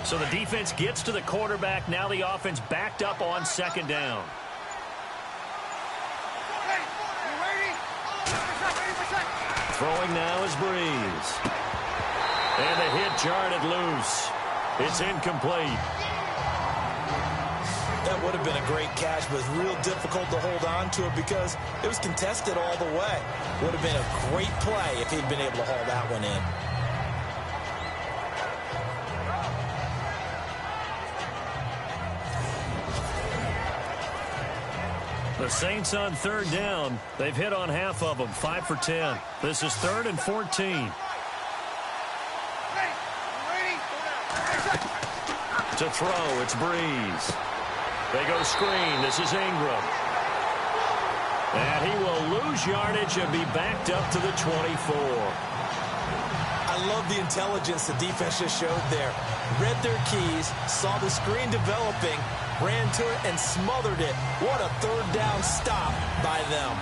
So the defense gets to the quarterback. Now the offense backed up on 2nd down. Throwing now is Breeze. And the hit jarred it loose. It's incomplete. That would have been a great catch, but it's real difficult to hold on to it because it was contested all the way. Would have been a great play if he'd been able to haul that one in. The Saints on 3rd down. They've hit on half of them, 5 for 10. This is 3rd and 14. To throw, it's Breeze. They go screen. This is Ingram. And he will lose yardage and be backed up to the 24. I love the intelligence the defense just showed there. Read their keys, saw the screen developing, ran to it and smothered it. What a 3rd down stop by them.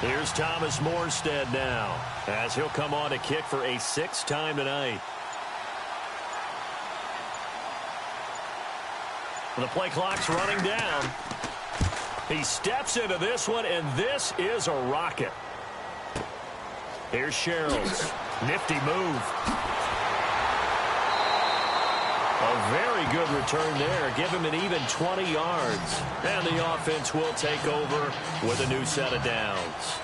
Here's Thomas Morstead now, as he'll come on to kick for a 6th time tonight. The play clock's running down. He steps into this one, and this is a rocket. Here's Sherrills. Nifty move. A very good return there. Give him an even 20 yards. And the offense will take over with a new set of downs.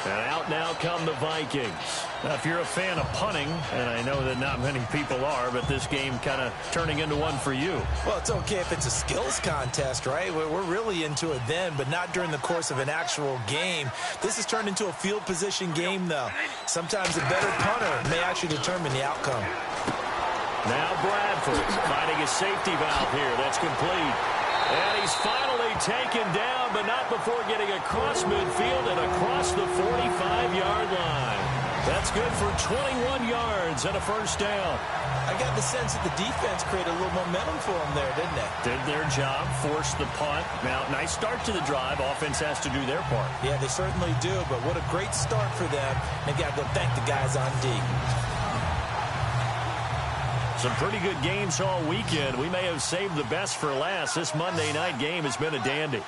And out now come the Vikings. Now, if you're a fan of punting, and I know that not many people are, but this game kind of turning into one for you. Well, it's okay if it's a skills contest, right? We're really into it then, but not during the course of an actual game. This has turned into a field position game, though. Sometimes a better punter may actually determine the outcome. Now Bradford finding his safety valve here. That's complete. And he's finally taken down, but not before getting across midfield and across the 45-yard line. That's good for 21 yards and a 1st down. I got the sense that the defense created a little momentum for them there, didn't they? Did their job, forced the punt. Now, nice start to the drive. Offense has to do their part. Yeah, they certainly do, but what a great start for them. They got to go thank the guys on D. Some pretty good games all weekend. We may have saved the best for last. This Monday night game has been a dandy.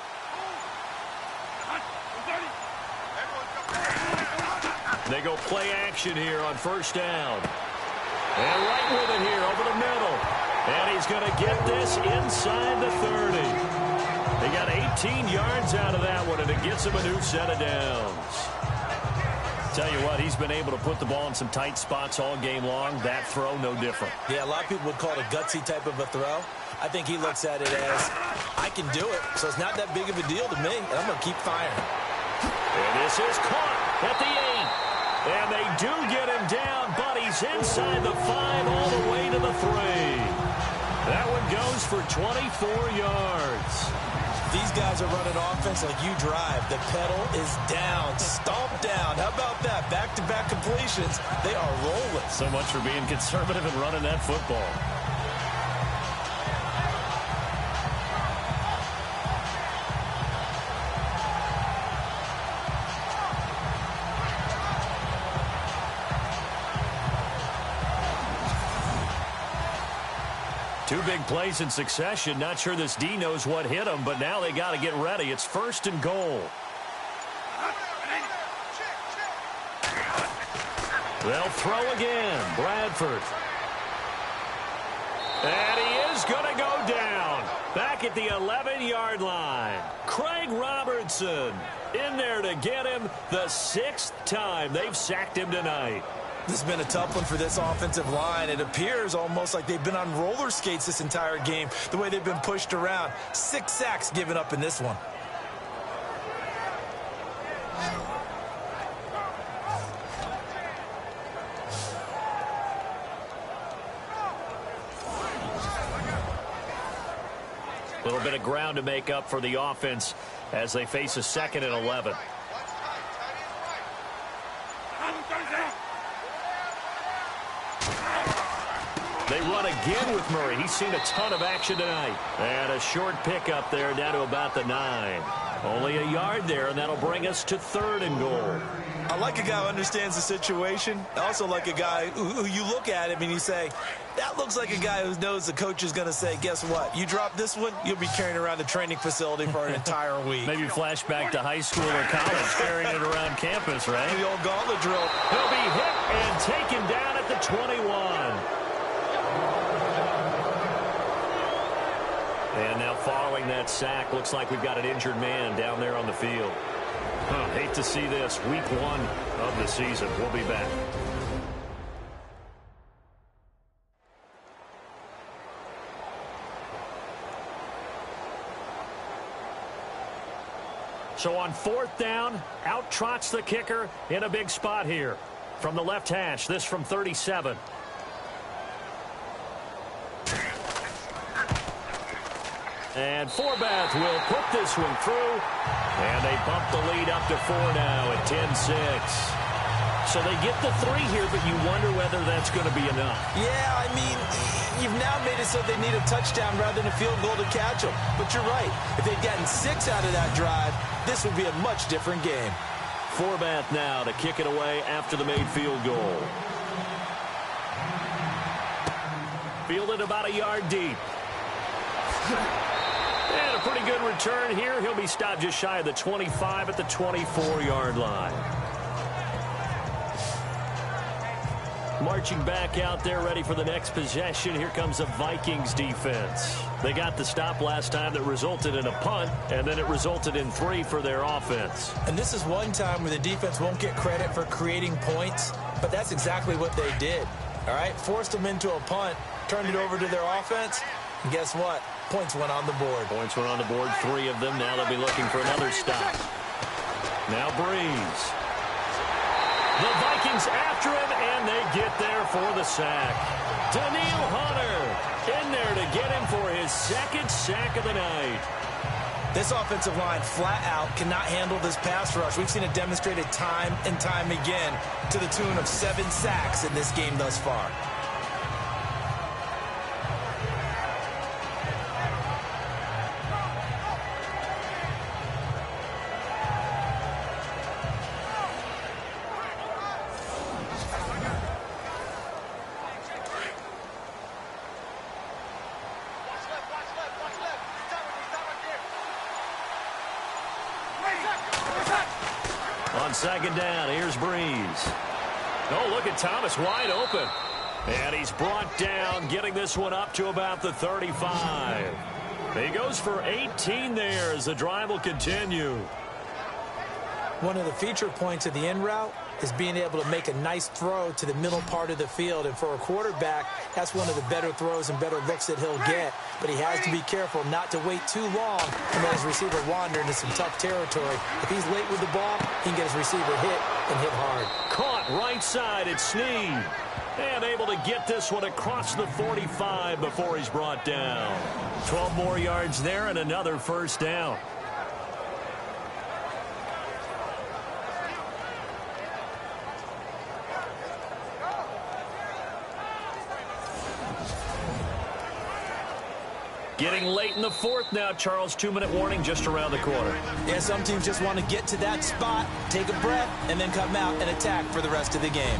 They go play action here on 1st down. And right with it here over the middle. And he's going to get this inside the 30. He got 18 yards out of that one, and it gets him a new set of downs. Tell you what, he's been able to put the ball in some tight spots all game long. That throw, no different. Yeah, a lot of people would call it a gutsy type of a throw. I think he looks at it as, I can do it, so it's not that big of a deal to me, and I'm going to keep firing. And this is caught at the 8. And they do get him down, but he's inside the 5 all the way to the 3. That one goes for 24 yards. These guys are running offense like you drive. The pedal is down, stomped down. How about that? Back-to-back completions. They are rolling. So much for being conservative and running that football. Two big plays in succession. Not sure this D knows what hit him, but now they got to get ready. It's 1st and goal. They'll throw again. Bradford. And he is going to go down. Back at the 11-yard line. Craig Robertson in there to get him the 6th time they've sacked him tonight. This has been a tough one for this offensive line. It appears almost like they've been on roller skates this entire game, the way they've been pushed around. 6 sacks given up in this one. A little bit of ground to make up for the offense as they face a 2nd and 11. They run again with Murray. He's seen a ton of action tonight. And a short pickup there down to about the 9. Only a yard there, and that'll bring us to 3rd and goal. I like a guy who understands the situation. I also like a guy who you look at him and you say, that looks like a guy who knows the coach is going to say, guess what? You drop this one, you'll be carrying around the training facility for an entire week. Maybe flashback to high school or college, carrying it around campus, right? The old gauntlet drill. He'll be hit and taken down at the 21. And now following that sack, looks like we've got an injured man down there on the field. Hate to see this. Week 1 of the season. We'll be back. So on 4th down, out trots the kicker in a big spot here. From the left hash, this from 37. And Forbath will put this one through. And they bump the lead up to 4 now at 10-6. So they get the 3 here, but you wonder whether that's going to be enough. Yeah, I mean, you've now made it so they need a touchdown rather than a field goal to catch them. But you're right. If they'd gotten 6 out of that drive, this would be a much different game. Forbath now to kick it away after the made field goal. Fielded about a yard deep. And a pretty good return here. He'll be stopped just shy of the 25 at the 24-yard line. Marching back out there, ready for the next possession. Here comes the Vikings defense. They got the stop last time that resulted in a punt, and then it resulted in 3 for their offense. And this is one time where the defense won't get credit for creating points, but that's exactly what they did. All right, forced them into a punt, turned it over to their offense, and guess what? Points went on the board. Points went on the board, 3 of them. Now they'll be looking for another stop. Now Breeze. The Vikings after him, and they get there for the sack. Daniil Hunter in there to get him for his 2nd sack of the night. This offensive line flat out cannot handle this pass rush. We've seen it demonstrated time and time again to the tune of 7 sacks in this game thus far. On 2nd down, here's Breeze. Oh, look at Thomas wide open. And he's brought down, getting this one up to about the 35. He goes for 18 there as the drive will continue. One of the feature points of the in route is being able to make a nice throw to the middle part of the field. And for a quarterback, that's one of the better throws and better looks that he'll get. But he has to be careful not to wait too long and let his receiver wander into some tough territory. If he's late with the ball, he can get his receiver hit and hit hard. Caught right side at Snead. And able to get this one across the 45 before he's brought down. 12 more yards there and another 1st down. Getting late in the 4th now, Charles. 2-minute warning just around the corner. Yeah, some teams just want to get to that spot, take a breath, and then come out and attack for the rest of the game.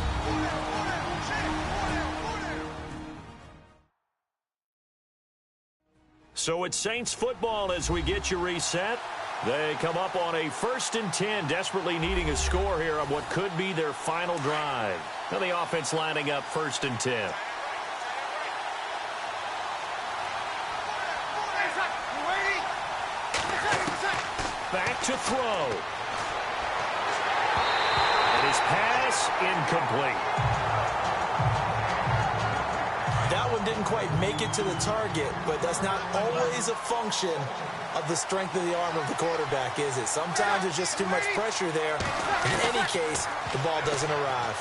So it's Saints football as we get you reset. They come up on a 1st and 10, desperately needing a score here on what could be their final drive. Now the offense lining up 1st and 10. Back to throw. And his pass incomplete. That one didn't quite make it to the target, but that's not always a function of the strength of the arm of the quarterback, is it? Sometimes there's just too much pressure there. In any case, the ball doesn't arrive.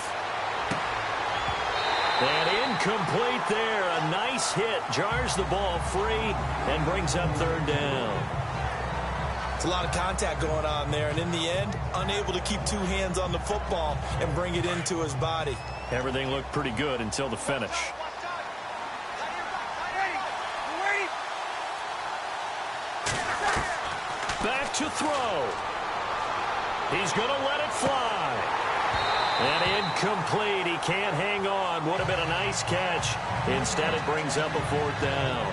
And incomplete there. A nice base hit jars the ball free and brings up third down. It's a lot of contact going on there, and in the end, unable to keep two hands on the football and bring it into his body. Everything looked pretty good until the finish. Back to throw. He's going to let it fly. And incomplete. He can't hang on. Would have been a nice catch. Instead, it brings up a fourth down.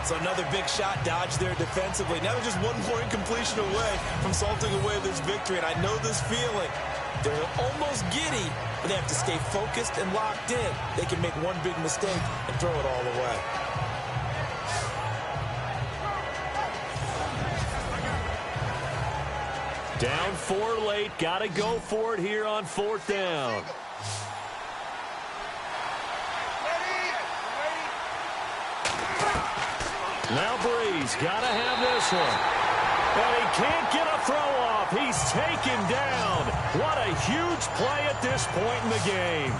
So another big shot dodged there defensively. Now they're just one more incompletion away from salting away this victory. And I know this feeling. They're almost giddy, but they have to stay focused and locked in. They can make one big mistake and throw it all away. Down 4 late. Got to go for it here on fourth down. Now Breeze got to have this one. And he can't get a throw off. He's taken down. What a huge play at this point in the game.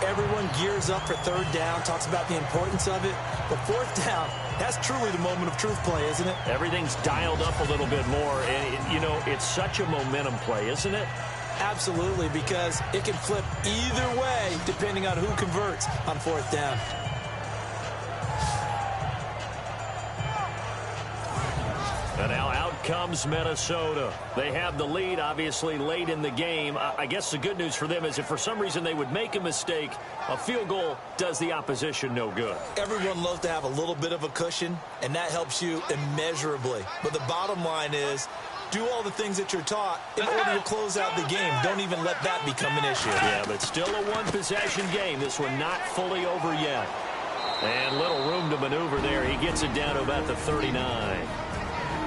Everyone gears up for third down, talks about the importance of it. But fourth down, that's truly the moment of truth play, isn't it? Everything's dialed up a little bit more. And, you know, it's such a momentum play, isn't it? Absolutely, because it can flip either way depending on who converts on fourth down. And now out comes Minnesota. They have the lead, obviously, late in the game. I guess the good news for them is if for some reason they would make a mistake, a field goal does the opposition no good. Everyone loves to have a little bit of a cushion, and that helps you immeasurably. But the bottom line is, do all the things that you're taught in order to close out the game. Don't even let that become an issue. Yeah, but still a one-possession game. This one not fully over yet. And little room to maneuver there. He gets it down to about the 39.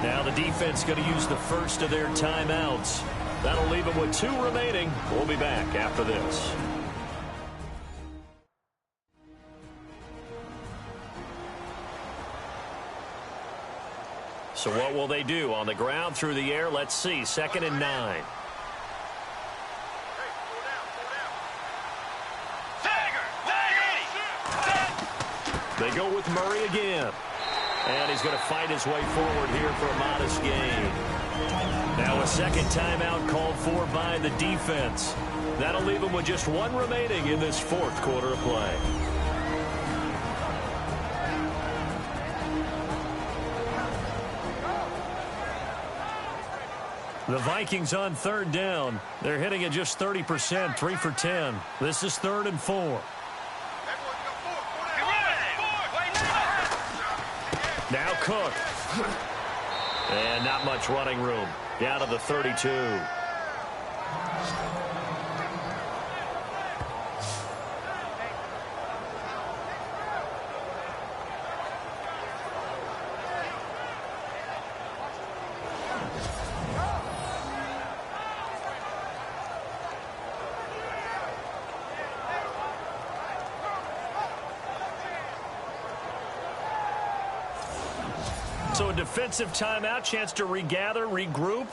Now the defense going to use the first of their timeouts. That'll leave them with 2 remaining. We'll be back after this. So what will they do? On the ground, through the air, let's see. 2nd and 9. They go with Murray again. And he's going to fight his way forward here for a modest gain. Now a second timeout called for by the defense. That'll leave him with just 1 remaining in this 4th quarter of play. The Vikings on 3rd down. They're hitting at just 30%, 3 for 10. This is 3rd and 4. Now Cook. And not much running room. Down to the 32. So a defensive timeout, chance to regather, regroup,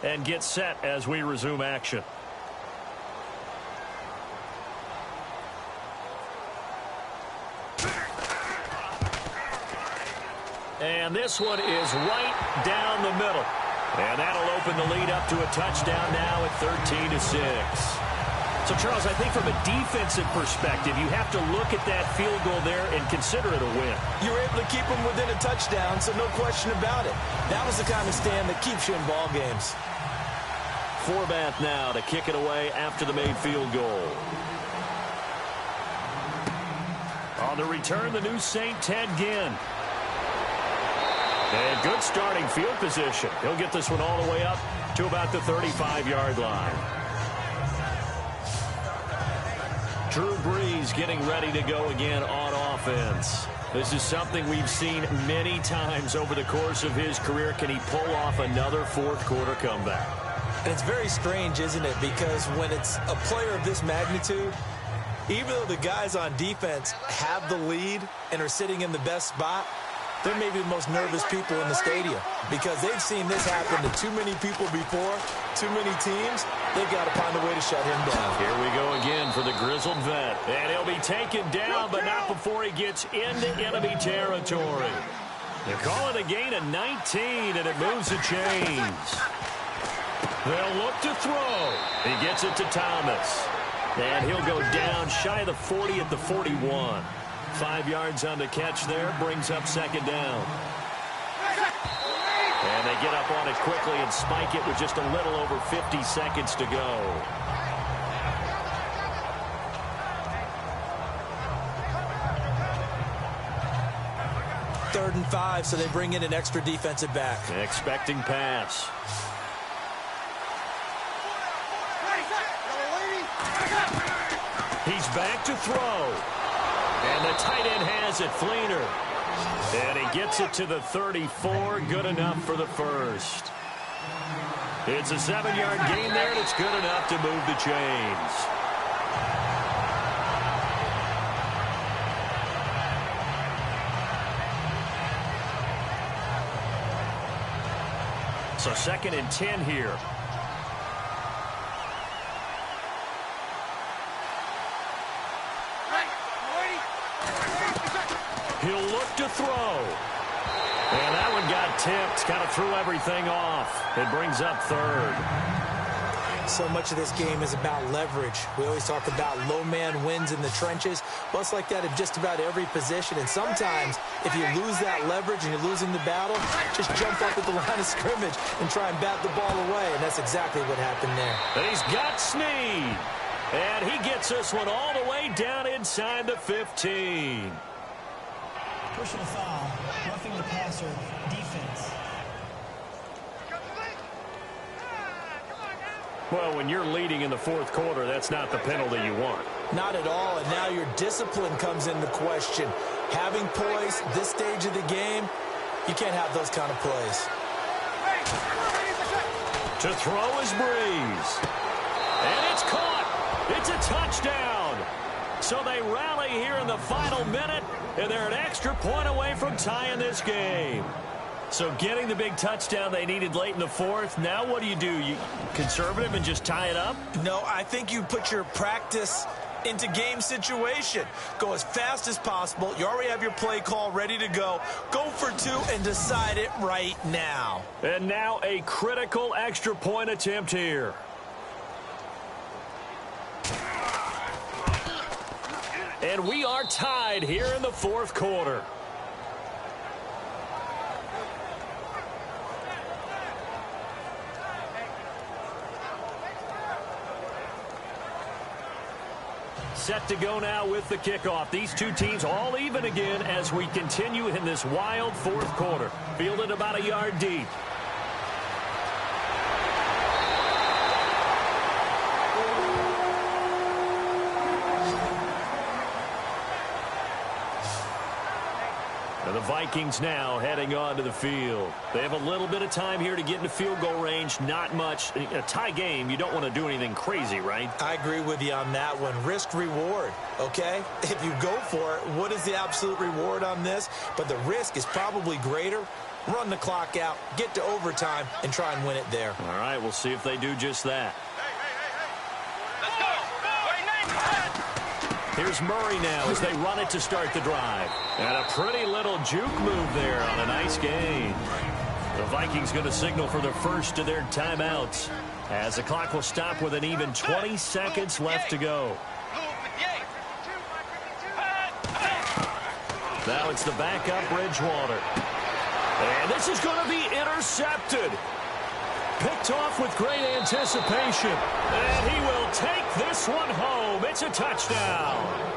and get set as we resume action. And this one is right down the middle. And that'll open the lead up to a touchdown now at 13-6. So, Charles, I think from a defensive perspective, you have to look at that field goal there and consider it a win. You were able to keep them within a touchdown, so no question about it. That was the kind of stand that keeps you in ball games. Forbath now to kick it away after the made field goal. On the return, the new St. Ted Ginn. And good starting field position. He'll get this one all the way up to about the 35-yard line. Drew Brees getting ready to go again on offense. This is something we've seen many times over the course of his career. Can he pull off another 4th quarter comeback? And it's very strange, isn't it? Because when it's a player of this magnitude, even though the guys on defense have the lead and are sitting in the best spot, They're maybe the most nervous people in the stadium because they've seen this happen to too many people before, too many teams. They've got to find a way to shut him down. Here we go again for the grizzled vet. And he'll be taken down, but not before he gets into enemy territory. They call it a gain of 19, and it moves the chains. They'll look to throw. He gets it to Thomas. And he'll go down shy of the 40 at the 41. 5 yards on the catch there, brings up second down. And they get up on it quickly and spike it with just a little over 50 seconds to go. Third and 5, so they bring in an extra defensive back. Expecting pass. He's back to throw. And the tight end has it, Fleener. And he gets it to the 34, good enough for the first. It's a 7-yard gain there, and it's good enough to move the chains. So 2nd and 10 here. He'll look to throw. And that one got tipped. Kind of threw everything off. It brings up 3rd. So much of this game is about leverage. We always talk about low man wins in the trenches. Well, it's like that at just about every position. And sometimes, if you lose that leverage and you're losing the battle, just jump up at the line of scrimmage and try and bat the ball away. And that's exactly what happened there. And he's got Snead. And he gets this one all the way down inside the 15. Personal foul, roughing the passer, defense. Well, when you're leading in the 4th quarter, that's not the penalty you want. Not at all, and now your discipline comes into question. Having poise this stage of the game, you can't have those kind of plays. To throw is Breeze. And it's caught. It's a touchdown. So they rally here in the final minute, and they're an extra point away from tying this game. So getting the big touchdown they needed late in the 4th. Now what do? You conservative and just tie it up? No, I think you put your practice into game situation. Go as fast as possible. You already have your play call ready to go. Go for 2 and decide it right now. And now a critical extra point attempt here. And we are tied here in the 4th quarter. Set to go now with the kickoff. These two teams all even again as we continue in this wild 4th quarter. Fielded about a yard deep. The Vikings now heading onto the field. They have a little bit of time here to get into field goal range. Not much. A tie game, you don't want to do anything crazy, right? I agree with you on that one. Risk reward, okay? If you go for it, what is the absolute reward on this? But the risk is probably greater. Run the clock out, get to overtime, and try and win it there. All right, we'll see if they do just that. Here's Murray now as they run it to start the drive. And a pretty little juke move there on a nice gain. The Vikings going to signal for the first of their timeouts as the clock will stop with an even 20 seconds left to go. Now it's the backup Bridgewater. And this is going to be intercepted. Picked off with great anticipation. And he will take this one home. It's a touchdown.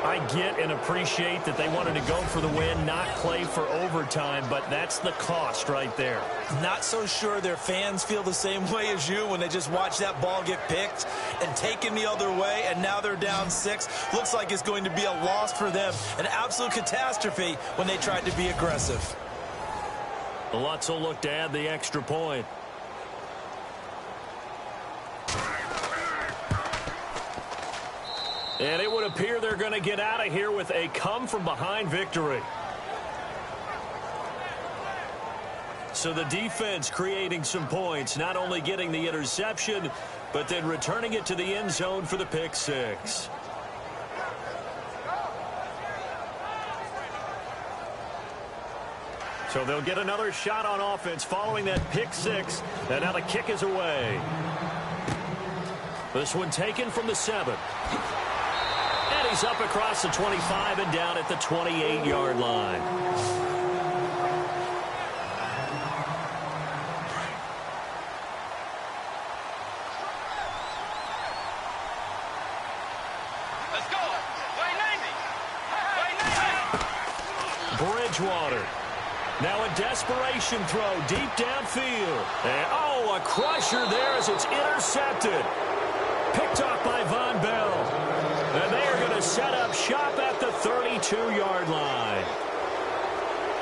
I get and appreciate that they wanted to go for the win, not play for overtime, but that's the cost right there. Not so sure their fans feel the same way as you when they just watch that ball get picked and taken the other way, and now they're down 6. Looks like it's going to be a loss for them. An absolute catastrophe when they tried to be aggressive. Lutz will look to add the extra point. And it would appear they're going to get out of here with a come-from-behind victory. So the defense creating some points, not only getting the interception, but then returning it to the end zone for the pick six. So they'll get another shot on offense following that pick six, and now the kick is away. This one taken from the 7. And he's up across the 25 and down at the 28-yard line. Bridgewater. Now a desperation throw deep downfield. And, oh, a crusher there as it's intercepted. Picked off by Von Bell. And they are going to set up shop at the 32-yard line.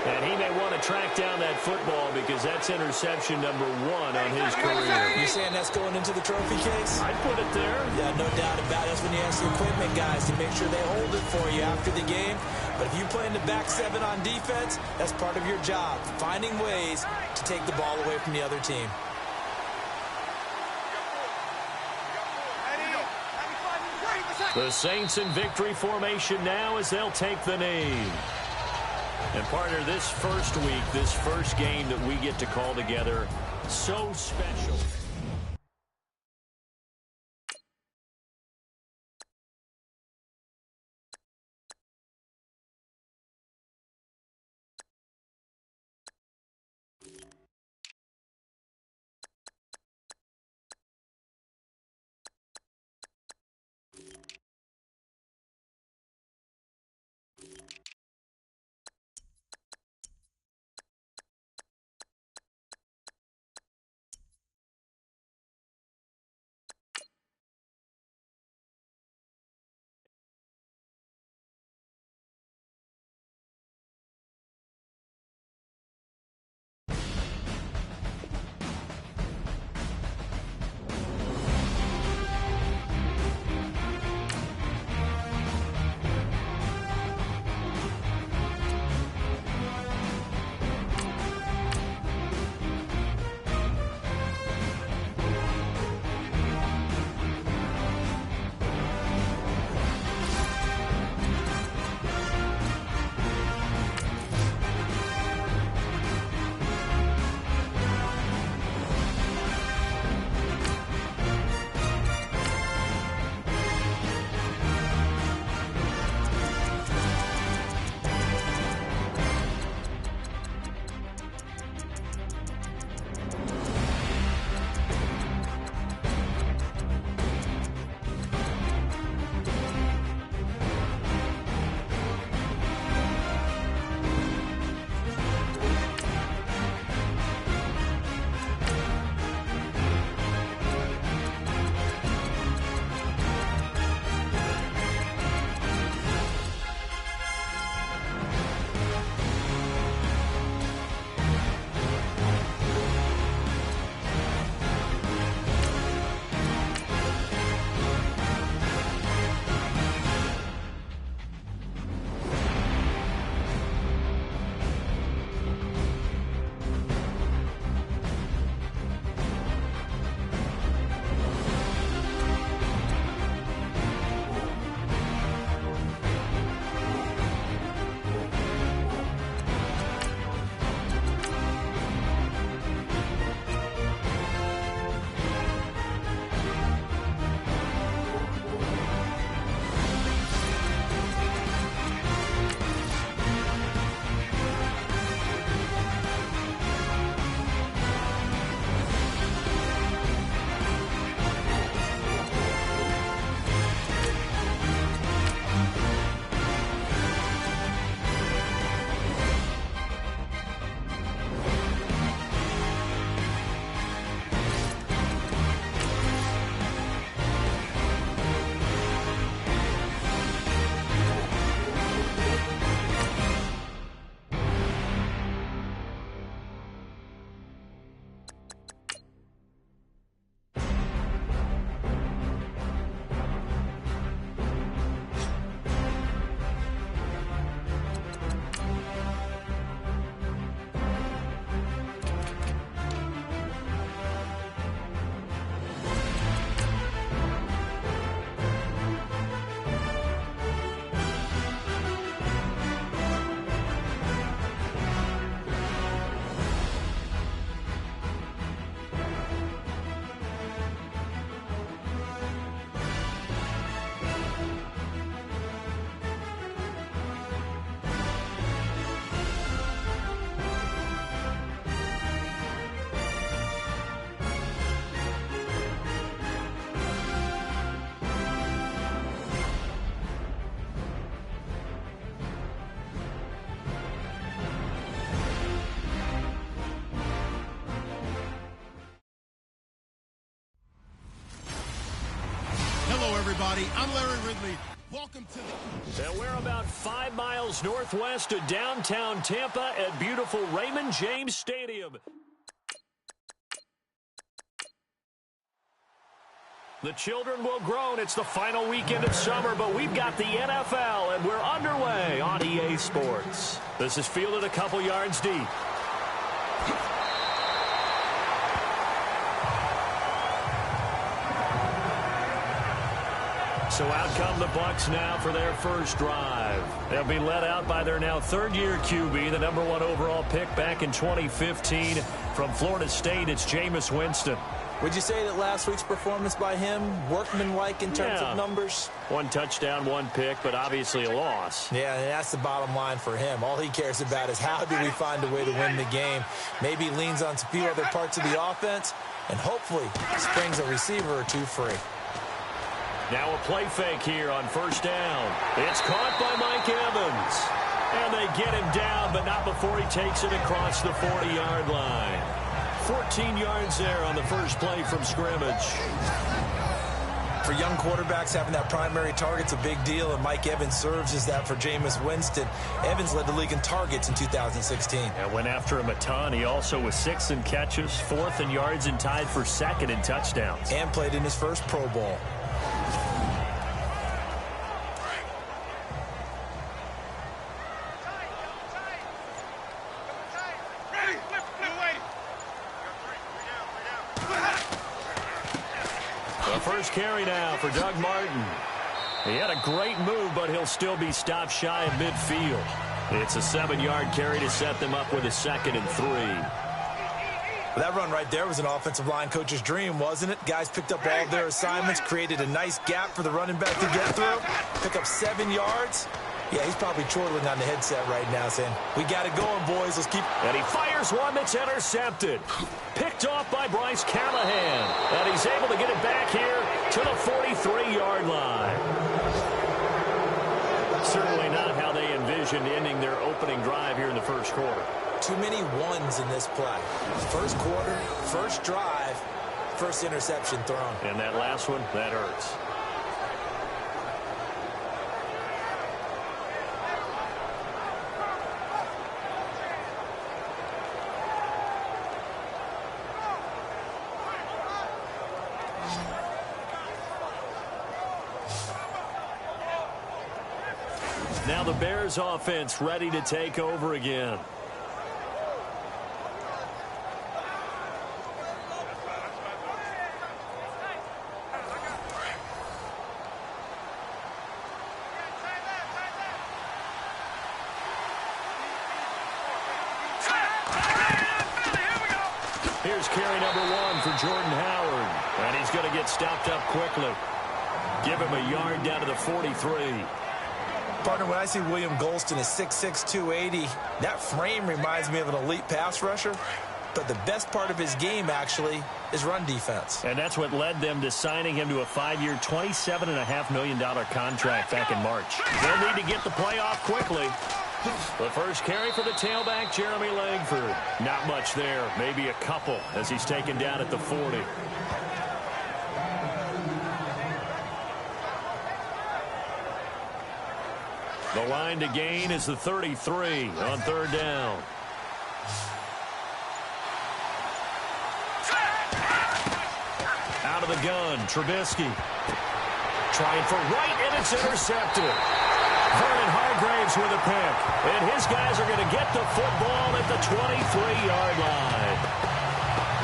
And he may want to track down that football because that's interception number 1 on his career. You saying that's going into the trophy case? I'd put it there. Yeah, no doubt about it. That's when you ask the equipment guys to make sure they hold it for you after the game. But if you play in the back 7 on defense, that's part of your job, finding ways to take the ball away from the other team. The Saints in victory formation now as they'll take the knee. And partner, this first week, this first game that we get to call together, so special. everybody. I'm Larry Ridley. Welcome to the... And we're about 5 miles northwest of downtown Tampa at beautiful Raymond James Stadium. The children will groan. It's the final weekend of summer, but we've got the NFL, and we're underway on EA Sports. This is fielded a couple yards deep. So out come the Bucs now for their first drive. They'll be led out by their now third-year QB, the number 1 overall pick back in 2015 from Florida State. It's Jameis Winston. Would you say that last week's performance by him, workmanlike in terms of numbers? 1 touchdown, 1 pick, but obviously a loss. Yeah, and that's the bottom line for him. All he cares about is how do we find a way to win the game. Maybe leans on a few other parts of the offense, and hopefully springs a receiver or 2 free. Now a play fake here on first down. It's caught by Mike Evans. And they get him down, but not before he takes it across the 40-yard line. 14 yards there on the first play from scrimmage. For young quarterbacks, having that primary target's a big deal, and Mike Evans serves as that for Jameis Winston. Evans led the league in targets in 2016. And went after him a ton. He also was 6th in catches, 4th in yards, and tied for 2nd in touchdowns. And played in his first Pro Bowl. First carry now for Doug Martin. He had a great move, but he'll still be stopped shy of midfield. It's a 7-yard carry to set them up with a 2nd and 3. Well, that run right there was an offensive line coach's dream, wasn't it? Guys picked up all of their assignments, created a nice gap for the running back to get through, pick up 7 yards. Yeah, he's probably chortling on the headset right now saying, we got it going, boys. Let's keep... And he fires one that's intercepted. Picked off by Bryce Callahan. And he's able to get it back here to the 43-yard line. Certainly not how they envisioned ending their opening drive here in the first quarter. Too many ones in this play. First quarter, first drive, first interception thrown. And that last one, that hurts. Now the Bears offense ready to take over again. Here's carry number 1 for Jordan Howard. And he's going to get stopped up quickly. Give him a yard down to the 43. Partner, when I see William Golston is 6'6", 280, that frame reminds me of an elite pass rusher. But the best part of his game, actually, is run defense. And that's what led them to signing him to a 5-year, $27.5 million contract back in March. They'll need to get the play off quickly. The first carry for the tailback, Jeremy Langford. Not much there, maybe a couple as he's taken down at the 40. The line to gain is the 33 on third down. Out of the gun, Trubisky. Trying for right, and it's intercepted. Vernon Hargraves with a pick. And his guys are going to get the football at the 23-yard line.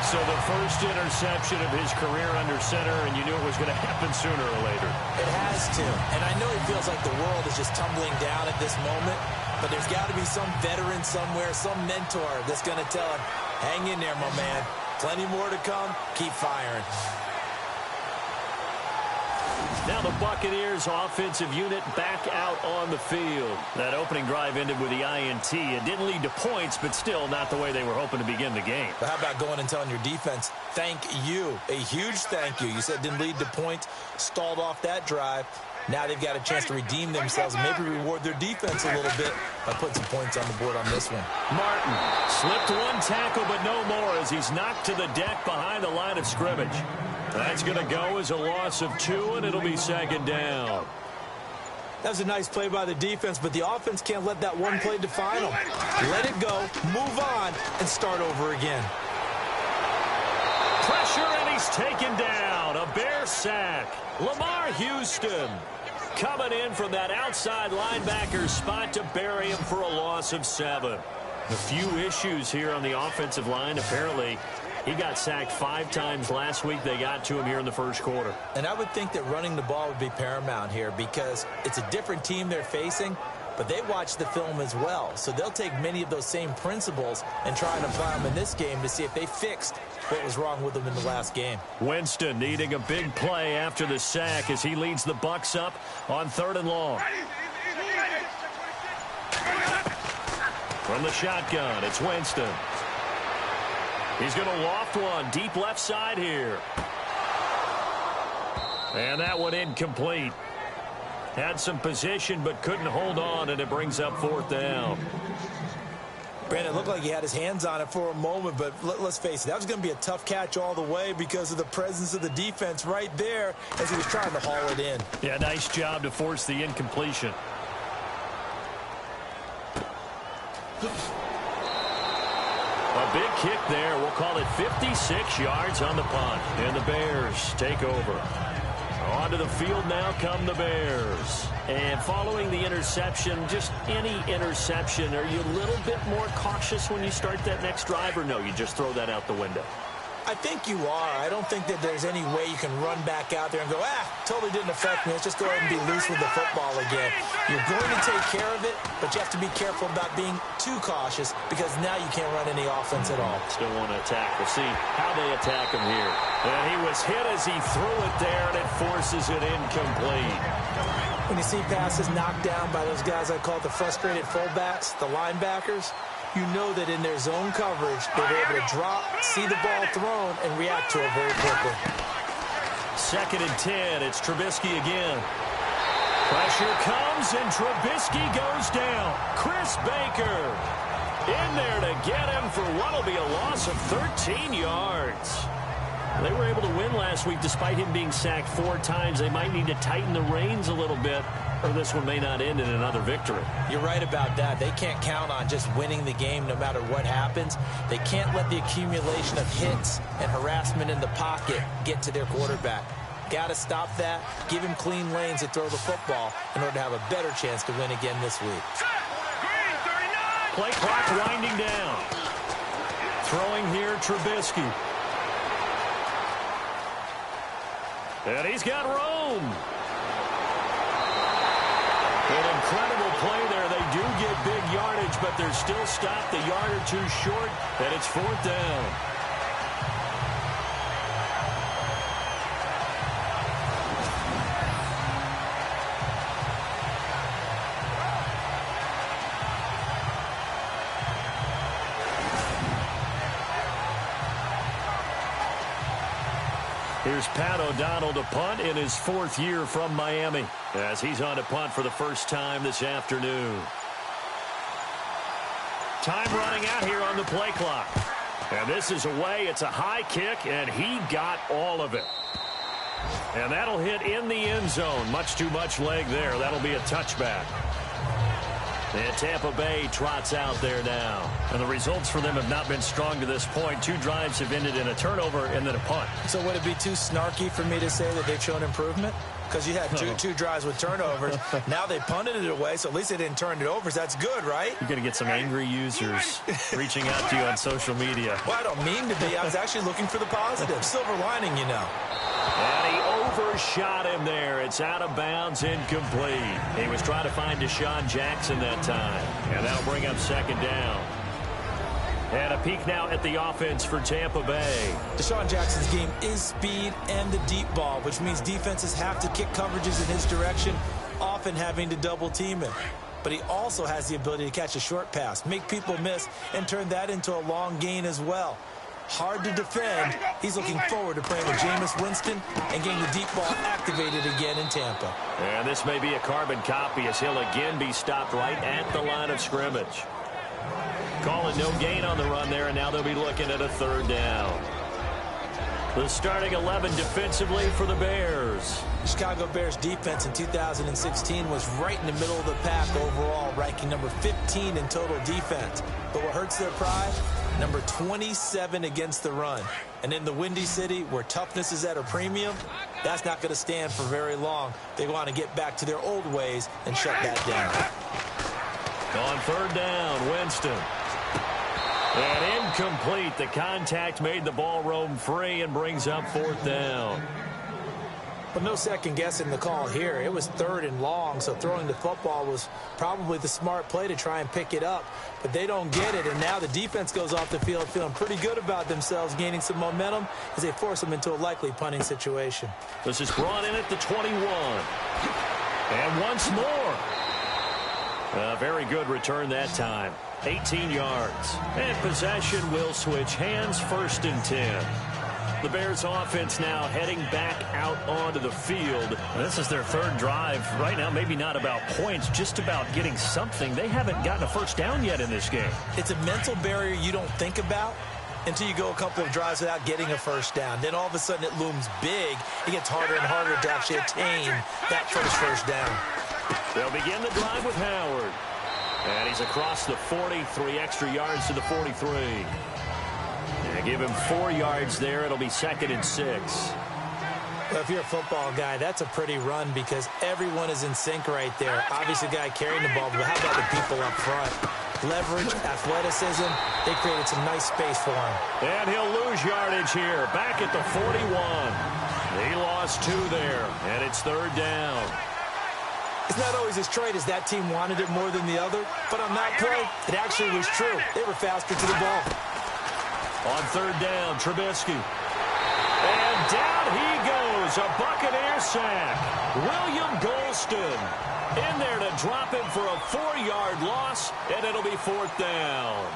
So the first interception of his career under center, and you knew it was going to happen sooner or later. It has to. And I know it feels like the world is just tumbling down at this moment, but there's got to be some veteran somewhere, some mentor that's going to tell him, hang in there, my man. Plenty more to come. Keep firing. Now the Buccaneers offensive unit back out on the field. That opening drive ended with the INT. It didn't lead to points, but still not the way they were hoping to begin the game. But how about going and telling your defense, thank you, a huge thank you. You said it didn't lead to points, stalled off that drive. Now they've got a chance to redeem themselves and maybe reward their defense a little bit by putting some points on the board on this one. Martin slipped one tackle, but no more as he's knocked to the deck behind the line of scrimmage. That's going to go as a loss of 2, and it'll be second down. That was a nice play by the defense, but the offense can't let that one play define them. Let it go, move on, and start over again. Pressure, and he's taken down. A Bear sack. Lamar Houston coming in from that outside linebacker spot to bury him for a loss of 7. A few issues here on the offensive line. Apparently, he got sacked 5 times last week. They got to him here in the first quarter. And I would think that running the ball would be paramount here because it's a different team they're facing, but they watch the film as well. So they'll take many of those same principles and try and apply them in this game to see if they fixed what was wrong with them in the last game. Winston needing a big play after the sack as he leads the Bucs up on 3rd and long. From the shotgun, it's Winston. He's going to loft one deep left side here. And that one incomplete. Had some position but couldn't hold on, and it brings up 4th down. Brandon, it looked like he had his hands on it for a moment, but let's face it, that was going to be a tough catch all the way because of the presence of the defense right there as he was trying to haul it in. Yeah, nice job to force the incompletion. A big kick there. We'll call it 56 yards on the punt. And the Bears take over. Onto the field now come the Bears. And following the interception, just any interception, are you a little bit more cautious when you start that next drive, or no, you just throw that out the window? I think you are. I don't think that there's any way you can run back out there and go, totally didn't affect me. Let's just go ahead and be loose with the football again. You're going to take care of it, but you have to be careful about being too cautious because now you can't run any offense at all. Still want to attack. We'll see how they attack him here. And he was hit as he threw it there, and it forces it incomplete. When you see passes knocked down by those guys I call the frustrated fullbacks, the linebackers, you know that in their zone coverage, they're able to drop, see the ball thrown, and react to it very quickly. 2nd and 10. It's Trubisky again. Pressure comes, and Trubisky goes down. Chris Baker in there to get him for what will be a loss of 13 yards. They were able to win last week despite him being sacked 4 times. They might need to tighten the reins a little bit, or this one may not end in another victory. You're right about that. They can't count on just winning the game no matter what happens. They can't let the accumulation of hits and harassment in the pocket get to their quarterback. Got to stop that, give him clean lanes to throw the football in order to have a better chance to win again this week. Play clock winding down. Throwing here, Trubisky. And he's got room. An incredible play there. They do get big yardage, but they're still stopped a yard or 2 short, and it's 4th down. Here's Pat O'Donnell to punt in his 4th year from Miami as he's on to punt for the first time this afternoon. Time running out here on the play clock. And this is away. It's a high kick, and he got all of it. And that'll hit in the end zone. Much too much leg there. That'll be a touchback. And Tampa Bay trots out there now. And the results for them have not been strong to this point. 2 drives have ended in a turnover and then a punt. So would it be too snarky for me to say that they've shown improvement? Because you had two drives with turnovers. Now they punted it away, so at least they didn't turn it over. So that's good, right? You're going to get some angry users reaching out to you on social media. Well, I don't mean to be. I was actually looking for the positive. Silver lining, you know. And he overshot him there. It's out of bounds, incomplete. He was trying to find Deshaun Jackson that time. And that'll bring up 2nd down. And a peek now at the offense for Tampa Bay. Deshaun Jackson's game is speed and the deep ball, which means defenses have to kick coverages in his direction, often having to double team him. But he also has the ability to catch a short pass, make people miss, and turn that into a long gain as well. Hard to defend. He's looking forward to playing with Jameis Winston and getting the deep ball activated again in Tampa. And this may be a carbon copy as he'll again be stopped right at the line of scrimmage. Calling no gain on the run there, and now they'll be looking at a 3rd down. The starting 11 defensively for the Bears. The Chicago Bears defense in 2016 was right in the middle of the pack overall, ranking number 15 in total defense. But what hurts their pride? Number 27 against the run. And in the Windy City, where toughness is at a premium, that's not going to stand for very long. They want to get back to their old ways and shut that down. On third down, Winston. And incomplete. The contact made the ball roam free and brings up fourth down. But no second guessing the call here. It was third and long, so throwing the football was probably the smart play to try and pick it up. But they don't get it, and now the defense goes off the field feeling pretty good about themselves, gaining some momentum as they force them into a likely punting situation. This is brought in at the 21. And once more. A very good return that time. 18 yards. And possession will switch hands, 1st and 10. The Bears offense now heading back out onto the field. This is their third drive. Right now, maybe not about points, just about getting something. They haven't gotten a first down yet in this game. It's a mental barrier you don't think about until you go a couple of drives without getting a first down. Then all of a sudden it looms big. It gets harder and harder to actually attain that first down. They'll begin the drive with Howard. And he's across the 40, 3 extra yards to the 43. And give him 4 yards there. It'll be 2nd and 6. Well, if you're a football guy, that's a pretty run because everyone is in sync right there. Obviously, the guy carrying the ball, but how about the people up front? Leverage, athleticism, they created some nice space for him. And he'll lose yardage here. Back at the 41. He lost 2 there, and it's 3rd down. It's not always as straight as that team wanted it more than the other, but on that play, it actually was true. They were faster to the ball. On 3rd down, Trubisky. And down he goes, a Buccaneer sack. William Golston in there to drop him for a 4-yard loss, and it'll be 4th down.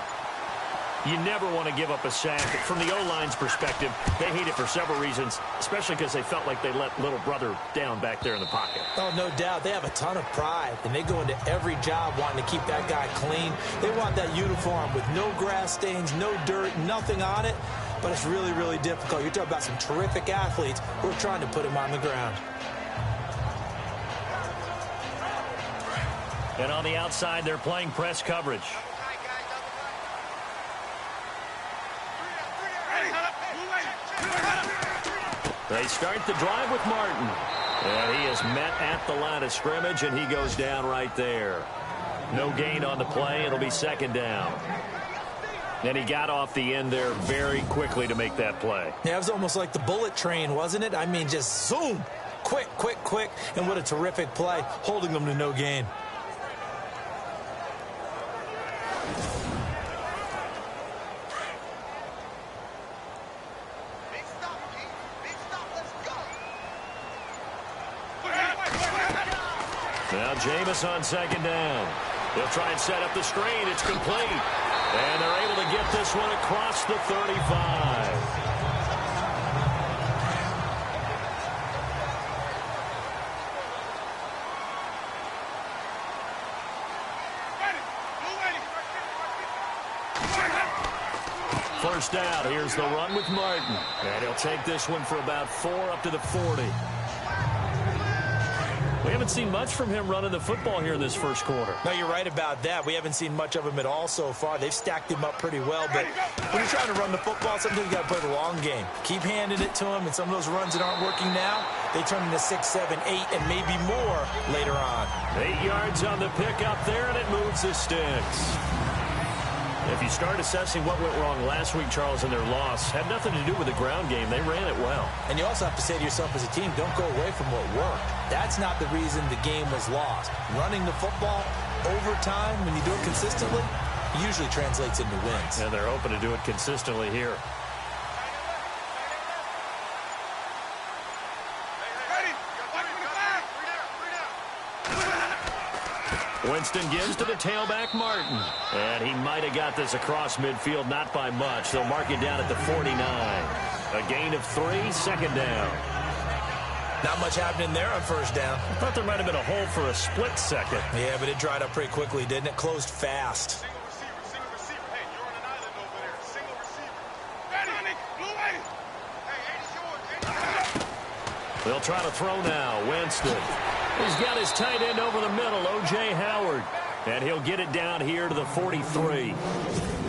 You never want to give up a sack. From the O-line's perspective, they hate it for several reasons, especially because they felt like they let little brother down back there in the pocket. Oh, no doubt. They have a ton of pride, and they go into every job wanting to keep that guy clean. They want that uniform with no grass stains, no dirt, nothing on it, but it's really, really difficult. You're talking about some terrific athletes who are trying to put him on the ground. And on the outside, they're playing press coverage. They start the drive with Martin. And he is met at the line of scrimmage, and he goes down right there. No gain on the play. It'll be 2nd down. And he got off the end there very quickly to make that play. Yeah, it was almost like the bullet train, wasn't it? I mean, just zoom. Quick, quick, quick. And what a terrific play, holding them to no gain. Now Jameis on 2nd down. They'll try and set up the screen. It's complete. And they're able to get this one across the 35. First down. Here's the run with Martin. And he'll take this one for about 4 up to the 40. We haven't seen much from him running the football here in this first quarter. No, you're right about that. We haven't seen much of him at all so far. They've stacked him up pretty well, but when you're trying to run the football, sometimes you got to play the long game. Keep handing it to him, and some of those runs that aren't working now, they turn into 6, 7, 8, and maybe more later on. 8 yards on the pickup there, and it moves the sticks. If you start assessing what went wrong last week, Charles, in their loss, had nothing to do with the ground game. They ran it well. And you also have to say to yourself as a team, don't go away from what worked. That's not the reason the game was lost. Running the football over time, when you do it consistently, usually translates into wins. And they're hoping to do it consistently here. Winston gives to the tailback, Martin. And he might have got this across midfield, not by much. They'll mark it down at the 49. A gain of 3, 2nd down. Not much happening there on first down. I thought there might have been a hole for a split second. Yeah, but it dried up pretty quickly, didn't it? Closed fast. Single receiver. Hey, you're on an island over there. Single receiver. Ready, blue lady. Hey, 86. They'll try to throw now. Winston. He's got his tight end over the middle, O.J. Howard. And he'll get it down here to the 43.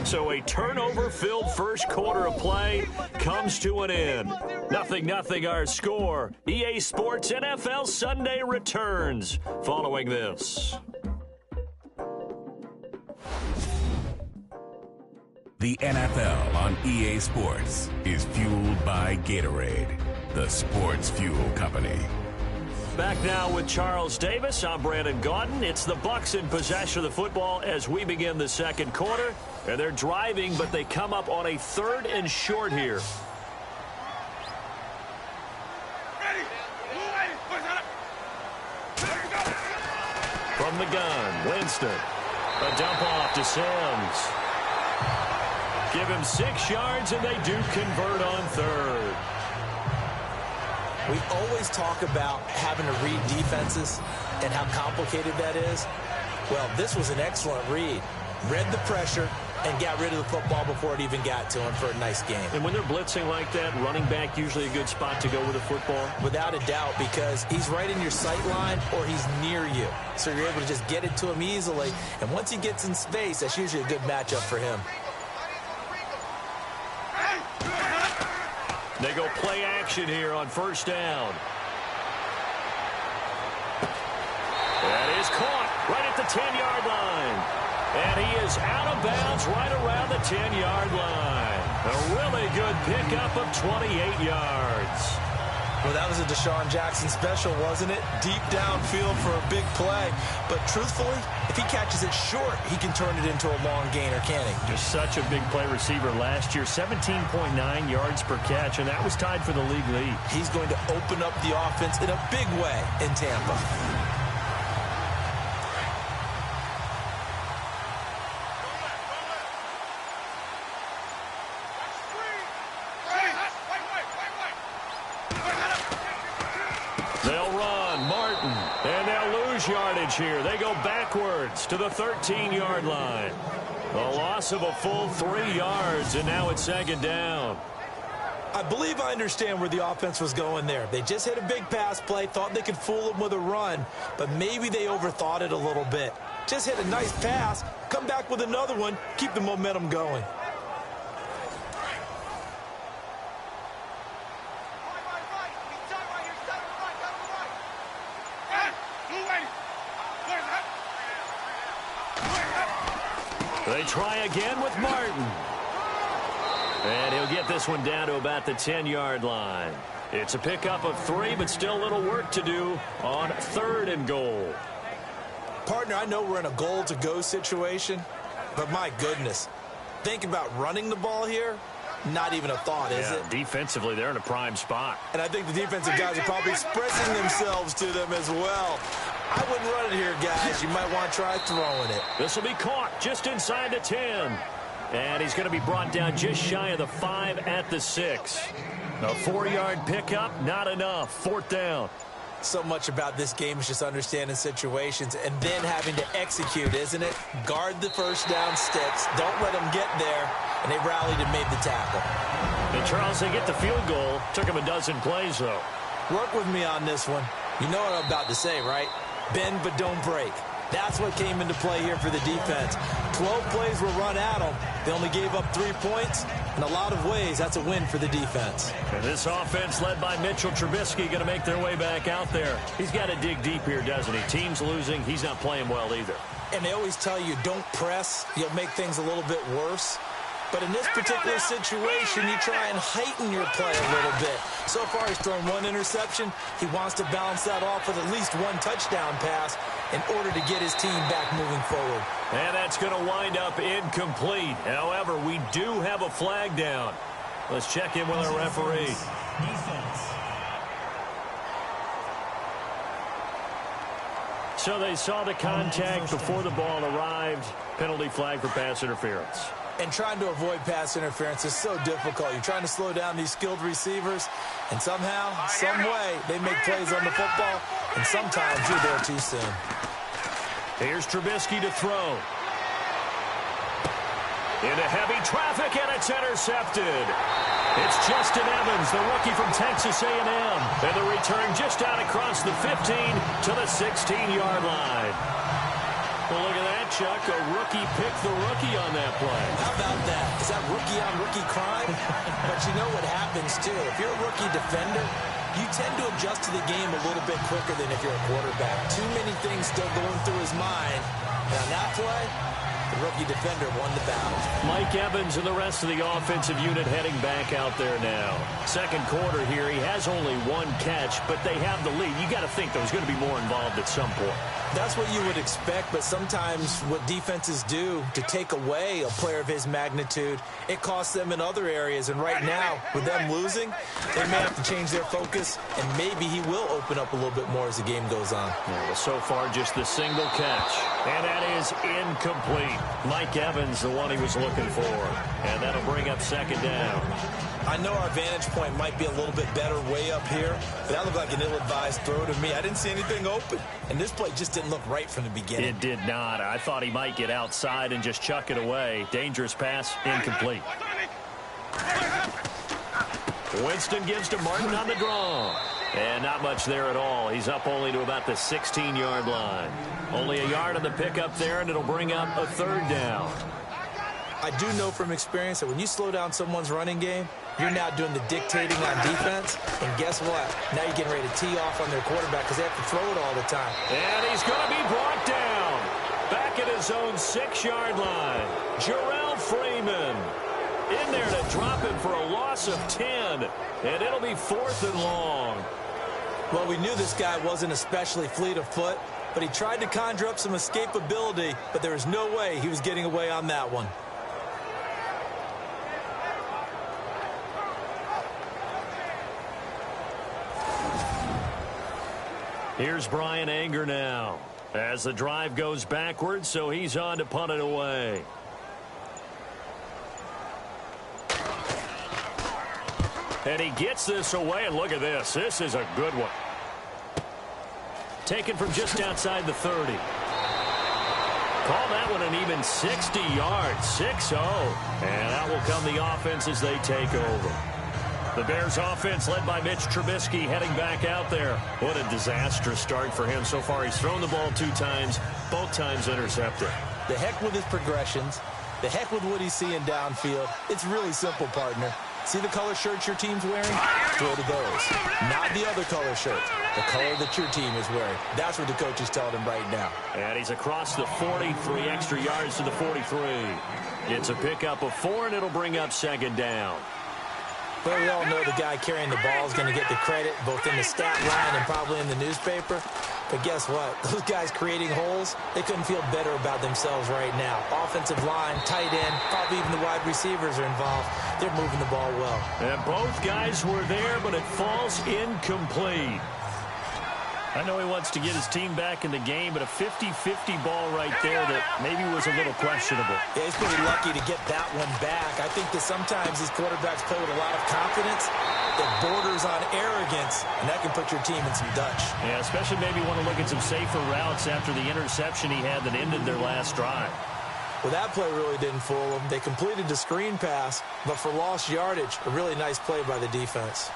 So a turnover-filled first quarter of play comes to an end. 0-0 our score. EA Sports NFL Sunday returns following this. The NFL on EA Sports is fueled by Gatorade, the sports fuel company. Back now with Charles Davis. I'm Brandon Gaudin. It's the Bucs in possession of the football as we begin the second quarter. And they're driving, but they come up on a 3rd and short here. From the gun, Winston. A dump off to Sims. Give him 6 yards, and they do convert on 3rd. We always talk about having to read defenses and how complicated that is. Well, this was an excellent read. Read the pressure and got rid of the football before it even got to him for a nice game. And when they're blitzing like that, running back usually a good spot to go with the football? Without a doubt, because he's right in your sight line or he's near you. So you're able to just get it to him easily. And once he gets in space, that's usually a good matchup for him. They go play action here on 1st down. That is caught right at the 10-yard line. And he is out of bounds right around the 10-yard line. A really good pickup of 28 yards. Well, that was a Deshaun Jackson special, wasn't it? Deep downfield for a big play. But truthfully, if he catches it short, he can turn it into a long gainer, can't he? Just such a big play receiver last year. 17.9 yards per catch, and that was tied for the league lead. He's going to open up the offense in a big way in Tampa. Yardage here. They go backwards to the 13-yard line. A loss of a full 3 yards, and now it's 2nd down. I believe I understand where the offense was going there. They just hit a big pass play, thought they could fool them with a run, but maybe they overthought it a little bit. Just hit a nice pass, come back with another one, keep the momentum going. They try again with Martin. And he'll get this one down to about the 10-yard line. It's a pickup of 3, but still a little work to do on 3rd and goal. Partner, I know we're in a goal-to-go situation, but my goodness, think about running the ball here. Not even a thought, is it? Defensively, they're in a prime spot. And I think the defensive guys are probably expressing themselves to them as well. I wouldn't run it here, guys. You might want to try throwing it. This will be caught just inside the 10. And he's going to be brought down just shy of the 5 at the 6. A 4-yard pickup, not enough. 4th down. So much about this game is just understanding situations and then having to execute, isn't it? Guard the first down sticks. Don't let them get there. And they rallied and made the tackle. And Charles, they get the field goal. Took him a dozen plays, though. Work with me on this one. You know what I'm about to say, right? Bend but don't break. That's what came into play here for the defense. 12 plays were run at them. They only gave up 3 points. In a lot of ways, that's a win for the defense. And this offense led by Mitchell Trubisky going to make their way back out there. He's got to dig deep here, doesn't he? Team's losing. He's not playing well either. And they always tell you, don't press. You'll make things a little bit worse. But in this particular situation, you try and heighten your play a little bit. So far, he's thrown 1 interception. He wants to balance that off with at least 1 touchdown pass in order to get his team back moving forward. And that's going to wind up incomplete. However, we do have a flag down. Let's check in with our referee. Defense. So they saw the contact before the ball arrived. Penalty flag for pass interference. And trying to avoid pass interference is so difficult. You're trying to slow down these skilled receivers, and somehow, some way, they make plays on the football, and sometimes you're there too soon. Here's Trubisky to throw. Into heavy traffic, and it's intercepted. It's Justin Evans, the rookie from Texas A&M. And the return just out across the 15 to the 16-yard line. Well, look at that, Chuck. A rookie picked the rookie on that play. How about that? Is that rookie-on-rookie crime? But you know what happens, too. If you're a rookie defender, you tend to adjust to the game a little bit quicker than if you're a quarterback. Too many things still going through his mind. And on that play, the rookie defender won the battle. Mike Evans and the rest of the offensive unit heading back out there now. Second quarter here, he has only one catch, but they have the lead. You got to think there's going to be more involved at some point. That's what you would expect, but sometimes what defenses do to take away a player of his magnitude, it costs them in other areas. And right now, with them losing, they may have to change their focus, and maybe he will open up a little bit more as the game goes on. Yeah, well, so far, just the single catch. And that is incomplete. Mike Evans, the one he was looking for. And that'll bring up second down. I know our vantage point might be a little bit better way up here, but that looked like an ill-advised throw to me. I didn't see anything open, and this play just didn't look right from the beginning. It did not. I thought he might get outside and just chuck it away. Dangerous pass, incomplete. Winston gives to Martin on the draw. And not much there at all. He's up only to about the 16-yard line. Only a yard on the pickup there, and it'll bring up a third down. I do know from experience that when you slow down someone's running game, you're now doing the dictating on defense. And guess what? Now you're getting ready to tee off on their quarterback because they have to throw it all the time. And he's going to be brought down. Back at his own 6-yard line. Jarrell Freeman in there to drop him for a loss of 10. And it'll be 4th and long. Well, we knew this guy wasn't especially fleet of foot, but he tried to conjure up some escapability, but there was no way he was getting away on that one. Here's Brian Anger now as the drive goes backwards, so he's on to punt it away. And he gets this away, and look at this. This is a good one. Taken from just outside the 30. Call that one an even 60 yards, 6-0. And out will come the offense as they take over. The Bears offense led by Mitch Trubisky heading back out there. What a disastrous start for him so far. He's thrown the ball 2 times, both times intercepted. The heck with his progressions. The heck with what he's seeing downfield. It's really simple, partner. See the color shirts your team's wearing? Throw to those. Not the other color shirt. The color that your team is wearing. That's what the coach is telling him right now. And he's across the 40, 3 extra yards to the 43. It's a pickup of 4, and it'll bring up second down. Well, we all know the guy carrying the ball is going to get the credit, both in the stat line and probably in the newspaper. But guess what? Those guys creating holes, they couldn't feel better about themselves right now. Offensive line, tight end, probably even the wide receivers are involved. They're moving the ball well. And both guys were there, but it falls incomplete. I know he wants to get his team back in the game, but a 50-50 ball right there that maybe was a little questionable. Yeah, he's pretty lucky to get that one back. I think that sometimes these quarterbacks play with a lot of confidence that borders on arrogance, and that can put your team in some Dutch. Yeah, especially maybe want to look at some safer routes after the interception he had that ended their last drive. Well, that play really didn't fool them. They completed the screen pass, but for lost yardage, a really nice play by the defense.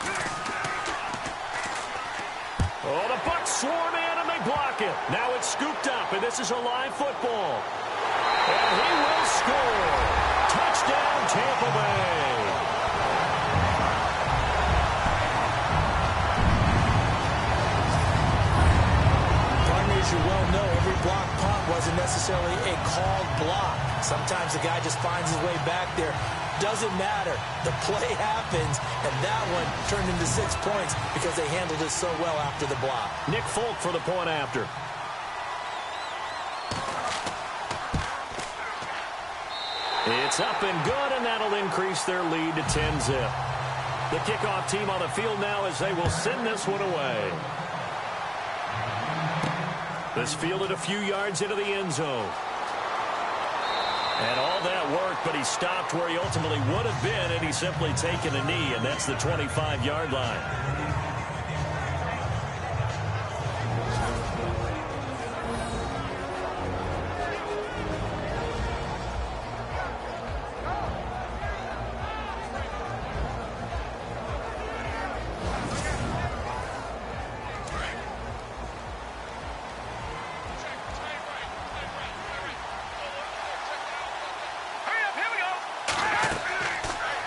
Oh, the Bucs swarm in and they block it. Now it's scooped up, and this is a live football. And he will score. Touchdown, Tampa Bay. Partners, you well know every block punt wasn't necessarily a called block. Sometimes the guy just finds his way back there. Doesn't matter. The play happens, and that one turned into 6 points because they handled it so well after the block. Nick Folk for the point after. It's up and good, and that'll increase their lead to 10-zip. The kickoff team on the field now as they will send this one away. This fielded a few yards into the end zone. And all that worked, but he stopped where he ultimately would have been, and he's simply taken a knee, and that's the 25-yard line.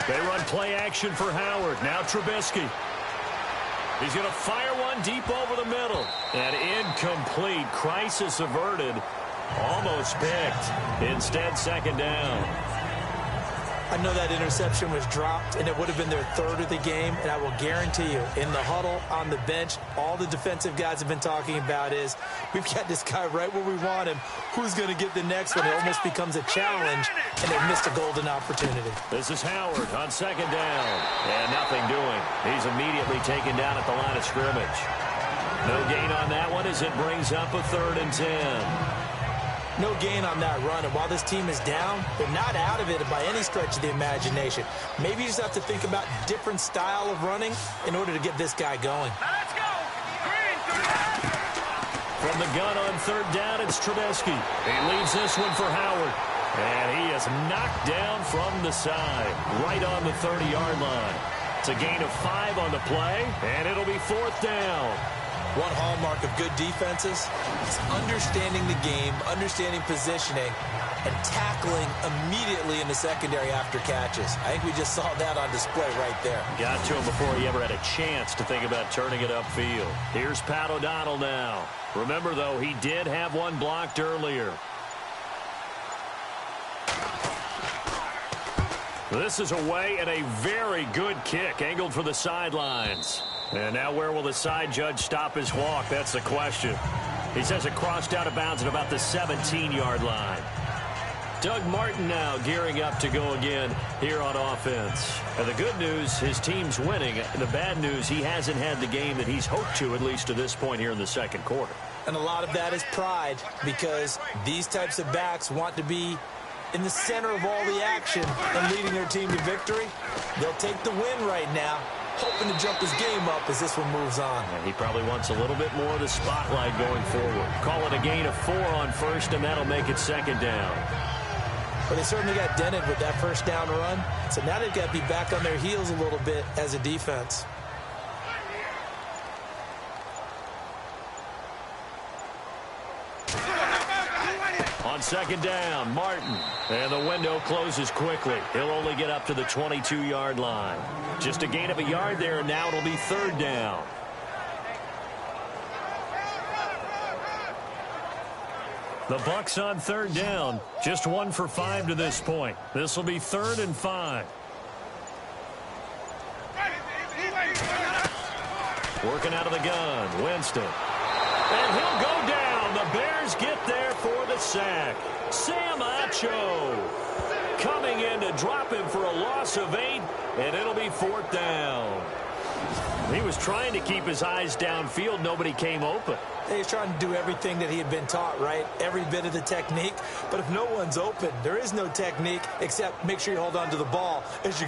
They run play action for Howard. Now Trubisky. He's going to fire one deep over the middle. And incomplete. Crisis averted. Almost picked. Instead, second down. I know that interception was dropped, and it would have been their third of the game, and I will guarantee you, in the huddle, on the bench, all the defensive guys have been talking about is, we've got this guy right where we want him. Who's going to get the next one? It almost becomes a challenge, and they missed a golden opportunity. This is Howard on second down. And nothing doing. He's immediately taken down at the line of scrimmage. No gain on that one as it brings up a 3rd and 10. No gain on that run, and while this team is down, they're not out of it by any stretch of the imagination. Maybe you just have to think about different style of running in order to get this guy going. Let's go! From the gun on 3rd down, it's Trubisky. He leaves this one for Howard. And he is knocked down from the side, right on the 30-yard line. It's a gain of 5 on the play, and it'll be 4th down. One hallmark of good defenses is understanding the game, understanding positioning, and tackling immediately in the secondary after catches. I think we just saw that on display right there. Got to him before he ever had a chance to think about turning it upfield. Here's Pat O'Donnell now. Remember, though, he did have one blocked earlier. This is away and a very good kick, angled for the sidelines. And now where will the side judge stop his walk? That's the question. He says it crossed out of bounds at about the 17-yard line. Doug Martin now gearing up to go again here on offense. And the good news, his team's winning. The bad news, he hasn't had the game that he's hoped to, at least to this point here in the second quarter. And a lot of that is pride, because these types of backs want to be in the center of all the action and leading their team to victory. They'll take the win right now, hoping to jump his game up as this one moves on. And he probably wants a little bit more of the spotlight going forward. Call it a gain of 4 on 1st, and that'll make it 2nd down. But they certainly got dented with that 1st down run, so now they've got to be back on their heels a little bit as a defense. On 2nd down, Martin. And the window closes quickly. He'll only get up to the 22-yard line. Just a gain of a yard there, and now it'll be 3rd down. The Bucs on 3rd down. Just 1 for 5 to this point. This will be 3rd and 5. Working out of the gun, Winston. And he'll go down. The Bears get there for the sack. Sam Acho coming in to drop him for a loss of 8, and it'll be 4th down. He was trying to keep his eyes downfield. Nobody came open. He's trying to do everything that he had been taught, right? Every bit of the technique. But if no one's open, there is no technique except make sure you hold on to the ball as you